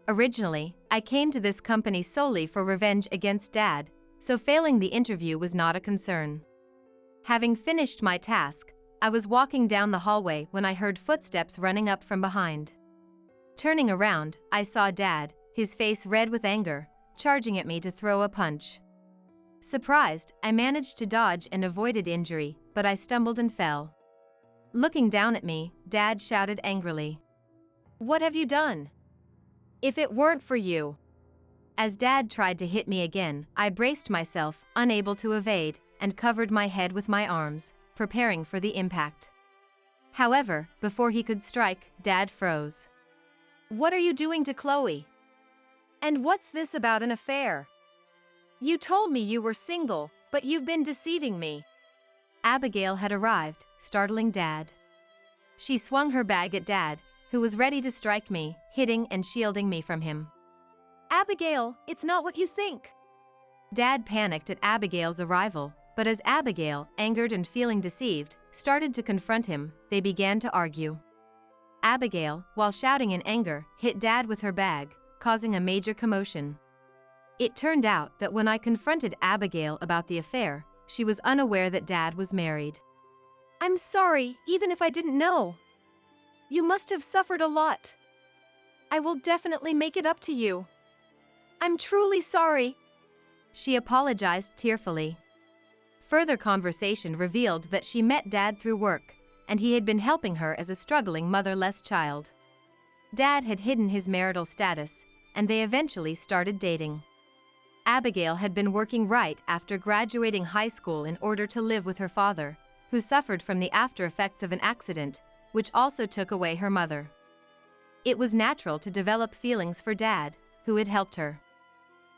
Originally, I came to this company solely for revenge against Dad, so failing the interview was not a concern. Having finished my task, I was walking down the hallway when I heard footsteps running up from behind. Turning around, I saw Dad, his face red with anger, charging at me to throw a punch. Surprised, I managed to dodge and avoided injury, but I stumbled and fell. Looking down at me, Dad shouted angrily. What have you done? If it weren't for you. As Dad tried to hit me again, I braced myself, unable to evade, and covered my head with my arms, preparing for the impact. However, before he could strike, Dad froze. What are you doing to Chloe? And what's this about an affair? You told me you were single, but you've been deceiving me. Abigail had arrived, startling Dad. She swung her bag at Dad, who was ready to strike me, hitting and shielding me from him. Abigail, it's not what you think. Dad panicked at Abigail's arrival, but as Abigail, angered and feeling deceived, started to confront him, they began to argue. Abigail, while shouting in anger, hit Dad with her bag, causing a major commotion. It turned out that when I confronted Abigail about the affair, she was unaware that Dad was married. I'm sorry, even if I didn't know. You must have suffered a lot. I will definitely make it up to you. I'm truly sorry. She apologized tearfully. Further conversation revealed that she met Dad through work, and he had been helping her as a struggling motherless child. Dad had hidden his marital status, and they eventually started dating. Abigail had been working right after graduating high school in order to live with her father, who suffered from the after effects of an accident, which also took away her mother. It was natural to develop feelings for Dad, who had helped her.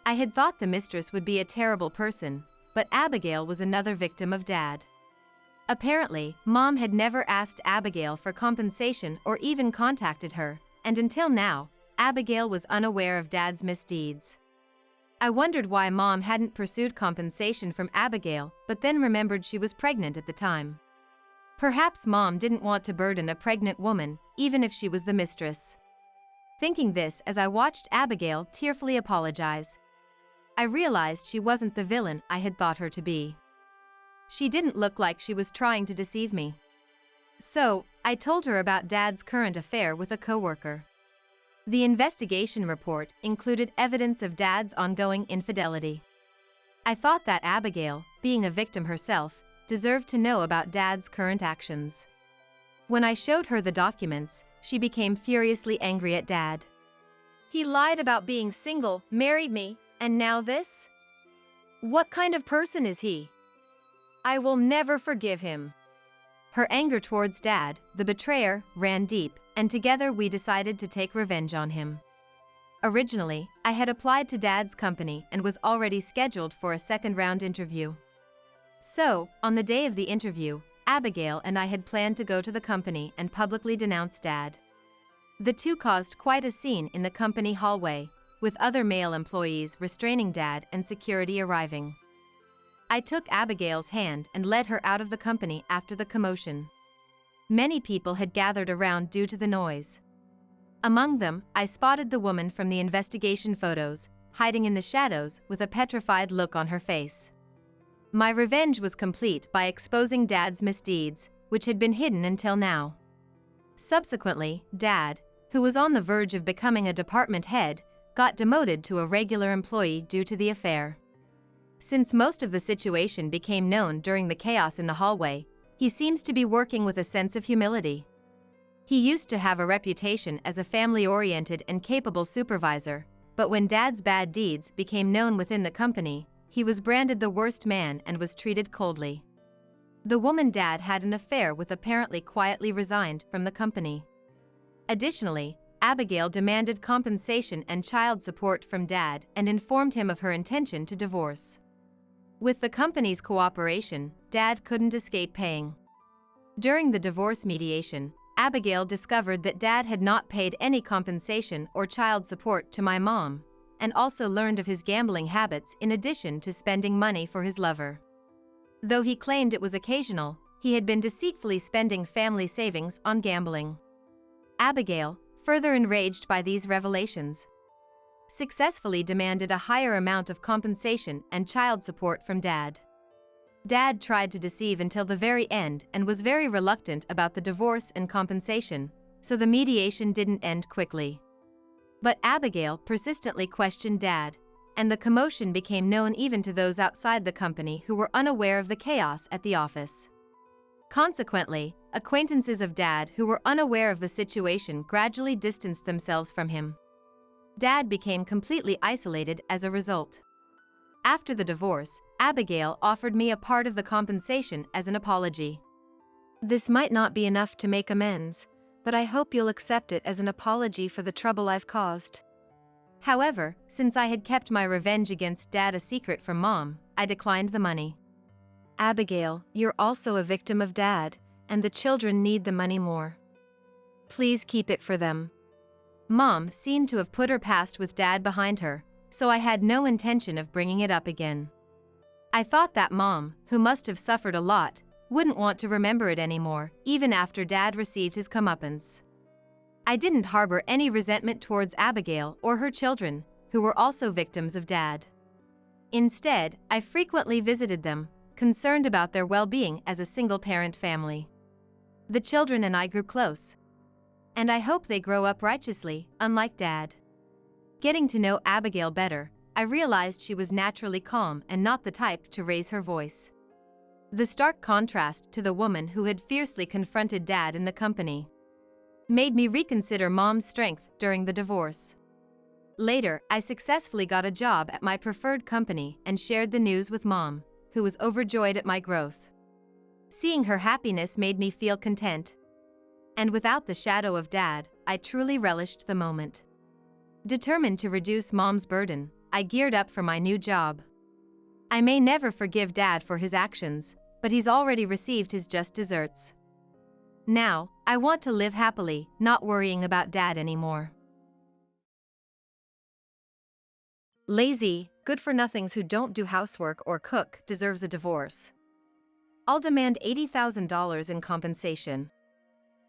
I had thought the mistress would be a terrible person, but Abigail was another victim of Dad. Apparently, Mom had never asked Abigail for compensation or even contacted her, and until now, Abigail was unaware of Dad's misdeeds. I wondered why Mom hadn't pursued compensation from Abigail, but then remembered she was pregnant at the time. Perhaps Mom didn't want to burden a pregnant woman, even if she was the mistress. Thinking this as I watched Abigail tearfully apologize, I realized she wasn't the villain I had thought her to be. She didn't look like she was trying to deceive me. So, I told her about Dad's current affair with a coworker. The investigation report included evidence of Dad's ongoing infidelity. I thought that Abigail, being a victim herself, deserved to know about Dad's current actions. When I showed her the documents, she became furiously angry at Dad. He lied about being single, married me, and now this? What kind of person is he? I will never forgive him. Her anger towards Dad, the betrayer, ran deep, and together we decided to take revenge on him. Originally, I had applied to Dad's company and was already scheduled for a second-round interview. So, on the day of the interview, Abigail and I had planned to go to the company and publicly denounce Dad. The two caused quite a scene in the company hallway, with other male employees restraining Dad and security arriving. I took Abigail's hand and led her out of the company after the commotion. Many people had gathered around due to the noise. Among them, I spotted the woman from the investigation photos, hiding in the shadows with a petrified look on her face. My revenge was complete by exposing Dad's misdeeds, which had been hidden until now. Subsequently, Dad, who was on the verge of becoming a department head, got demoted to a regular employee due to the affair. Since most of the situation became known during the chaos in the hallway, he seems to be working with a sense of humility. He used to have a reputation as a family-oriented and capable supervisor, but when Dad's bad deeds became known within the company, he was branded the worst man and was treated coldly. The woman Dad had an affair with apparently quietly resigned from the company. Additionally, Abigail demanded compensation and child support from Dad and informed him of her intention to divorce. With the company's cooperation, Dad couldn't escape paying. During the divorce mediation, Abigail discovered that Dad had not paid any compensation or child support to my mom, and also learned of his gambling habits in addition to spending money for his lover. Though he claimed it was occasional, he had been deceitfully spending family savings on gambling. Abigail, further enraged by these revelations, successfully demanded a higher amount of compensation and child support from Dad. Dad tried to deceive until the very end and was very reluctant about the divorce and compensation, so the mediation didn't end quickly. But Abigail persistently questioned Dad, and the commotion became known even to those outside the company who were unaware of the chaos at the office. Consequently, acquaintances of Dad who were unaware of the situation gradually distanced themselves from him. Dad became completely isolated as a result. After the divorce, Abigail offered me a part of the compensation as an apology. This might not be enough to make amends, but I hope you'll accept it as an apology for the trouble I've caused. However, since I had kept my revenge against Dad a secret from Mom, I declined the money. Abigail, you're also a victim of Dad, and the children need the money more. Please keep it for them. Mom seemed to have put her past with Dad behind her, so I had no intention of bringing it up again. I thought that Mom, who must have suffered a lot, wouldn't want to remember it anymore, even after Dad received his comeuppance. I didn't harbor any resentment towards Abigail or her children, who were also victims of Dad. Instead, I frequently visited them, concerned about their well-being as a single-parent family. The children and I grew close. And I hope they grow up righteously, unlike Dad. Getting to know Abigail better, I realized she was naturally calm and not the type to raise her voice. The stark contrast to the woman who had fiercely confronted Dad in the company made me reconsider Mom's strength during the divorce. Later, I successfully got a job at my preferred company and shared the news with Mom, who was overjoyed at my growth. Seeing her happiness made me feel content. And without the shadow of Dad, I truly relished the moment. Determined to reduce Mom's burden, I geared up for my new job. I may never forgive Dad for his actions, but he's already received his just desserts. Now, I want to live happily, not worrying about Dad anymore. Lazy, Good-for-nothings who don't do housework or cook deserves a divorce. I'll demand $80,000 in compensation.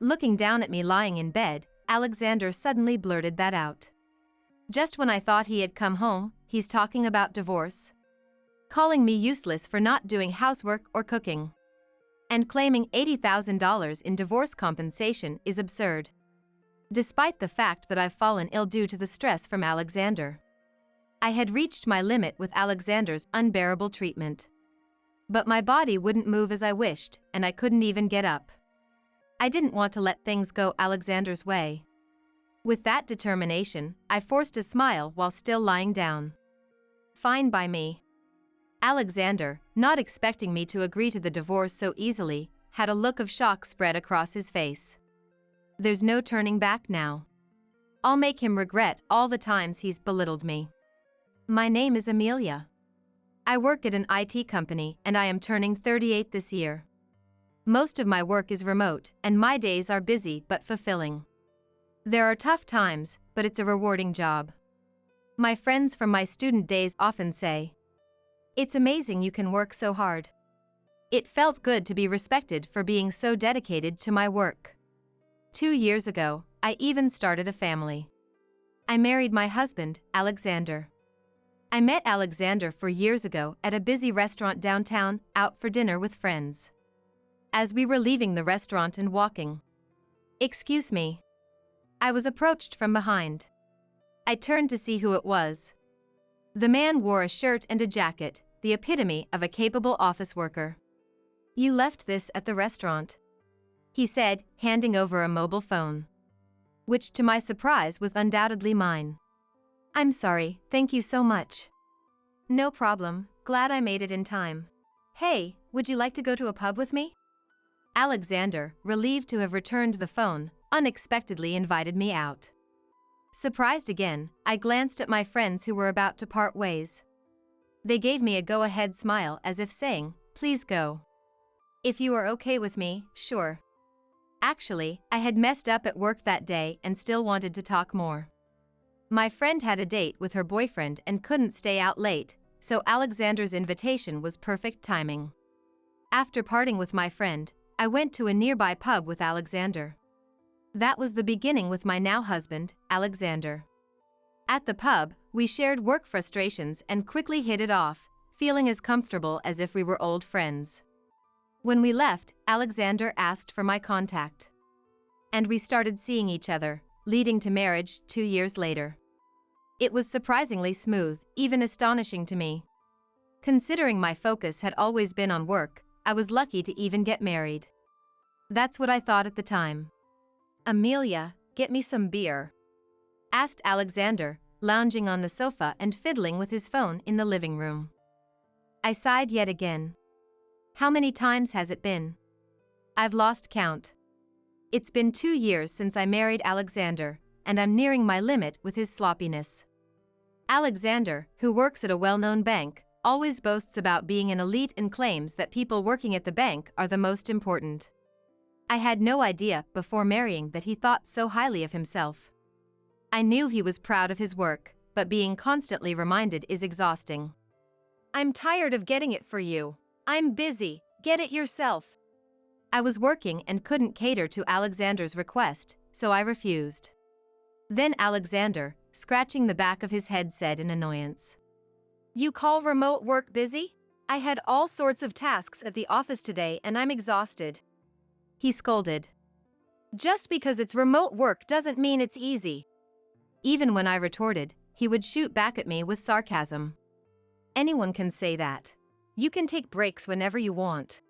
Looking down at me lying in bed, Alexander suddenly blurted that out. Just when I thought he had come home, he's talking about divorce. Calling me useless for not doing housework or cooking. And claiming $80,000 in divorce compensation is absurd. Despite the fact that I've fallen ill due to the stress from Alexander. I had reached my limit with Alexander's unbearable treatment. But my body wouldn't move as I wished, and I couldn't even get up. I didn't want to let things go Alexander's way. With that determination, I forced a smile while still lying down. Fine by me. Alexander, not expecting me to agree to the divorce so easily, had a look of shock spread across his face. There's no turning back now. I'll make him regret all the times he's belittled me. My name is Amelia. I work at an IT company and I am turning 38 this year. Most of my work is remote and my days are busy but fulfilling. There are tough times, but it's a rewarding job. My friends from my student days often say, "It's amazing you can work so hard." It felt good to be respected for being so dedicated to my work. 2 years ago, I even started a family. I married my husband, Alexander. I met Alexander 4 years ago at a busy restaurant downtown, out for dinner with friends. As we were leaving the restaurant and walking. "Excuse me." I was approached from behind. I turned to see who it was. The man wore a shirt and a jacket, the epitome of a capable office worker. "You left this at the restaurant," he said, handing over a mobile phone. Which to my surprise was undoubtedly mine. "I'm sorry, thank you so much." "No problem, glad I made it in time. Hey, would you like to go to a pub with me?" Alexander, relieved to have returned the phone, unexpectedly invited me out. Surprised again, I glanced at my friends who were about to part ways. They gave me a go-ahead smile as if saying, "Please go. If you are okay with me, sure." Actually, I had messed up at work that day and still wanted to talk more. My friend had a date with her boyfriend and couldn't stay out late, so Alexander's invitation was perfect timing. After parting with my friend, I went to a nearby pub with Alexander. That was the beginning with my now husband, Alexander. At the pub, we shared work frustrations and quickly hit it off, feeling as comfortable as if we were old friends. When we left, Alexander asked for my contact. And we started seeing each other, leading to marriage 2 years later. It was surprisingly smooth, even astonishing to me. Considering my focus had always been on work, I was lucky to even get married. That's what I thought at the time. "Amelia, get me some beer," asked Alexander, lounging on the sofa and fiddling with his phone in the living room. I sighed yet again. How many times has it been? I've lost count. It's been 2 years since I married Alexander, and I'm nearing my limit with his sloppiness. Alexander, who works at a well-known bank, always boasts about being an elite and claims that people working at the bank are the most important. I had no idea before marrying that he thought so highly of himself. I knew he was proud of his work, but being constantly reminded is exhausting. "I'm tired of getting it for you. I'm busy, get it yourself." I was working and couldn't cater to Alexander's request, so I refused. Then Alexander, scratching the back of his head, said in annoyance, "You call remote work busy? I had all sorts of tasks at the office today and I'm exhausted." He scolded. "Just because it's remote work doesn't mean it's easy." Even when I retorted, he would shoot back at me with sarcasm. "Anyone can say that. You can take breaks whenever you want."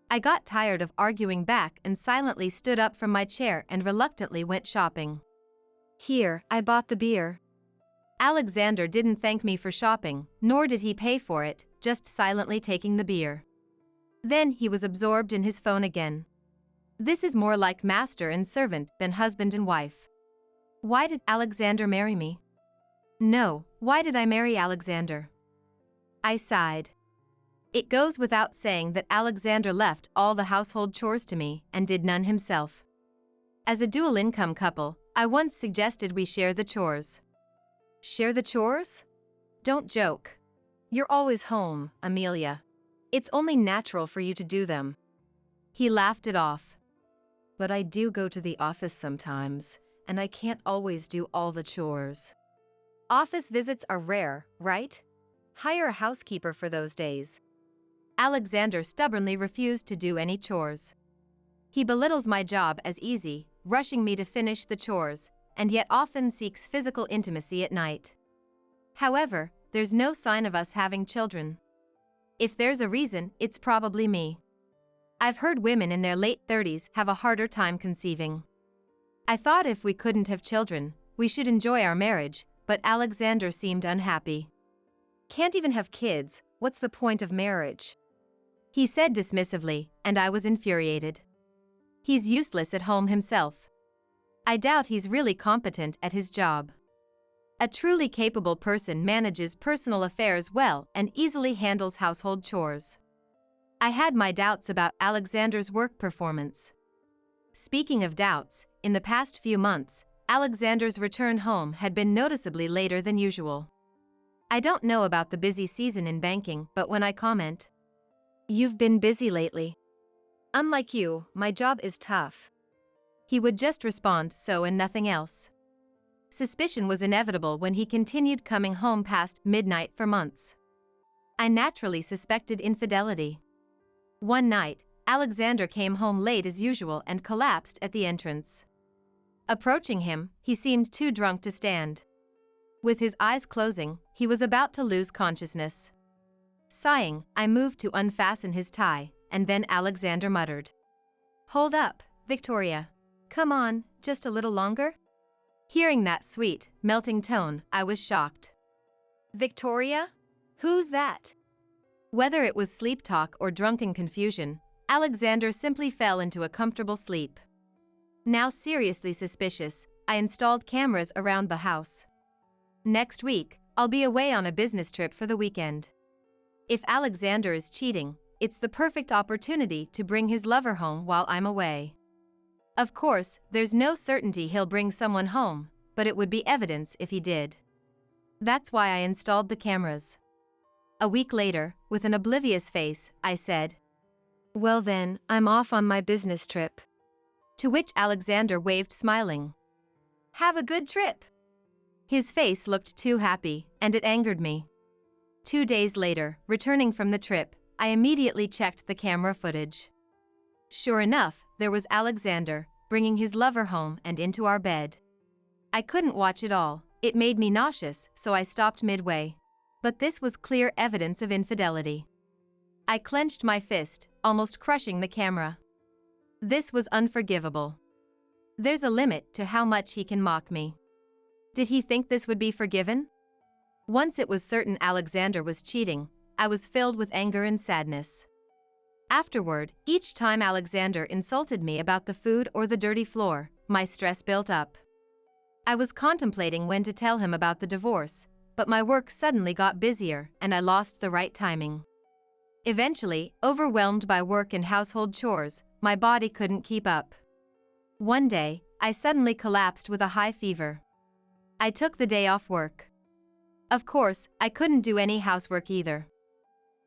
I got tired of arguing back and silently stood up from my chair and reluctantly went shopping. "Here, I bought the beer." Alexander didn't thank me for shopping, nor did he pay for it, just silently taking the beer. Then he was absorbed in his phone again. This is more like master and servant than husband and wife. Why did Alexander marry me? No, why did I marry Alexander? I sighed. It goes without saying that Alexander left all the household chores to me and did none himself. As a dual-income couple, I once suggested we share the chores. Share the chores? Don't joke. You're always home, Amelia. It's only natural for you to do them. He laughed it off. But I do go to the office sometimes, and I can't always do all the chores. Office visits are rare, right? Hire a housekeeper for those days. Alexander stubbornly refused to do any chores. He belittles my job as easy, rushing me to finish the chores, and yet often seeks physical intimacy at night. However, there's no sign of us having children. If there's a reason, it's probably me. I've heard women in their late 30s have a harder time conceiving. I thought if we couldn't have children, we should enjoy our marriage, but Alexander seemed unhappy. Can't even have kids, what's the point of marriage? He said dismissively, and I was infuriated. He's useless at home himself. I doubt he's really competent at his job. A truly capable person manages personal affairs well and easily handles household chores. I had my doubts about Alexander's work performance. Speaking of doubts, in the past few months, Alexander's return home had been noticeably later than usual. I don't know about the busy season in banking, but when I comment, "You've been busy lately. Unlike you, my job is tough," he would just respond so and nothing else. Suspicion was inevitable when he continued coming home past midnight for months. I naturally suspected infidelity. One night, Alexander came home late as usual and collapsed at the entrance. Approaching him, he seemed too drunk to stand. With his eyes closing, he was about to lose consciousness. Sighing, I moved to unfasten his tie, and then Alexander muttered, "Hold up, Victoria. Come on, just a little longer?" Hearing that sweet, melting tone, I was shocked. "Victoria? Who's that?" Whether it was sleep talk or drunken confusion, Alexander simply fell into a comfortable sleep. Now seriously suspicious, I installed cameras around the house. Next week, I'll be away on a business trip for the weekend. If Alexander is cheating, it's the perfect opportunity to bring his lover home while I'm away. Of course, there's no certainty he'll bring someone home, but it would be evidence if he did. That's why I installed the cameras. A week later, with an oblivious face, I said, "Well then, I'm off on my business trip." To which Alexander waved smiling. "Have a good trip." His face looked too happy, and it angered me. 2 days later, returning from the trip, I immediately checked the camera footage. Sure enough, there was Alexander, bringing his lover home and into our bed. I couldn't watch it all, it made me nauseous, so I stopped midway. But this was clear evidence of infidelity. I clenched my fist, almost crushing the camera. This was unforgivable. There's a limit to how much he can mock me. Did he think this would be forgiven? Once it was certain Alexander was cheating, I was filled with anger and sadness. Afterward, each time Alexander insulted me about the food or the dirty floor, my stress built up. I was contemplating when to tell him about the divorce, but my work suddenly got busier and I lost the right timing. Eventually, overwhelmed by work and household chores, my body couldn't keep up. One day, I suddenly collapsed with a high fever. I took the day off work. Of course, I couldn't do any housework either.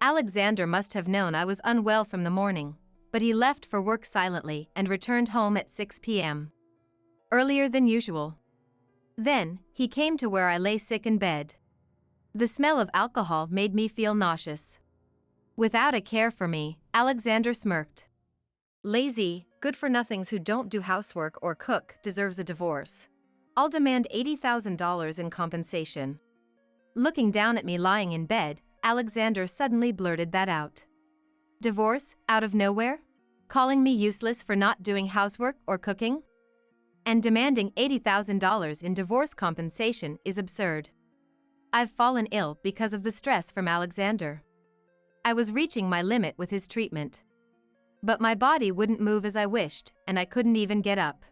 Alexander must have known I was unwell from the morning, but he left for work silently and returned home at 6 p.m. Earlier than usual. Then, he came to where I lay sick in bed. The smell of alcohol made me feel nauseous. Without a care for me, Alexander smirked. "Lazy, good-for-nothings who don't do housework or cook deserves a divorce. I'll demand $80,000 in compensation." Looking down at me lying in bed, Alexander suddenly blurted that out. Divorce, out of nowhere? Calling me useless for not doing housework or cooking? And demanding $80,000 in divorce compensation is absurd. I've fallen ill because of the stress from Alexander. I was reaching my limit with his treatment. But my body wouldn't move as I wished, and I couldn't even get up.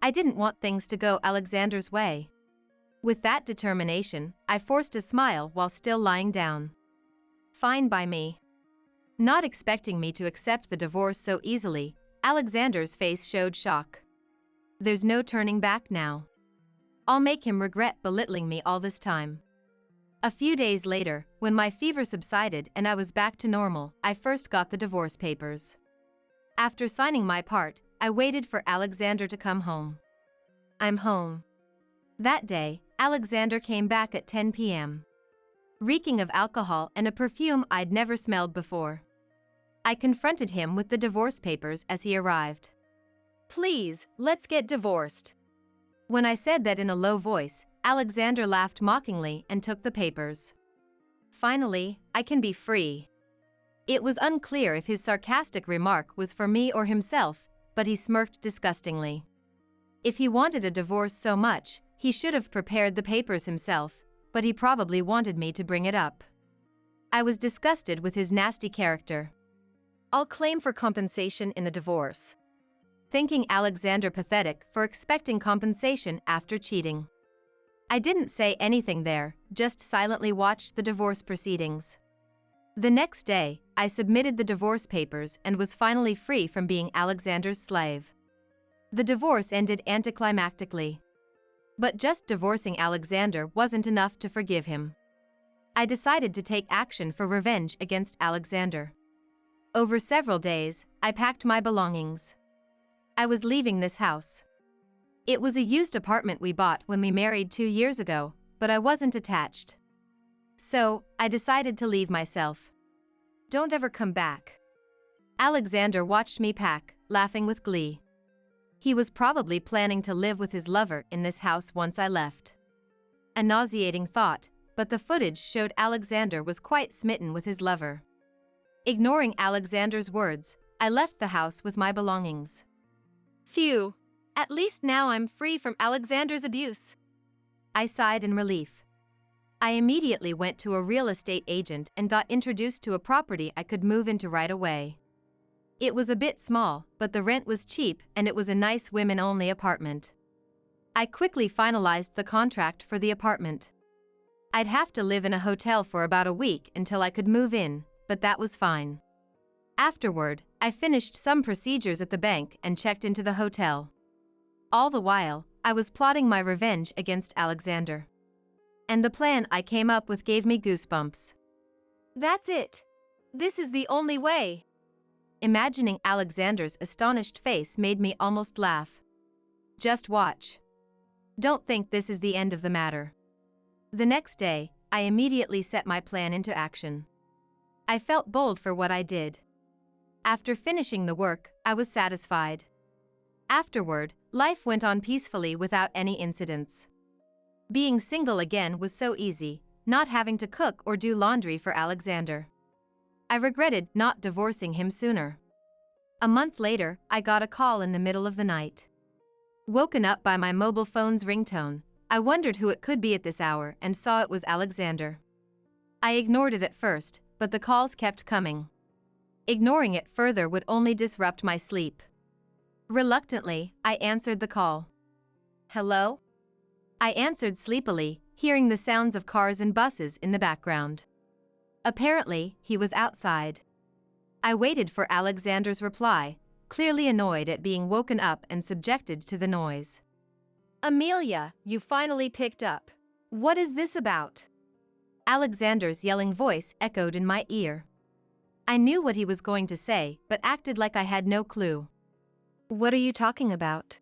I didn't want things to go Alexander's way. With that determination, I forced a smile while still lying down. Fine by me. Not expecting me to accept the divorce so easily, Alexander's face showed shock. There's no turning back now. I'll make him regret belittling me all this time. A few days later, when my fever subsided and I was back to normal, I first got the divorce papers. After signing my part, I waited for Alexander to come home. I'm home. That day, Alexander came back at 10 p.m. reeking of alcohol and a perfume I'd never smelled before. I confronted him with the divorce papers as he arrived. Please, let's get divorced. When I said that in a low voice, Alexander laughed mockingly and took the papers. Finally, I can be free. It was unclear if his sarcastic remark was for me or himself, but he smirked disgustingly. If he wanted a divorce so much, he should have prepared the papers himself, but he probably wanted me to bring it up. I was disgusted with his nasty character. I'll claim for compensation in the divorce. Thinking Alexander pathetic for expecting compensation after cheating. I didn't say anything there, just silently watched the divorce proceedings. The next day, I submitted the divorce papers and was finally free from being Alexander's slave. The divorce ended anticlimactically. But just divorcing Alexander wasn't enough to forgive him. I decided to take action for revenge against Alexander. Over several days, I packed my belongings. I was leaving this house. It was a used apartment we bought when we married 2 years ago, but I wasn't attached. So, I decided to leave myself. Don't ever come back. Alexander watched me pack, laughing with glee. He was probably planning to live with his lover in this house once I left. A nauseating thought, but the footage showed Alexander was quite smitten with his lover. Ignoring Alexander's words, I left the house with my belongings. Phew. At least now I'm free from Alexander's abuse. I sighed in relief. I immediately went to a real estate agent and got introduced to a property I could move into right away. It was a bit small, but the rent was cheap and it was a nice women-only apartment. I quickly finalized the contract for the apartment. I'd have to live in a hotel for about a week until I could move in, but that was fine. Afterward, I finished some procedures at the bank and checked into the hotel. All the while, I was plotting my revenge against Alexander. And the plan I came up with gave me goosebumps. That's it. This is the only way. Imagining Alexander's astonished face made me almost laugh. Just watch. Don't think this is the end of the matter. The next day, I immediately set my plan into action. I felt bold for what I did. After finishing the work, I was satisfied. Afterward, life went on peacefully without any incidents. Being single again was so easy, not having to cook or do laundry for Alexander. I regretted not divorcing him sooner. A month later, I got a call in the middle of the night. Woken up by my mobile phone's ringtone, I wondered who it could be at this hour and saw it was Alexander. I ignored it at first, but the calls kept coming. Ignoring it further would only disrupt my sleep. Reluctantly, I answered the call. Hello? I answered sleepily, hearing the sounds of cars and buses in the background. Apparently, he was outside. I waited for Alexander's reply, clearly annoyed at being woken up and subjected to the noise. Amelia, you finally picked up. What is this about? Alexander's yelling voice echoed in my ear. I knew what he was going to say, but acted like I had no clue. What are you talking about?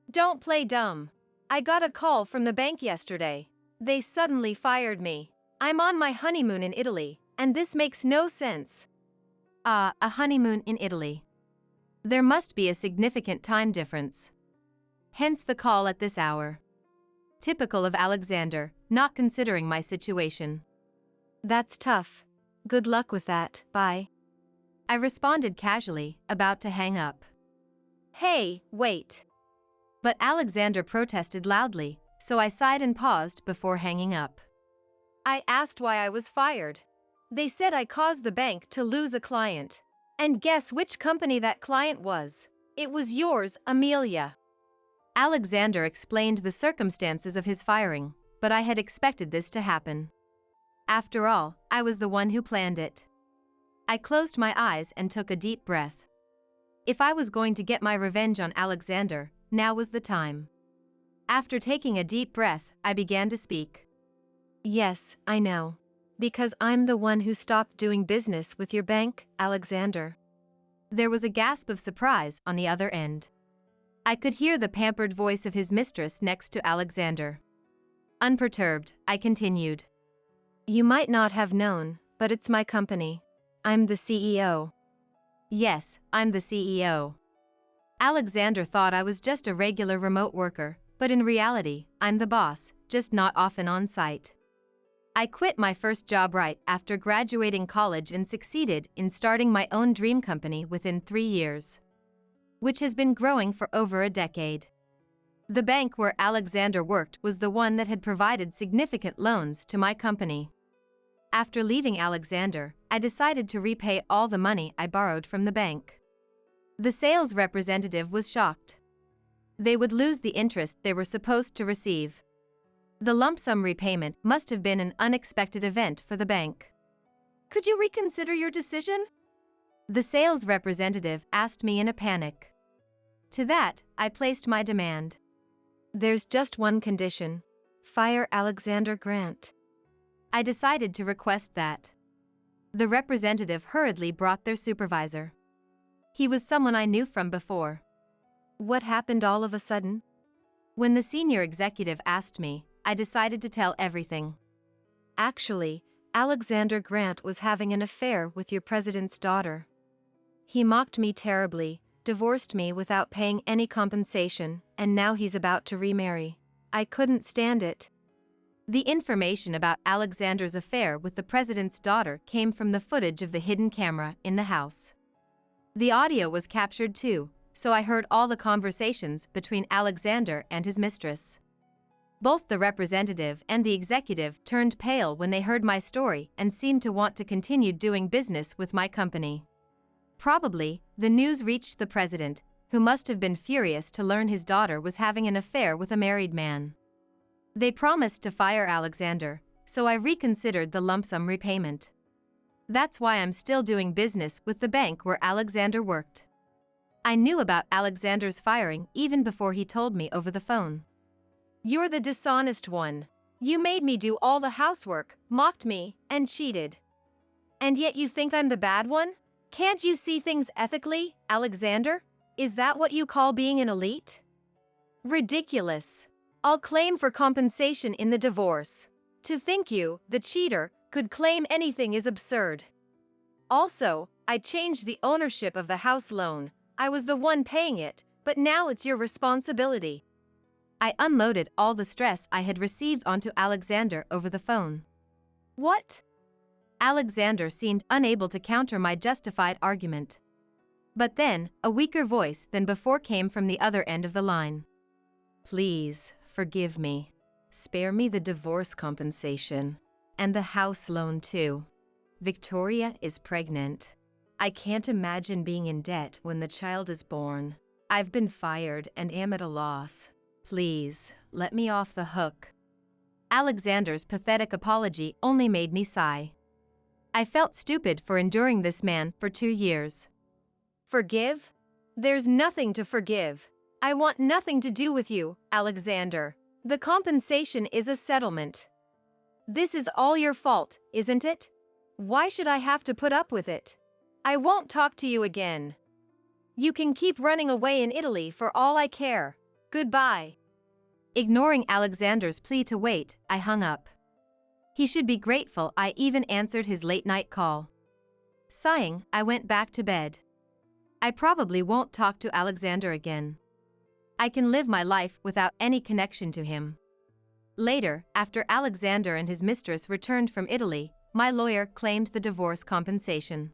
Don't play dumb. I got a call from the bank yesterday. They suddenly fired me. I'm on my honeymoon in Italy, and this makes no sense. A honeymoon in Italy. There must be a significant time difference. Hence the call at this hour. Typical of Alexander, not considering my situation. That's tough. Good luck with that, bye. I responded casually, about to hang up. Hey, wait. But Alexander protested loudly, so I sighed and paused before hanging up. I asked why I was fired. They said I caused the bank to lose a client. And guess which company that client was? It was yours, Amelia. Alexander explained the circumstances of his firing, but I had expected this to happen. After all, I was the one who planned it. I closed my eyes and took a deep breath. If I was going to get my revenge on Alexander, now was the time. After taking a deep breath, I began to speak. Yes, I know. Because I'm the one who stopped doing business with your bank, Alexander. There was a gasp of surprise on the other end. I could hear the pampered voice of his mistress next to Alexander. Unperturbed, I continued. You might not have known, but it's my company. I'm the CEO. Yes, I'm the CEO. Alexander thought I was just a regular remote worker, but in reality, I'm the boss, just not often on site. I quit my first job right after graduating college and succeeded in starting my own dream company within 3 years, which has been growing for over a decade. The bank where Alexander worked was the one that had provided significant loans to my company. After leaving Alexander, I decided to repay all the money I borrowed from the bank. The sales representative was shocked. They would lose the interest they were supposed to receive. The lump sum repayment must have been an unexpected event for the bank. Could you reconsider your decision? The sales representative asked me in a panic. To that, I placed my demand. There's just one condition. Fire Alexander Grant. I decided to request that. The representative hurriedly brought their supervisor. He was someone I knew from before. What happened all of a sudden? When the senior executive asked me, I decided to tell everything. Actually, Alexander Grant was having an affair with your president's daughter. He mocked me terribly, divorced me without paying any compensation, and now he's about to remarry. I couldn't stand it. The information about Alexander's affair with the president's daughter came from the footage of the hidden camera in the house. The audio was captured too, so I heard all the conversations between Alexander and his mistress. Both the representative and the executive turned pale when they heard my story and seemed to want to continue doing business with my company. Probably, the news reached the president, who must have been furious to learn his daughter was having an affair with a married man. They promised to fire Alexander, so I reconsidered the lump sum repayment. That's why I'm still doing business with the bank where Alexander worked. I knew about Alexander's firing even before he told me over the phone. You're the dishonest one. You made me do all the housework, mocked me, and cheated. And yet you think I'm the bad one? Can't you see things ethically, Alexander? Is that what you call being an elite? Ridiculous. I'll claim for compensation in the divorce. To think you, the cheater, could claim anything is absurd. Also, I changed the ownership of the house loan. I was the one paying it, but now it's your responsibility. I unloaded all the stress I had received onto Alexander over the phone. What? Alexander seemed unable to counter my justified argument. But then, a weaker voice than before came from the other end of the line. Please, forgive me. Spare me the divorce compensation. And the house loan too. Victoria is pregnant. I can't imagine being in debt when the child is born. I've been fired and am at a loss. Please, let me off the hook. Alexander's pathetic apology only made me sigh. I felt stupid for enduring this man for 2 years. Forgive? There's nothing to forgive. I want nothing to do with you, Alexander. The compensation is a settlement. This is all your fault, isn't it? Why should I have to put up with it? I won't talk to you again. You can keep running away in Italy for all I care. Goodbye. Ignoring Alexander's plea to wait, I hung up. He should be grateful I even answered his late-night call. Sighing, I went back to bed. I probably won't talk to Alexander again. I can live my life without any connection to him. Later, after Alexander and his mistress returned from Italy, my lawyer claimed the divorce compensation.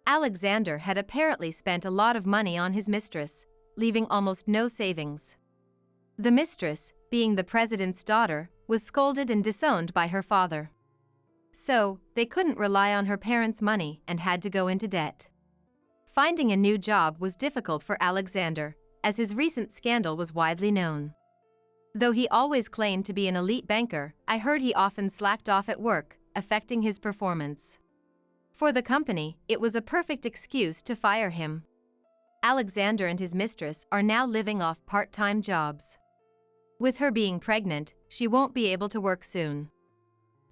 Alexander had apparently spent a lot of money on his mistress, leaving almost no savings. The mistress, being the president's daughter, was scolded and disowned by her father. So, they couldn't rely on her parents' money and had to go into debt. Finding a new job was difficult for Alexander, as his recent scandal was widely known. Though he always claimed to be an elite banker, I heard he often slacked off at work, affecting his performance. For the company, it was a perfect excuse to fire him. Alexander and his mistress are now living off part-time jobs. With her being pregnant, she won't be able to work soon.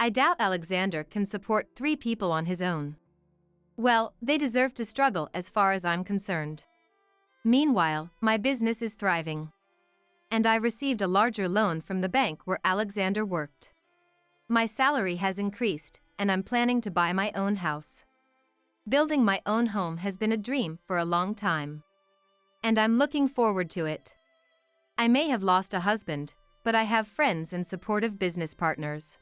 I doubt Alexander can support 3 people on his own. Well, they deserve to struggle as far as I'm concerned. Meanwhile, my business is thriving. And I received a larger loan from the bank where Alexander worked. My salary has increased, and I'm planning to buy my own house. Building my own home has been a dream for a long time. And I'm looking forward to it. I may have lost a husband, but I have friends and supportive business partners.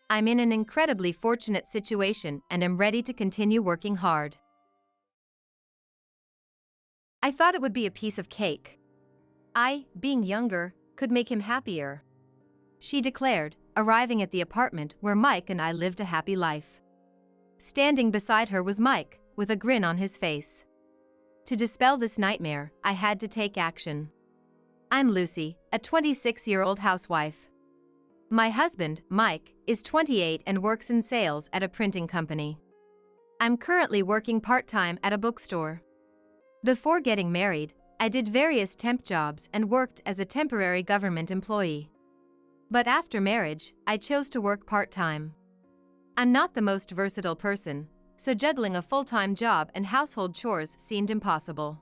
I'm in an incredibly fortunate situation and am ready to continue working hard. I thought it would be a piece of cake. I, being younger, could make him happier, she declared, arriving at the apartment where Mike and I lived a happy life. Standing beside her was Mike, with a grin on his face. To dispel this nightmare, I had to take action. I'm Lucy, a 26-year-old housewife. My husband, Mike, is 28 and works in sales at a printing company. I'm currently working part-time at a bookstore. Before getting married, I did various temp jobs and worked as a temporary government employee. But after marriage, I chose to work part-time. I'm not the most versatile person, so juggling a full-time job and household chores seemed impossible.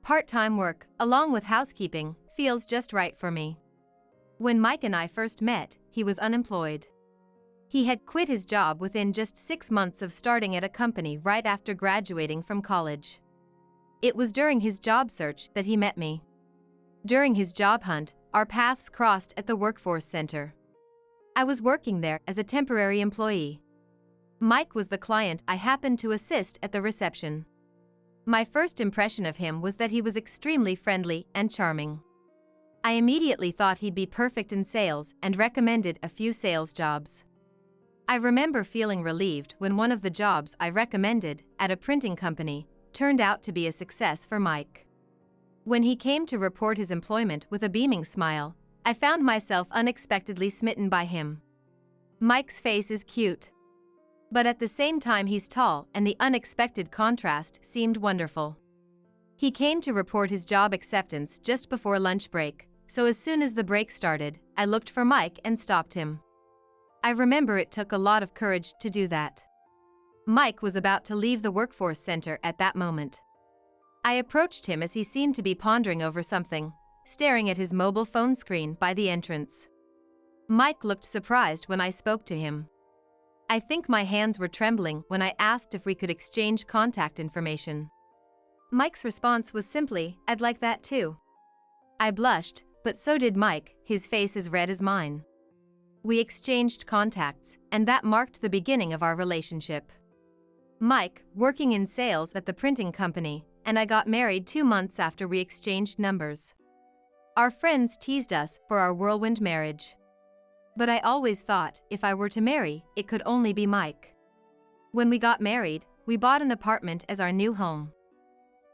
Part-time work, along with housekeeping, feels just right for me. When Mike and I first met, he was unemployed. He had quit his job within just 6 months of starting at a company right after graduating from college. It was during his job search that he met me. During his job hunt, our paths crossed at the workforce center. I was working there as a temporary employee. Mike was the client I happened to assist at the reception. My first impression of him was that he was extremely friendly and charming. I immediately thought he'd be perfect in sales and recommended a few sales jobs. I remember feeling relieved when one of the jobs I recommended, at a printing company, turned out to be a success for Mike. When he came to report his employment with a beaming smile, I found myself unexpectedly smitten by him. Mike's face is cute. But at the same time he's tall, and the unexpected contrast seemed wonderful. He came to report his job acceptance just before lunch break, so as soon as the break started, I looked for Mike and stopped him. I remember it took a lot of courage to do that. Mike was about to leave the workforce center at that moment. I approached him as he seemed to be pondering over something, staring at his mobile phone screen by the entrance. Mike looked surprised when I spoke to him. I think my hands were trembling when I asked if we could exchange contact information. Mike's response was simply, "I'd like that too." I blushed, but so did Mike, his face as red as mine. We exchanged contacts, and that marked the beginning of our relationship. Mike, working in sales at the printing company, and I got married 2 months after we exchanged numbers. Our friends teased us for our whirlwind marriage. But I always thought, if I were to marry, it could only be Mike. When we got married, we bought an apartment as our new home.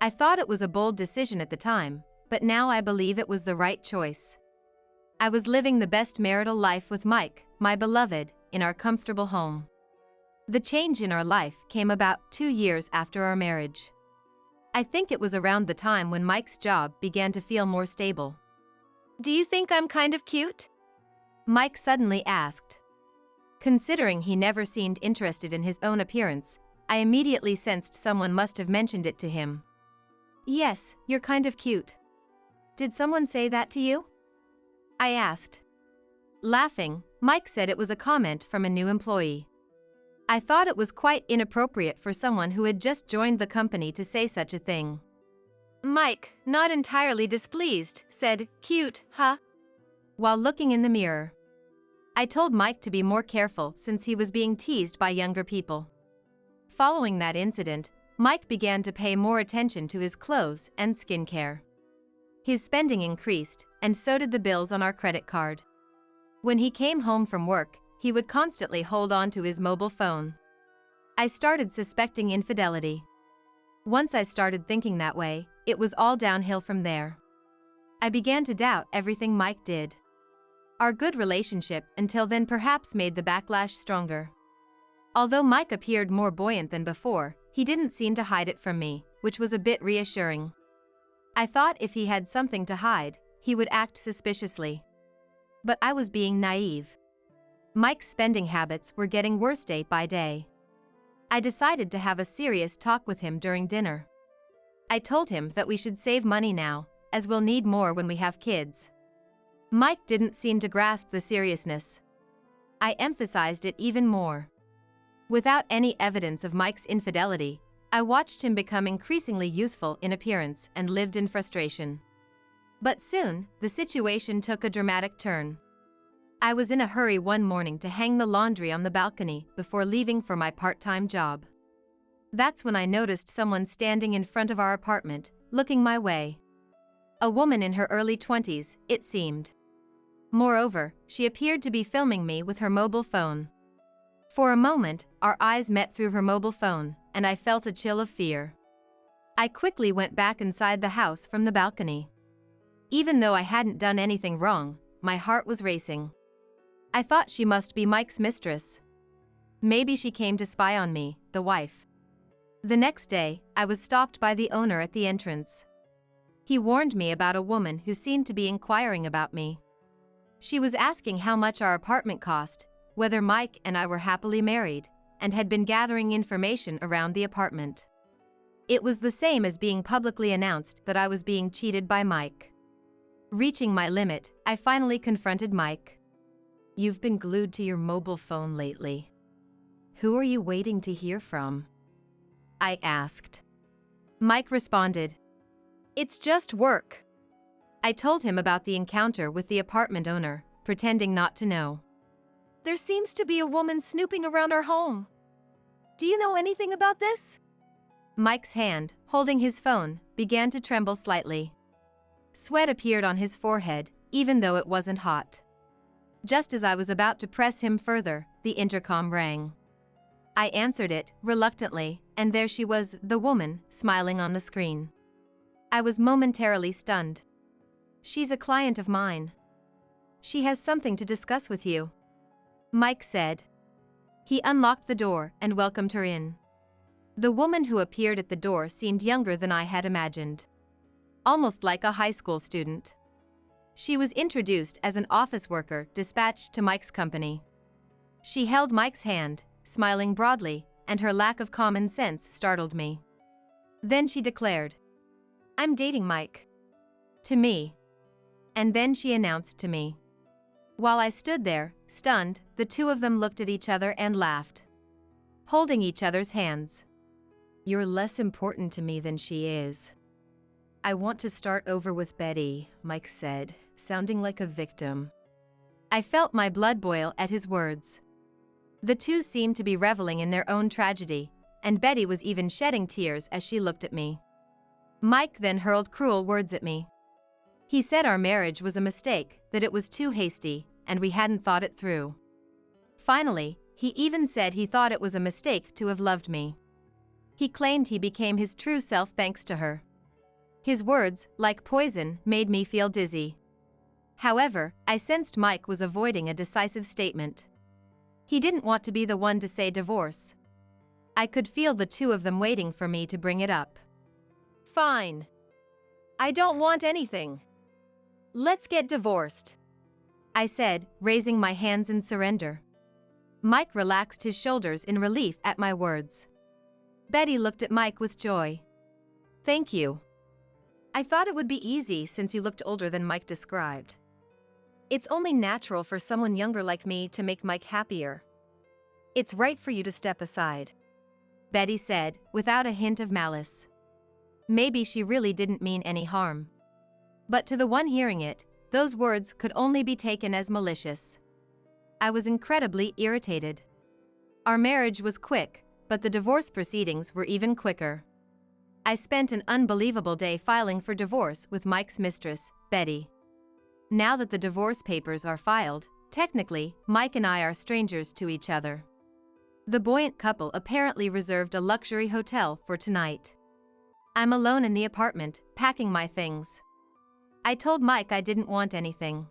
I thought it was a bold decision at the time, but now I believe it was the right choice. I was living the best marital life with Mike, my beloved, in our comfortable home. The change in our life came about 2 years after our marriage. I think it was around the time when Mike's job began to feel more stable. "Do you think I'm kind of cute?" Mike suddenly asked. Considering he never seemed interested in his own appearance, I immediately sensed someone must have mentioned it to him. "Yes, you're kind of cute. Did someone say that to you?" I asked. Laughing, Mike said it was a comment from a new employee. I thought it was quite inappropriate for someone who had just joined the company to say such a thing. Mike, not entirely displeased, said, "Cute, huh?" while looking in the mirror. I told Mike to be more careful since he was being teased by younger people. Following that incident, Mike began to pay more attention to his clothes and skincare. His spending increased, and so did the bills on our credit card. When he came home from work, he would constantly hold on to his mobile phone. I started suspecting infidelity. Once I started thinking that way, it was all downhill from there. I began to doubt everything Mike did. Our good relationship until then perhaps made the backlash stronger. Although Mike appeared more buoyant than before, he didn't seem to hide it from me, which was a bit reassuring. I thought if he had something to hide, he would act suspiciously. But I was being naive. Mike's spending habits were getting worse day by day. I decided to have a serious talk with him during dinner. I told him that we should save money now, as we'll need more when we have kids. Mike didn't seem to grasp the seriousness. I emphasized it even more. Without any evidence of Mike's infidelity, I watched him become increasingly youthful in appearance and lived in frustration. But soon, the situation took a dramatic turn. I was in a hurry one morning to hang the laundry on the balcony before leaving for my part-time job. That's when I noticed someone standing in front of our apartment, looking my way. A woman in her early 20s, it seemed. Moreover, she appeared to be filming me with her mobile phone. For a moment, our eyes met through her mobile phone, and I felt a chill of fear. I quickly went back inside the house from the balcony. Even though I hadn't done anything wrong, my heart was racing. I thought she must be Mike's mistress. Maybe she came to spy on me, the wife. The next day, I was stopped by the owner at the entrance. He warned me about a woman who seemed to be inquiring about me. She was asking how much our apartment cost, whether Mike and I were happily married, and had been gathering information around the apartment. It was the same as being publicly announced that I was being cheated by Mike. Reaching my limit, I finally confronted Mike. "You've been glued to your mobile phone lately. Who are you waiting to hear from?" I asked. Mike responded, "It's just work." I told him about the encounter with the apartment owner, pretending not to know. "There seems to be a woman snooping around our home. Do you know anything about this?" Mike's hand, holding his phone, began to tremble slightly. Sweat appeared on his forehead, even though it wasn't hot. Just as I was about to press him further, the intercom rang. I answered it, reluctantly, and there she was, the woman, smiling on the screen. I was momentarily stunned. "She's a client of mine. She has something to discuss with you," Mike said. He unlocked the door and welcomed her in. The woman who appeared at the door seemed younger than I had imagined. Almost like a high school student. She was introduced as an office worker dispatched to Mike's company. She held Mike's hand, smiling broadly, and her lack of common sense startled me. Then she declared, "I'm dating Mike." To me. And then she announced to me. While I stood there, stunned, the two of them looked at each other and laughed. Holding each other's hands. "You're less important to me than she is. I want to start over with Betty," Mike said, sounding like a victim. I felt my blood boil at his words. The two seemed to be reveling in their own tragedy, and Betty was even shedding tears as she looked at me. Mike then hurled cruel words at me. He said our marriage was a mistake, that it was too hasty, and we hadn't thought it through. Finally, he even said he thought it was a mistake to have loved me. He claimed he became his true self thanks to her. His words, like poison, made me feel dizzy. However, I sensed Mike was avoiding a decisive statement. He didn't want to be the one to say divorce. I could feel the two of them waiting for me to bring it up. "Fine. I don't want anything. Let's get divorced," I said, raising my hands in surrender. Mike relaxed his shoulders in relief at my words. Betty looked at Mike with joy. "Thank you. I thought it would be easy since you looked older than Mike described. It's only natural for someone younger like me to make Mike happier. It's right for you to step aside," Betty said, without a hint of malice. Maybe she really didn't mean any harm. But to the one hearing it, those words could only be taken as malicious. I was incredibly irritated. Our marriage was quick, but the divorce proceedings were even quicker. I spent an unbelievable day filing for divorce with Mike's mistress, Betty. Now that the divorce papers are filed, technically, Mike and I are strangers to each other. The buoyant couple apparently reserved a luxury hotel for tonight. I'm alone in the apartment, packing my things. I told Mike I didn't want anything.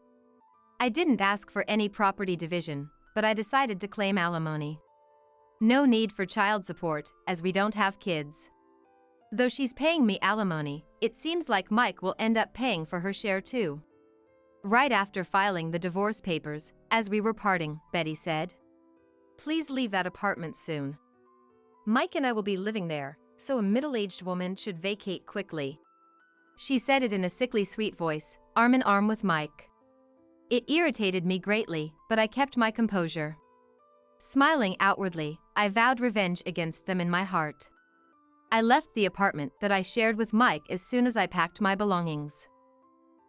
I didn't ask for any property division, but I decided to claim alimony. No need for child support, as we don't have kids. Though she's paying me alimony, it seems like Mike will end up paying for her share too. Right after filing the divorce papers, as we were parting, Betty said, "Please leave that apartment soon. Mike and I will be living there, so a middle-aged woman should vacate quickly." She said it in a sickly sweet voice, arm in arm with Mike. It irritated me greatly, but I kept my composure. Smiling outwardly, I vowed revenge against them in my heart. I left the apartment that I shared with Mike as soon as I packed my belongings.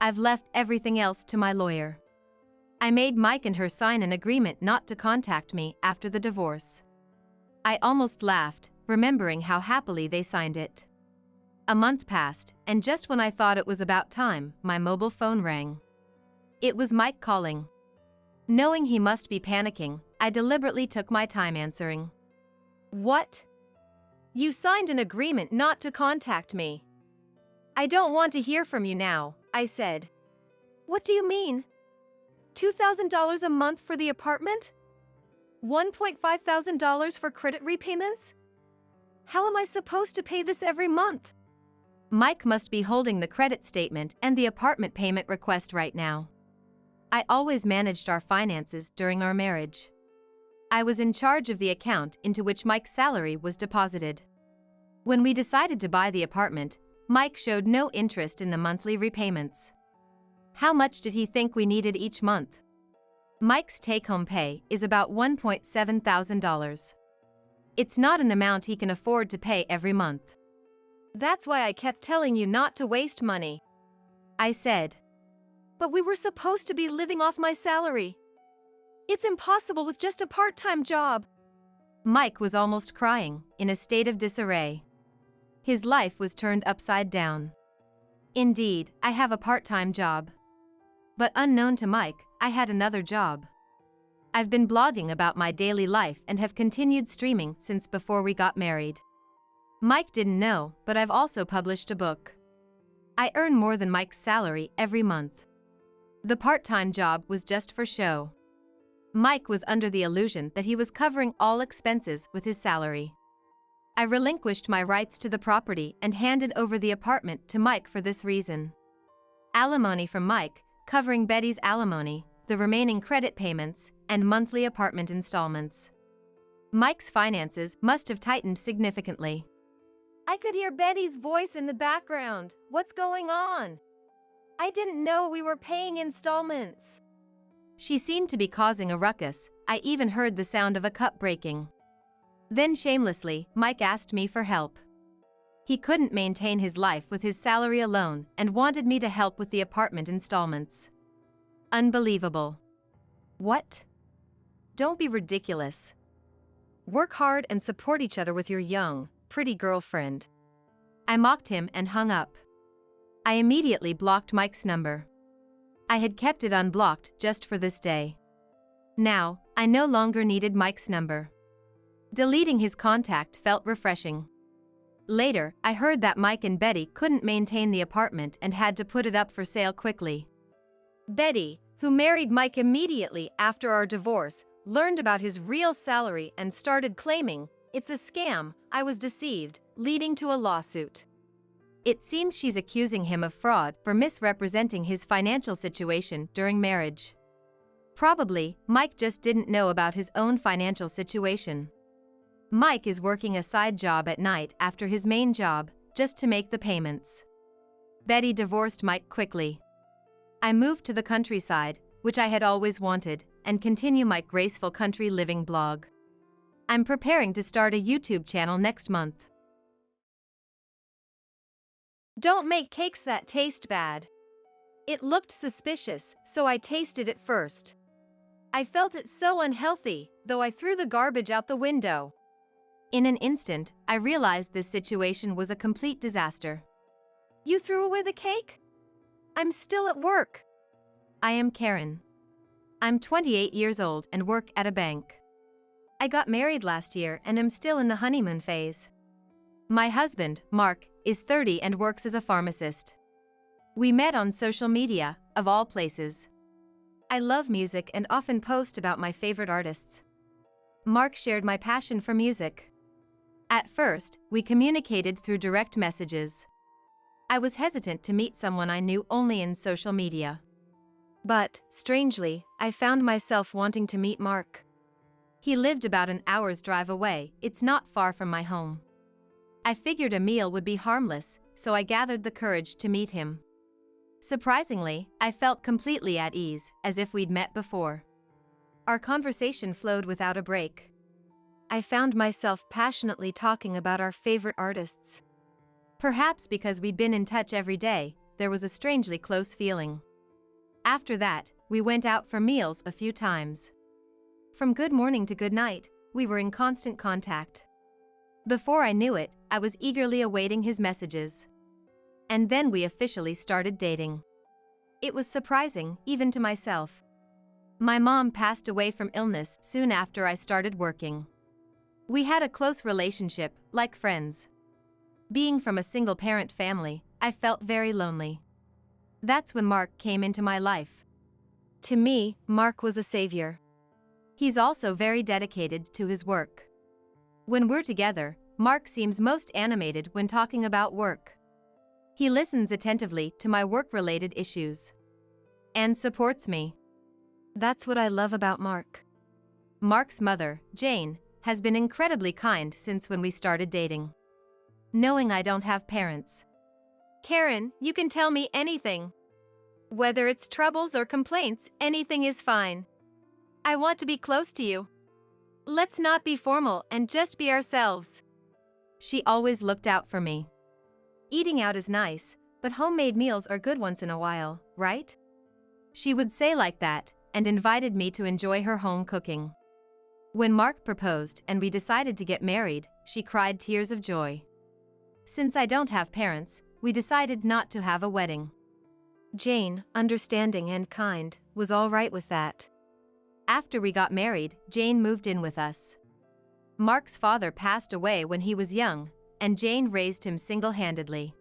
I've left everything else to my lawyer. I made Mike and her sign an agreement not to contact me after the divorce. I almost laughed, remembering how happily they signed it. A month passed, and just when I thought it was about time, my mobile phone rang. It was Mike calling. Knowing he must be panicking, I deliberately took my time answering. "What? You signed an agreement not to contact me." "I don't want to hear from you now," I said. "What do you mean? $2,000 a month for the apartment? $1,500 for credit repayments? How am I supposed to pay this every month?" Mike must be holding the credit statement and the apartment payment request right now. I always managed our finances during our marriage. I was in charge of the account into which Mike's salary was deposited. When we decided to buy the apartment, Mike showed no interest in the monthly repayments. How much did he think we needed each month? Mike's take-home pay is about $1,700. It's not an amount he can afford to pay every month. "That's why I kept telling you not to waste money," I said. "But we were supposed to be living off my salary. It's impossible with just a part-time job." Mike was almost crying, in a state of disarray. His life was turned upside down. Indeed, I have a part-time job. But unknown to Mike, I had another job. I've been blogging about my daily life and have continued streaming since before we got married. Mike didn't know, but I've also published a book. I earn more than Mike's salary every month. The part-time job was just for show. Mike was under the illusion that he was covering all expenses with his salary. I relinquished my rights to the property and handed over the apartment to Mike for this reason. Alimony from Mike, covering Betty's alimony, the remaining credit payments, and monthly apartment installments. Mike's finances must have tightened significantly. I could hear Betty's voice in the background. "What's going on? I didn't know we were paying installments." She seemed to be causing a ruckus. I even heard the sound of a cup breaking. Then shamelessly, Mike asked me for help. He couldn't maintain his life with his salary alone and wanted me to help with the apartment installments. Unbelievable. "What? Don't be ridiculous. Work hard and support each other with your young, pretty girlfriend." I mocked him and hung up. I immediately blocked Mike's number. I had kept it unblocked just for this day. Now, I no longer needed Mike's number. Deleting his contact felt refreshing. Later, I heard that Mike and Betty couldn't maintain the apartment and had to put it up for sale quickly. Betty, who married Mike immediately after our divorce, learned about his real salary and started claiming, "It's a scam, I was deceived," leading to a lawsuit. It seems she's accusing him of fraud for misrepresenting his financial situation during marriage. Probably, Mike just didn't know about his own financial situation. Mike is working a side job at night after his main job, just to make the payments. Betty divorced Mike quickly. I moved to the countryside, which I had always wanted, and continue my graceful country living blog. I'm preparing to start a YouTube channel next month. Don't make cakes that taste bad. It looked suspicious, so I tasted it first. I felt it so unhealthy, though I threw the garbage out the window. In an instant, I realized this situation was a complete disaster. "You threw away the cake? I'm still at work." I am Karen. I'm 28 years old and work at a bank. I got married last year and am still in the honeymoon phase. My husband, Mark, is 30 and works as a pharmacist. We met on social media, of all places. I love music and often post about my favorite artists. Mark shared my passion for music. At first, we communicated through direct messages. I was hesitant to meet someone I knew only in social media. But, strangely, I found myself wanting to meet Mark. He lived about an hour's drive away. It's not far from my home. I figured a meal would be harmless, so I gathered the courage to meet him. Surprisingly, I felt completely at ease, as if we'd met before. Our conversation flowed without a break. I found myself passionately talking about our favorite artists. Perhaps because we'd been in touch every day, there was a strangely close feeling. After that, we went out for meals a few times. From good morning to good night, we were in constant contact. Before I knew it, I was eagerly awaiting his messages. And then we officially started dating. It was surprising, even to myself. My mom passed away from illness soon after I started working. We had a close relationship, like friends. Being from a single-parent family, I felt very lonely. That's when Mark came into my life. To me, Mark was a savior. He's also very dedicated to his work. When we're together, Mark seems most animated when talking about work. He listens attentively to my work-related issues. And supports me. That's what I love about Mark. Mark's mother, Jane, has been incredibly kind since when we started dating. Knowing I don't have parents. Karen, you can tell me anything. Whether it's troubles or complaints, anything is fine. I want to be close to you. Let's not be formal and just be ourselves. She always looked out for me. Eating out is nice, but homemade meals are good once in a while, right? She would say like that, and invited me to enjoy her home cooking. When Mark proposed and we decided to get married, she cried tears of joy. Since I don't have parents, we decided not to have a wedding. Jane, understanding and kind, was all right with that. After we got married, Jane moved in with us. Mark's father passed away when he was young, and Jane raised him single-handedly.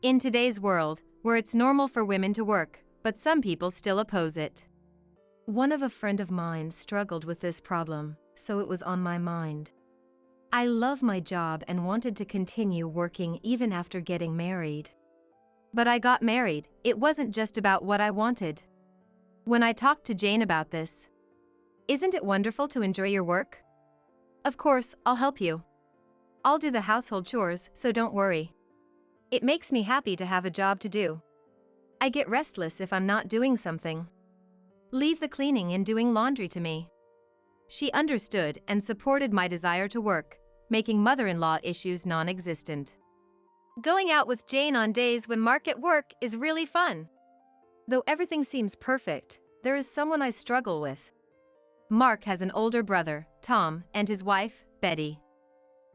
In today's world, where it's normal for women to work, but some people still oppose it. One of a friend of mine struggled with this problem, so it was on my mind. I love my job and wanted to continue working even after getting married. But I got married, it wasn't just about what I wanted. When I talked to Jane about this, "Isn't it wonderful to enjoy your work?" "Of course, I'll help you. I'll do the household chores, so don't worry. It makes me happy to have a job to do. I get restless if I'm not doing something. Leave the cleaning and doing laundry to me." She understood and supported my desire to work, making mother-in-law issues non-existent. Going out with Jane on days when Mark at work is really fun. Though everything seems perfect, there is someone I struggle with. Mark has an older brother, Tom, and his wife, Betty.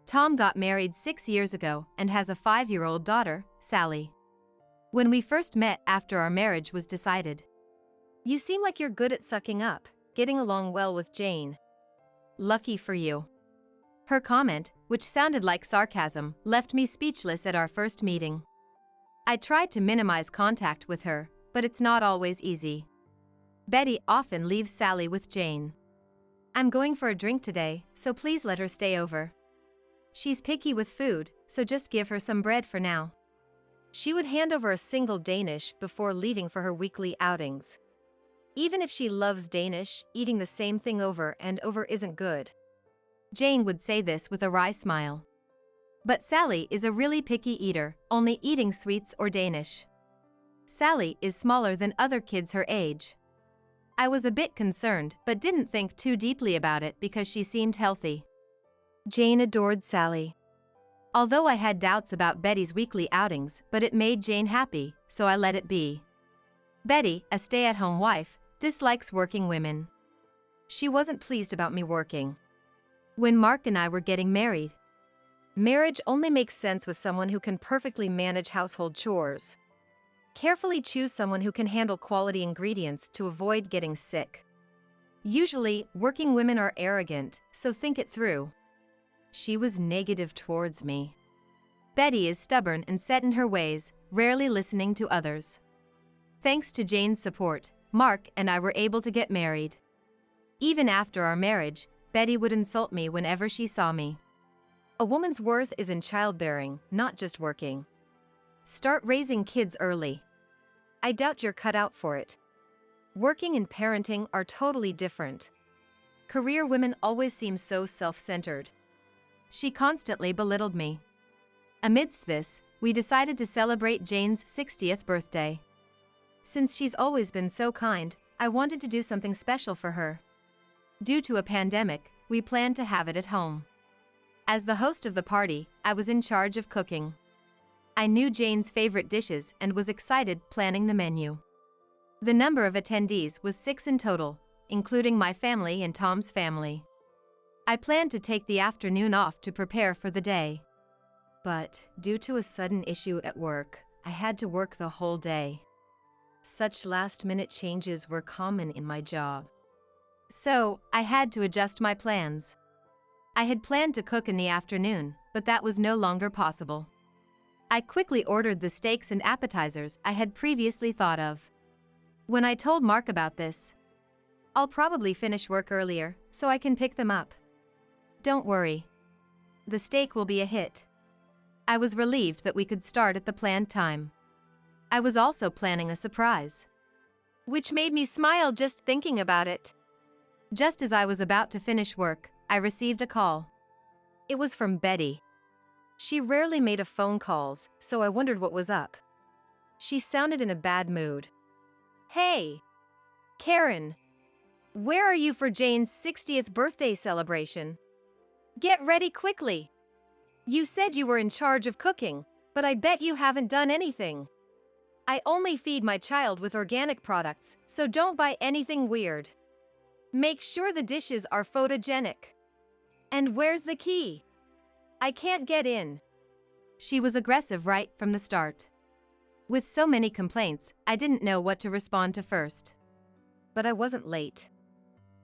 Tom got married 6 years ago and has a 5-year-old daughter, Sally. When we first met after our marriage was decided. "You seem like you're good at sucking up, getting along well with Jane." "Lucky for you." Her comment, which sounded like sarcasm, left me speechless at our first meeting. I tried to minimize contact with her, but it's not always easy. Betty often leaves Sally with Jane. "I'm going for a drink today, so please let her stay over. She's picky with food, so just give her some bread for now." She would hand over a single Danish before leaving for her weekly outings. Even if she loves Danish, eating the same thing over and over isn't good. Jane would say this with a wry smile. But Sally is a really picky eater, only eating sweets or Danish. Sally is smaller than other kids her age. I was a bit concerned but didn't think too deeply about it because she seemed healthy. Jane adored Sally. Although I had doubts about Betty's weekly outings, but it made Jane happy, so I let it be. Betty, a stay-at-home wife, dislikes working women. She wasn't pleased about me working. When Mark and I were getting married, marriage only makes sense with someone who can perfectly manage household chores. Carefully choose someone who can handle quality ingredients to avoid getting sick. Usually, working women are arrogant, so think it through. She was negative towards me. Betty is stubborn and set in her ways, rarely listening to others. Thanks to Jane's support, Mark and I were able to get married. Even after our marriage, Betty would insult me whenever she saw me. A woman's worth is in childbearing, not just working. Start raising kids early. I doubt you're cut out for it. Working and parenting are totally different. Career women always seem so self-centered. She constantly belittled me. Amidst this, we decided to celebrate Jane's 60th birthday. Since she's always been so kind, I wanted to do something special for her. Due to a pandemic, we planned to have it at home. As the host of the party, I was in charge of cooking. I knew Jane's favorite dishes and was excited planning the menu. The number of attendees was 6 in total, including my family and Tom's family. I planned to take the afternoon off to prepare for the day. But, due to a sudden issue at work, I had to work the whole day. Such last-minute changes were common in my job. So, I had to adjust my plans. I had planned to cook in the afternoon, but that was no longer possible. I quickly ordered the steaks and appetizers I had previously thought of. When I told Mark about this, "I'll probably finish work earlier, so I can pick them up. Don't worry. The steak will be a hit." I was relieved that we could start at the planned time. I was also planning a surprise, which made me smile just thinking about it. Just as I was about to finish work, I received a call. It was from Betty. She rarely made a phone calls, so I wondered what was up. She sounded in a bad mood. "Hey, Karen, where are you for Jane's 60th birthday celebration? Get ready quickly. You said you were in charge of cooking, but I bet you haven't done anything. I only feed my child with organic products, so don't buy anything weird. Make sure the dishes are photogenic. And where's the key? I can't get in." She was aggressive right from the start. With so many complaints, I didn't know what to respond to first. But I wasn't late.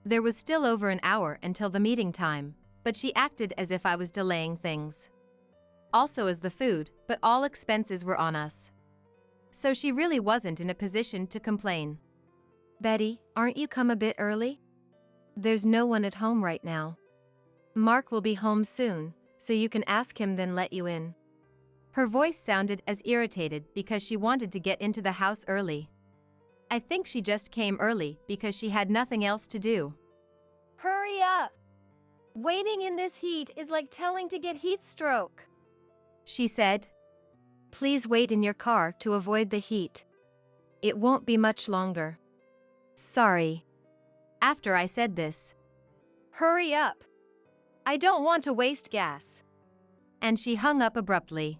There was still over an hour until the meeting time, but she acted as if I was delaying things. Also as the food, but all expenses were on us. So she really wasn't in a position to complain. "Betty, aren't you come a bit early? There's no one at home right now. Mark will be home soon, so you can ask him then let you in." Her voice sounded as irritated because she wanted to get into the house early. I think she just came early because she had nothing else to do. "Hurry up! Waiting in this heat is like telling to get heat stroke," she said. "Please wait in your car to avoid the heat. It won't be much longer." "Sorry." After I said this, "Hurry up! I don't want to waste gas." And she hung up abruptly.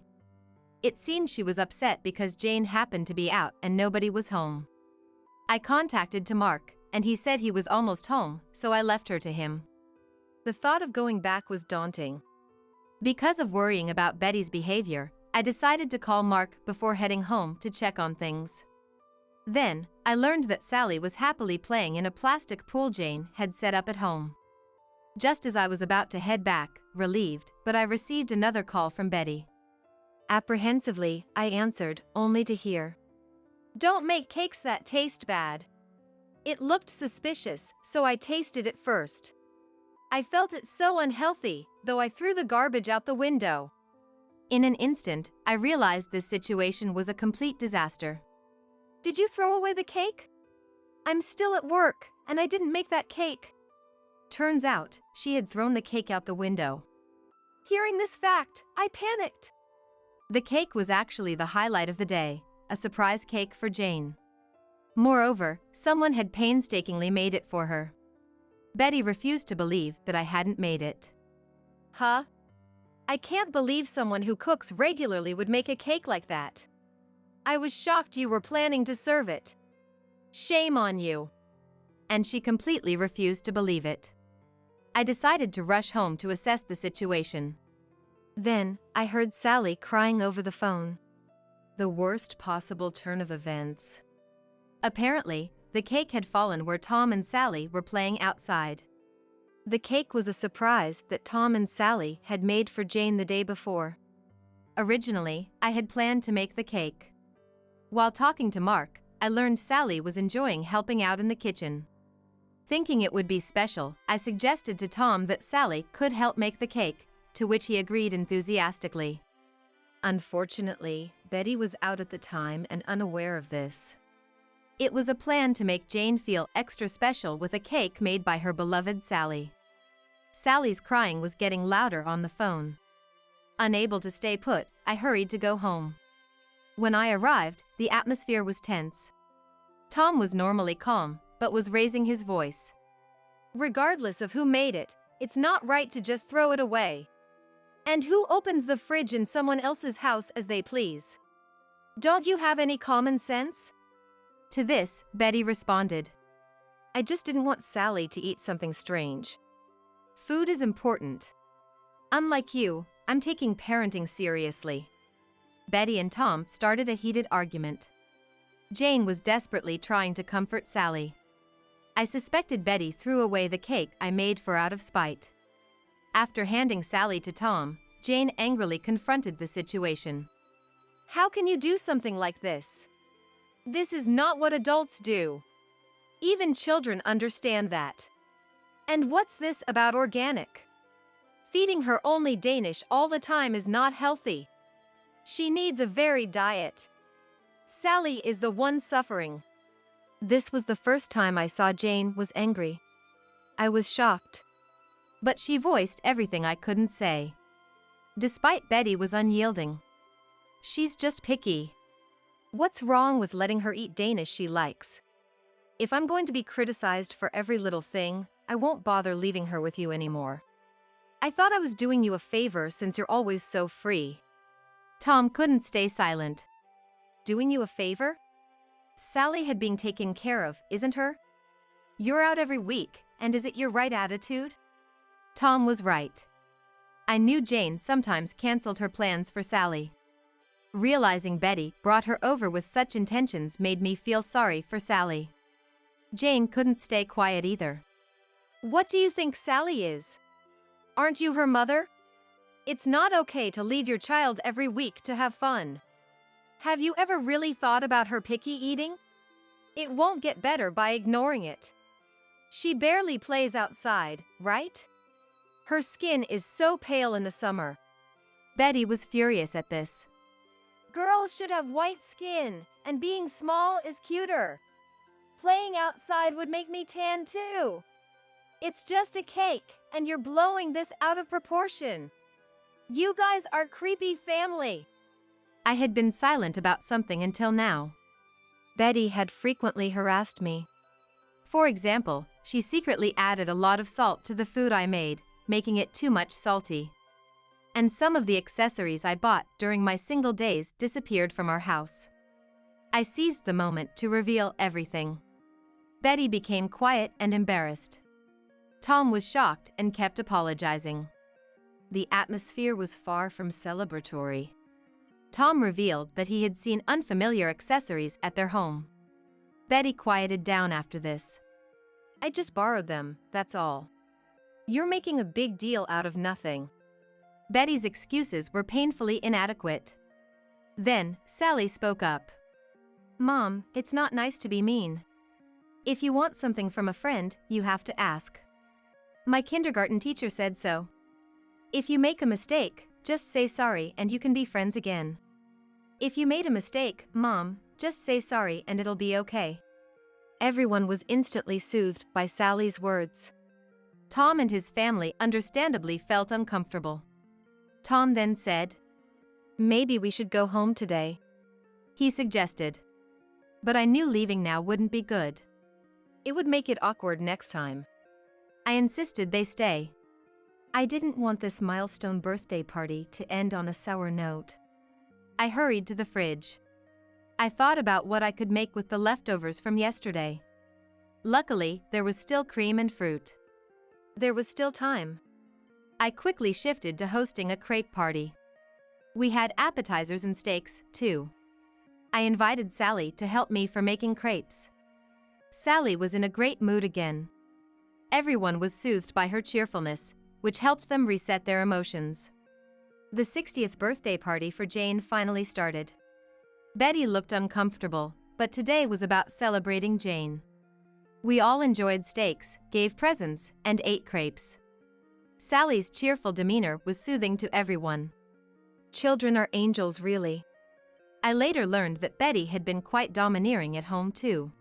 It seemed she was upset because Jane happened to be out and nobody was home. I contacted to Mark, and he said he was almost home, so I left her to him. The thought of going back was daunting. Because of worrying about Betty's behavior, I decided to call Mark before heading home to check on things. Then, I learned that Sally was happily playing in a plastic pool Jane had set up at home. Just as I was about to head back, relieved, but I received another call from Betty. Apprehensively, I answered, only to hear, "Don't make cakes that taste bad." It looked suspicious, so I tasted it first. I felt it so unhealthy, though I threw the garbage out the window. In an instant, I realized this situation was a complete disaster. "Did you throw away the cake?" "I'm still at work, and I didn't make that cake." Turns out, she had thrown the cake out the window. Hearing this fact, I panicked. The cake was actually the highlight of the day, a surprise cake for Jane. Moreover, someone had painstakingly made it for her. Betty refused to believe that I hadn't made it. "Huh? I can't believe someone who cooks regularly would make a cake like that. I was shocked you were planning to serve it. Shame on you." And she completely refused to believe it. I decided to rush home to assess the situation. Then, I heard Sally crying over the phone. The worst possible turn of events. Apparently, the cake had fallen where Tom and Sally were playing outside. The cake was a surprise that Tom and Sally had made for Jane the day before. Originally, I had planned to make the cake. While talking to Mark, I learned Sally was enjoying helping out in the kitchen. Thinking it would be special, I suggested to Tom that Sally could help make the cake, to which he agreed enthusiastically. Unfortunately, Betty was out at the time and unaware of this. It was a plan to make Jane feel extra special with a cake made by her beloved Sally. Sally's crying was getting louder on the phone. Unable to stay put, I hurried to go home. When I arrived, the atmosphere was tense. Tom was normally calm, but was raising his voice. Regardless of who made it, it's not right to just throw it away. And who opens the fridge in someone else's house as they please? Don't you have any common sense? To this, Betty responded, I just didn't want Sally to eat something strange. Food is important. Unlike you, I'm taking parenting seriously. Betty and Tom started a heated argument. Jane was desperately trying to comfort Sally. I suspected Betty threw away the cake I made for out of spite. After handing Sally to Tom, Jane angrily confronted the situation. How can you do something like this? This is not what adults do. Even children understand that. And what's this about organic? Feeding her only Danish all the time is not healthy. She needs a varied diet. Sally is the one suffering. This was the first time I saw Jane was angry. I was shocked. But she voiced everything I couldn't say. Despite Betty was unyielding. She's just picky. What's wrong with letting her eat Danish she likes? If I'm going to be criticized for every little thing, I won't bother leaving her with you anymore. I thought I was doing you a favor since you're always so free. Tom couldn't stay silent. Doing you a favor? Sally had been taken care of, isn't her? You're out every week, and is it your right attitude? Tom was right. I knew Jane sometimes canceled her plans for Sally. Realizing Betty brought her over with such intentions made me feel sorry for Sally. Jane couldn't stay quiet either. What do you think Sally is? Aren't you her mother? It's not okay to leave your child every week to have fun. Have you ever really thought about her picky eating? It won't get better by ignoring it. She barely plays outside, right? Her skin is so pale in the summer. Betty was furious at this. Girls should have white skin, and being small is cuter. Playing outside would make me tan too. It's just a cake, and you're blowing this out of proportion. You guys are creepy family. I had been silent about something until now. Betty had frequently harassed me. For example, she secretly added a lot of salt to the food I made, making it too much salty. And some of the accessories I bought during my single days disappeared from our house. I seized the moment to reveal everything. Betty became quiet and embarrassed. Tom was shocked and kept apologizing. The atmosphere was far from celebratory. Tom revealed that he had seen unfamiliar accessories at their home. Betty quieted down after this. I just borrowed them, that's all. You're making a big deal out of nothing. Betty's excuses were painfully inadequate. Then, Sally spoke up. Mom, it's not nice to be mean. If you want something from a friend, you have to ask. My kindergarten teacher said so. If you make a mistake, just say sorry and you can be friends again. If you made a mistake, Mom, just say sorry and it'll be okay. Everyone was instantly soothed by Sally's words. Tom and his family understandably felt uncomfortable. Tom then said, Maybe we should go home today. He suggested. But I knew leaving now wouldn't be good. It would make it awkward next time. I insisted they stay. I didn't want this milestone birthday party to end on a sour note. I hurried to the fridge. I thought about what I could make with the leftovers from yesterday. Luckily, there was still cream and fruit. There was still time. I quickly shifted to hosting a crepe party. We had appetizers and steaks, too. I invited Sally to help me for making crepes. Sally was in a great mood again. Everyone was soothed by her cheerfulness, which helped them reset their emotions. The 60th birthday party for Jane finally started. Betty looked uncomfortable, but today was about celebrating Jane. We all enjoyed steaks, gave presents, and ate crepes. Sally's cheerful demeanor was soothing to everyone. Children are angels, really. I later learned that Betty had been quite domineering at home too.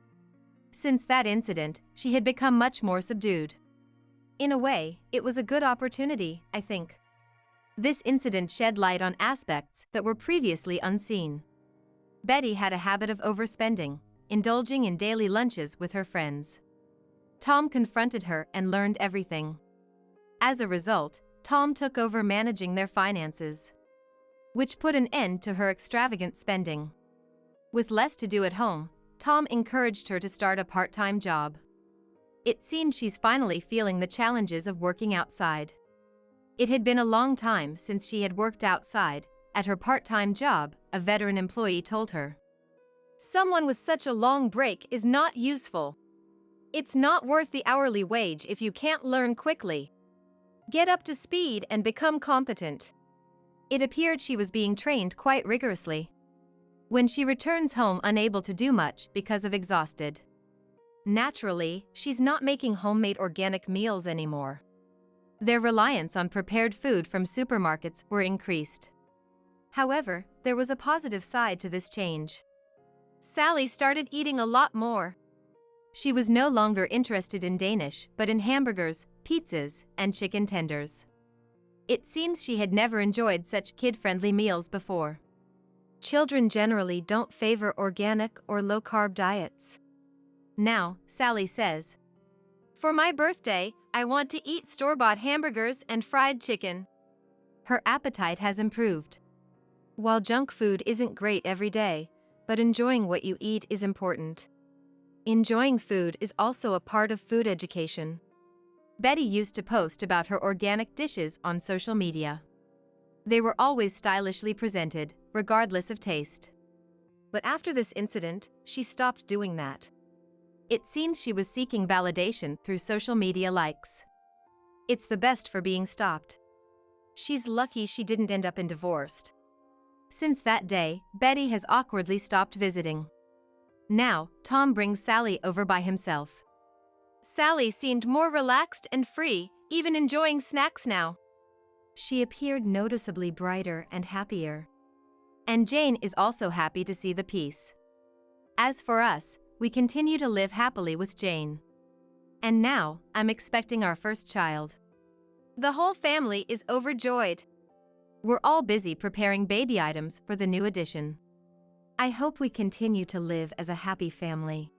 Since that incident, she had become much more subdued. In a way, it was a good opportunity, I think. This incident shed light on aspects that were previously unseen. Betty had a habit of overspending, indulging in daily lunches with her friends. Tom confronted her and learned everything. As a result, Tom took over managing their finances, which put an end to her extravagant spending. With less to do at home, Tom encouraged her to start a part-time job. It seemed she's finally feeling the challenges of working outside. It had been a long time since she had worked outside. At her part-time job, a veteran employee told her, "Someone with such a long break is not useful. It's not worth the hourly wage if you can't learn quickly. Get up to speed and become competent." It appeared she was being trained quite rigorously. When she returns home unable to do much because of exhausted. Naturally, she's not making homemade organic meals anymore. Their reliance on prepared food from supermarkets were increased. However, there was a positive side to this change. Sally started eating a lot more. She was no longer interested in Danish, but in hamburgers, pizzas, and chicken tenders. It seems she had never enjoyed such kid-friendly meals before. Children generally don't favor organic or low-carb diets. Now, Sally says, "For my birthday, I want to eat store-bought hamburgers and fried chicken." Her appetite has improved. While junk food isn't great every day, but enjoying what you eat is important. Enjoying food is also a part of food education. Betty used to post about her organic dishes on social media. They were always stylishly presented, regardless of taste. But after this incident, she stopped doing that. It seems she was seeking validation through social media likes. It's the best for being stopped. She's lucky she didn't end up in divorced. Since that day, Betty has awkwardly stopped visiting. Now, Tom brings Sally over by himself. Sally seemed more relaxed and free, even enjoying snacks now. She appeared noticeably brighter and happier. And Jane is also happy to see the peace. As for us, we continue to live happily with Jane. And now, I'm expecting our first child. The whole family is overjoyed. We're all busy preparing baby items for the new addition. I hope we continue to live as a happy family.